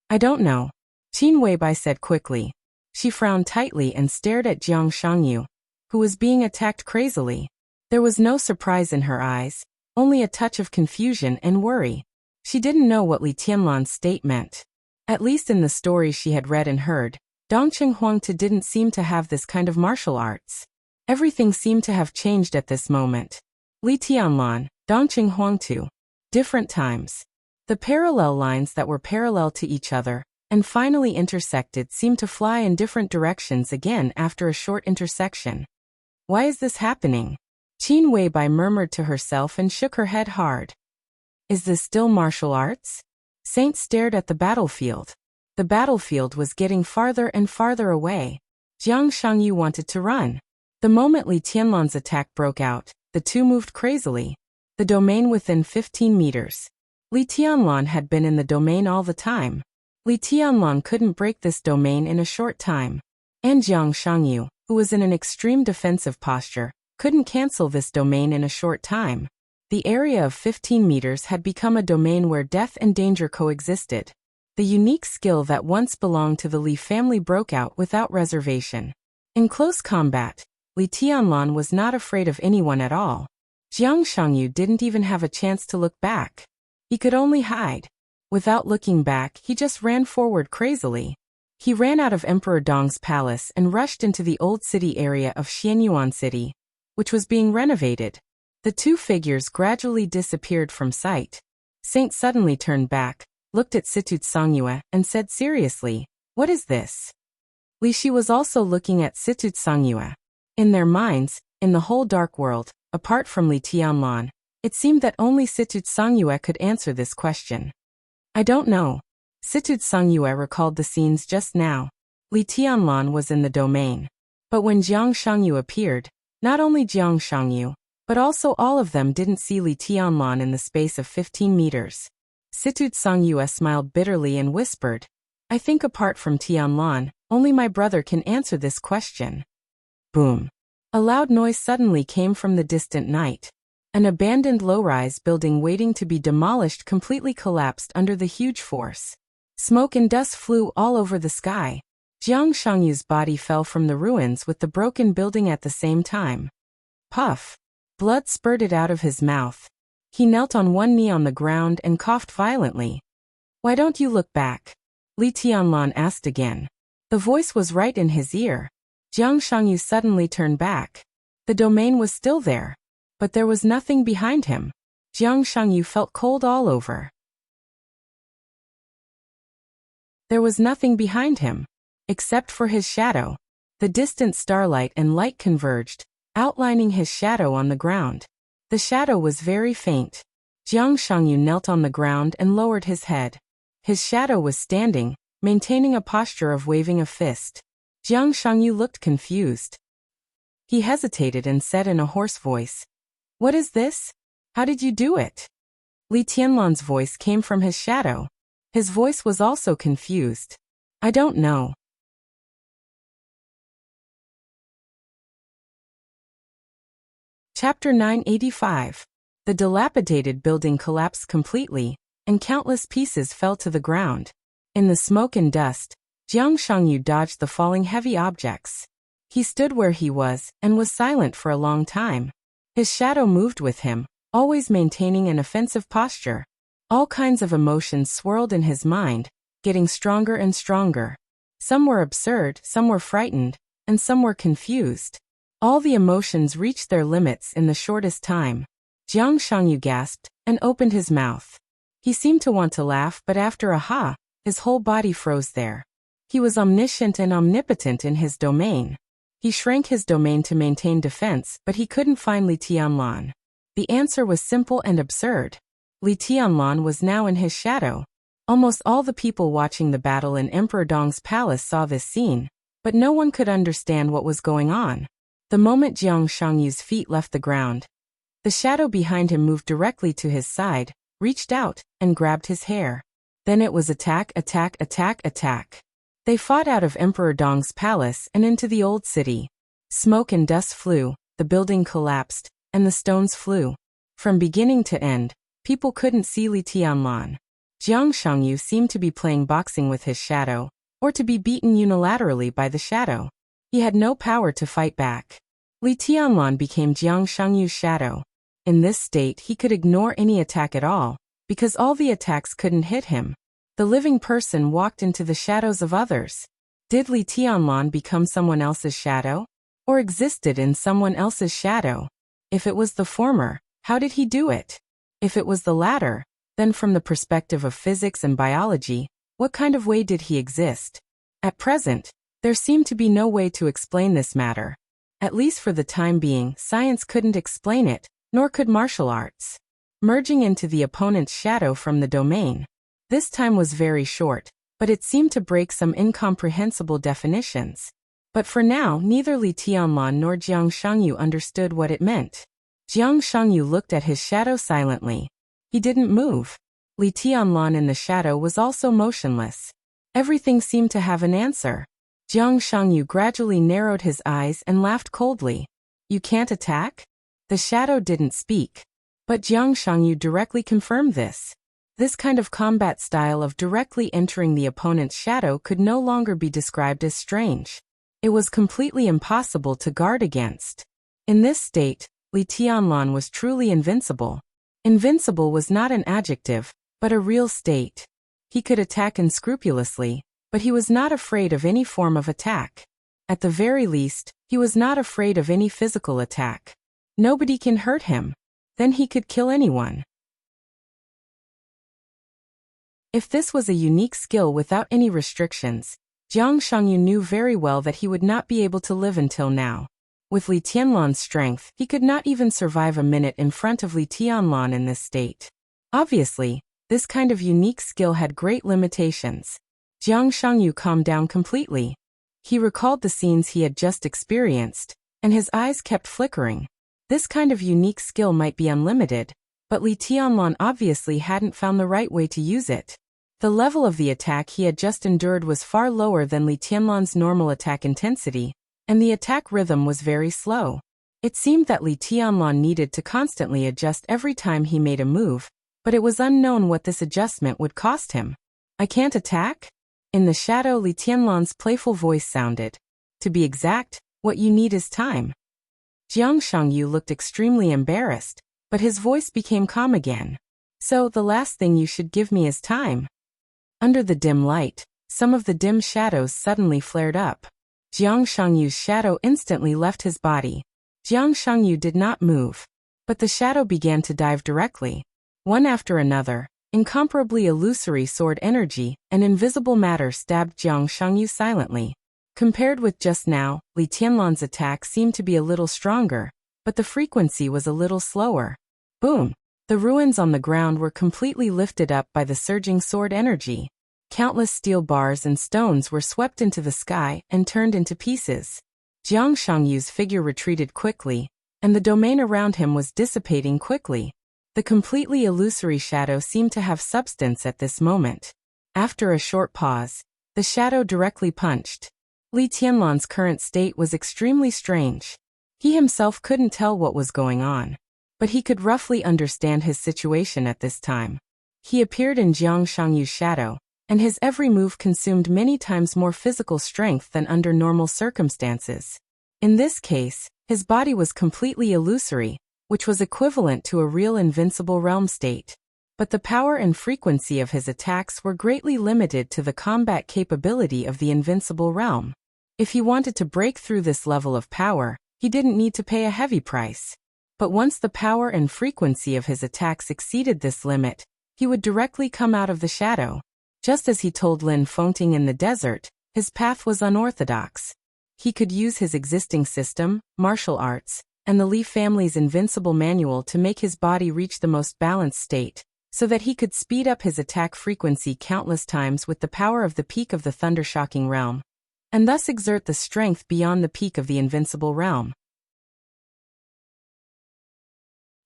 "I don't know," Qin Weibai said quickly. She frowned tightly and stared at Jiang Shangyu, who was being attacked crazily. There was no surprise in her eyes, only a touch of confusion and worry. She didn't know what Li Tianlan's state meant. At least in the stories she had read and heard, Dongqing Huangtu didn't seem to have this kind of martial arts. Everything seemed to have changed at this moment. Li Tianlan, Dongqing Huangtu. Different times. The parallel lines that were parallel to each other, and finally intersected, seemed to fly in different directions again after a short intersection. Why is this happening? Qin Weibai murmured to herself and shook her head hard. Is this still martial arts? Saint stared at the battlefield. The battlefield was getting farther and farther away. Jiang Shangyu wanted to run. The moment Li Tianlan's attack broke out, the two moved crazily. The domain within 15 meters. Li Tianlan had been in the domain all the time. Li Tianlan couldn't break this domain in a short time. And Jiang Shangyu, who was in an extreme defensive posture, couldn't cancel this domain in a short time. The area of 15 meters had become a domain where death and danger coexisted. The unique skill that once belonged to the Li family broke out without reservation. In close combat, Li Tianlan was not afraid of anyone at all. Jiang Shangyu didn't even have a chance to look back. He could only hide. Without looking back, he just ran forward crazily. He ran out of Emperor Dong's palace and rushed into the old city area of Xianyuan City, which was being renovated. The two figures gradually disappeared from sight. Saint suddenly turned back, looked at Situt Songyue, and said seriously, "What is this?" Li Shi was also looking at Situt Songyue. In their minds, in the whole dark world, apart from Li Tianlan, it seemed that only Situt Songyue could answer this question. "I don't know." Situt Songyue recalled the scenes just now. Li Tianlan was in the domain. But when Jiang Shangyu appeared, not only Jiang Shangyu, but also all of them didn't see Li Tianlan in the space of 15 meters. Situt Songyue smiled bitterly and whispered, "I think apart from Tianlan, only my brother can answer this question." Boom. A loud noise suddenly came from the distant night. An abandoned low-rise building waiting to be demolished completely collapsed under the huge force. Smoke and dust flew all over the sky. Jiang Shangyu's body fell from the ruins with the broken building at the same time. Puff. Blood spurted out of his mouth. He knelt on one knee on the ground and coughed violently. "Why don't you look back?" Li Tianlan asked again. The voice was right in his ear. Jiang Shangyu suddenly turned back. The domain was still there, but there was nothing behind him. Jiang Shangyu felt cold all over. There was nothing behind him, except for his shadow. The distant starlight and light converged, outlining his shadow on the ground. The shadow was very faint. Jiang Shangyu knelt on the ground and lowered his head. His shadow was standing, maintaining a posture of waving a fist. Jiang Shangyu looked confused. He hesitated and said in a hoarse voice, "What is this? How did you do it?" Li Tianlan's voice came from his shadow. His voice was also confused. "I don't know." Chapter 985. The dilapidated building collapsed completely, and countless pieces fell to the ground. In the smoke and dust, Jiang Shangyu dodged the falling heavy objects. He stood where he was and was silent for a long time. His shadow moved with him, always maintaining an offensive posture. All kinds of emotions swirled in his mind, getting stronger and stronger. Some were absurd, some were frightened, and some were confused. All the emotions reached their limits in the shortest time. Jiang Shangyu gasped and opened his mouth. He seemed to want to laugh, but after a ha, his whole body froze there. He was omniscient and omnipotent in his domain. He shrank his domain to maintain defense, but he couldn't find Li Tianlan. The answer was simple and absurd. Li Tianlan was now in his shadow. Almost all the people watching the battle in Emperor Dong's palace saw this scene, but no one could understand what was going on. The moment Jiang Shangyu's feet left the ground, the shadow behind him moved directly to his side, reached out, and grabbed his hair. Then it was attack, attack, attack, attack. They fought out of Emperor Dong's palace and into the old city. Smoke and dust flew, the building collapsed, and the stones flew. From beginning to end, people couldn't see Li Tianlan. Jiang Shangyu seemed to be playing boxing with his shadow, or to be beaten unilaterally by the shadow. He had no power to fight back. Li Tianlan became Jiang Shangyu's shadow. In this state he could ignore any attack at all, because all the attacks couldn't hit him. The living person walked into the shadows of others. Did Li Tianlan become someone else's shadow? Or existed in someone else's shadow? If it was the former, how did he do it? If it was the latter, then from the perspective of physics and biology, what kind of way did he exist? At present, there seemed to be no way to explain this matter. At least for the time being, science couldn't explain it, nor could martial arts. Merging into the opponent's shadow from the domain. This time was very short, but it seemed to break some incomprehensible definitions. But for now, neither Li Tianlan nor Jiang Shangyu understood what it meant. Jiang Shangyu looked at his shadow silently. He didn't move. Li Tianlan in the shadow was also motionless. Everything seemed to have an answer. Jiang Shangyu gradually narrowed his eyes and laughed coldly. "You can't attack?" The shadow didn't speak. But Jiang Shangyu directly confirmed this. This kind of combat style of directly entering the opponent's shadow could no longer be described as strange. It was completely impossible to guard against. In this state, Li Tianlan was truly invincible. Invincible was not an adjective, but a real state. He could attack unscrupulously, but he was not afraid of any form of attack. At the very least, he was not afraid of any physical attack. Nobody can hurt him. Then he could kill anyone. If this was a unique skill without any restrictions, Jiang Shangyu knew very well that he would not be able to live until now. With Li Tianlan's strength, he could not even survive a minute in front of Li Tianlan in this state. Obviously, this kind of unique skill had great limitations. Jiang Shangyu calmed down completely. He recalled the scenes he had just experienced, and his eyes kept flickering. This kind of unique skill might be unlimited, but Li Tianlan obviously hadn't found the right way to use it. The level of the attack he had just endured was far lower than Li Tianlan's normal attack intensity, and the attack rhythm was very slow. It seemed that Li Tianlan needed to constantly adjust every time he made a move, but it was unknown what this adjustment would cost him. "I can't attack?" In the shadow, Li Tianlan's playful voice sounded. "To be exact, what you need is time." Jiang Shangyu looked extremely embarrassed, but his voice became calm again. "So the last thing you should give me is time." Under the dim light, some of the dim shadows suddenly flared up. Jiang Shangyu's shadow instantly left his body. Jiang Shangyu did not move, but the shadow began to dive directly. One after another, incomparably illusory sword energy and invisible matter stabbed Jiang Shangyu silently. Compared with just now, Li Tianlan's attack seemed to be a little stronger, but the frequency was a little slower. Boom! The ruins on the ground were completely lifted up by the surging sword energy. Countless steel bars and stones were swept into the sky and turned into pieces. Jiang Shangyu's figure retreated quickly, and the domain around him was dissipating quickly. The completely illusory shadow seemed to have substance at this moment. After a short pause, the shadow directly punched. Li Tianlan's current state was extremely strange. He himself couldn't tell what was going on, but he could roughly understand his situation at this time. He appeared in Jiang Shangyu's shadow, and his every move consumed many times more physical strength than under normal circumstances. In this case, his body was completely illusory, which was equivalent to a real invincible realm state. But the power and frequency of his attacks were greatly limited to the combat capability of the invincible realm. If he wanted to break through this level of power, he didn't need to pay a heavy price. But once the power and frequency of his attacks exceeded this limit, he would directly come out of the shadow. Just as he told Lin Fengting in the desert, his path was unorthodox. He could use his existing system, martial arts, and the Li family's invincible manual to make his body reach the most balanced state, so that he could speed up his attack frequency countless times with the power of the peak of the thunder-shocking realm, and thus exert the strength beyond the peak of the invincible realm.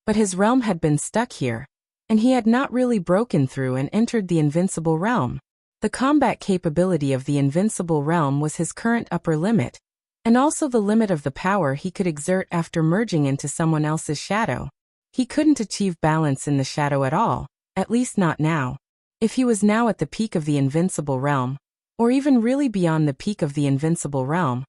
But his realm had been stuck here, and he had not really broken through and entered the invincible realm. The combat capability of the invincible realm was his current upper limit, and also the limit of the power he could exert after merging into someone else's shadow. He couldn't achieve balance in the shadow at all, at least not now. If he was now at the peak of the invincible realm, or even really beyond the peak of the invincible realm,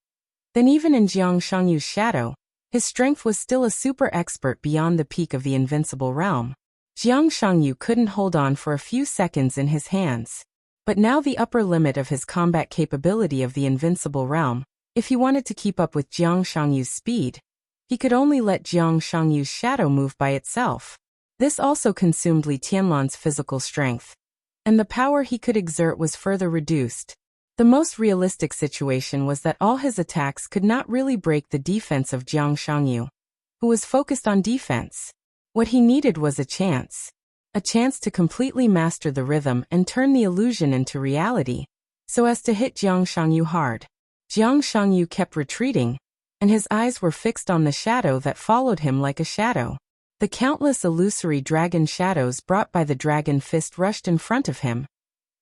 then even in Jiang Shangyu's shadow, his strength was still a super expert beyond the peak of the invincible realm. Jiang Shangyu couldn't hold on for a few seconds in his hands. But now the upper limit of his combat capability of the invincible realm, if he wanted to keep up with Jiang Shangyu's speed, he could only let Jiang Shangyu's shadow move by itself. This also consumed Li Tianlan's physical strength, and the power he could exert was further reduced. The most realistic situation was that all his attacks could not really break the defense of Jiang Shangyu, who was focused on defense. What he needed was a chance to completely master the rhythm and turn the illusion into reality, so as to hit Jiang Shangyu hard. Jiang Shangyu kept retreating, and his eyes were fixed on the shadow that followed him like a shadow. The countless illusory dragon shadows brought by the dragon fist rushed in front of him,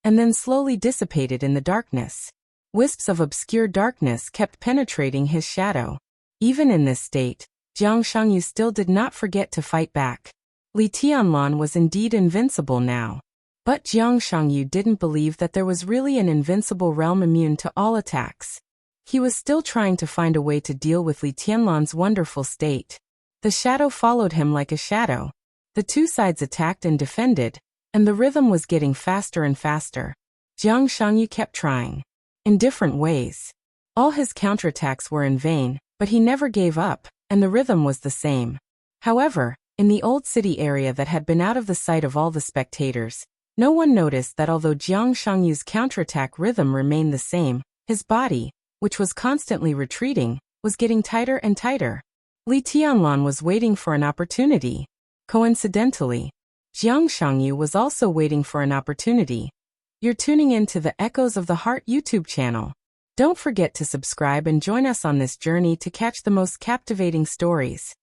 and then slowly dissipated in the darkness. Wisps of obscure darkness kept penetrating his shadow. Even in this state, Jiang Shangyu still did not forget to fight back. Li Tianlan was indeed invincible now. But Jiang Shangyu didn't believe that there was really an invincible realm immune to all attacks. He was still trying to find a way to deal with Li Tianlan's wonderful state. The shadow followed him like a shadow. The two sides attacked and defended, and the rhythm was getting faster and faster. Jiang Shangyu kept trying. In different ways. All his counterattacks were in vain, but he never gave up, and the rhythm was the same. However, in the old city area that had been out of the sight of all the spectators, no one noticed that although Jiang Shangyu's counterattack rhythm remained the same, his body, which was constantly retreating, was getting tighter and tighter. Li Tianlan was waiting for an opportunity. Coincidentally, Jiang Shangyu was also waiting for an opportunity. You're tuning in to the Echoes of the Heart YouTube channel. Don't forget to subscribe and join us on this journey to catch the most captivating stories.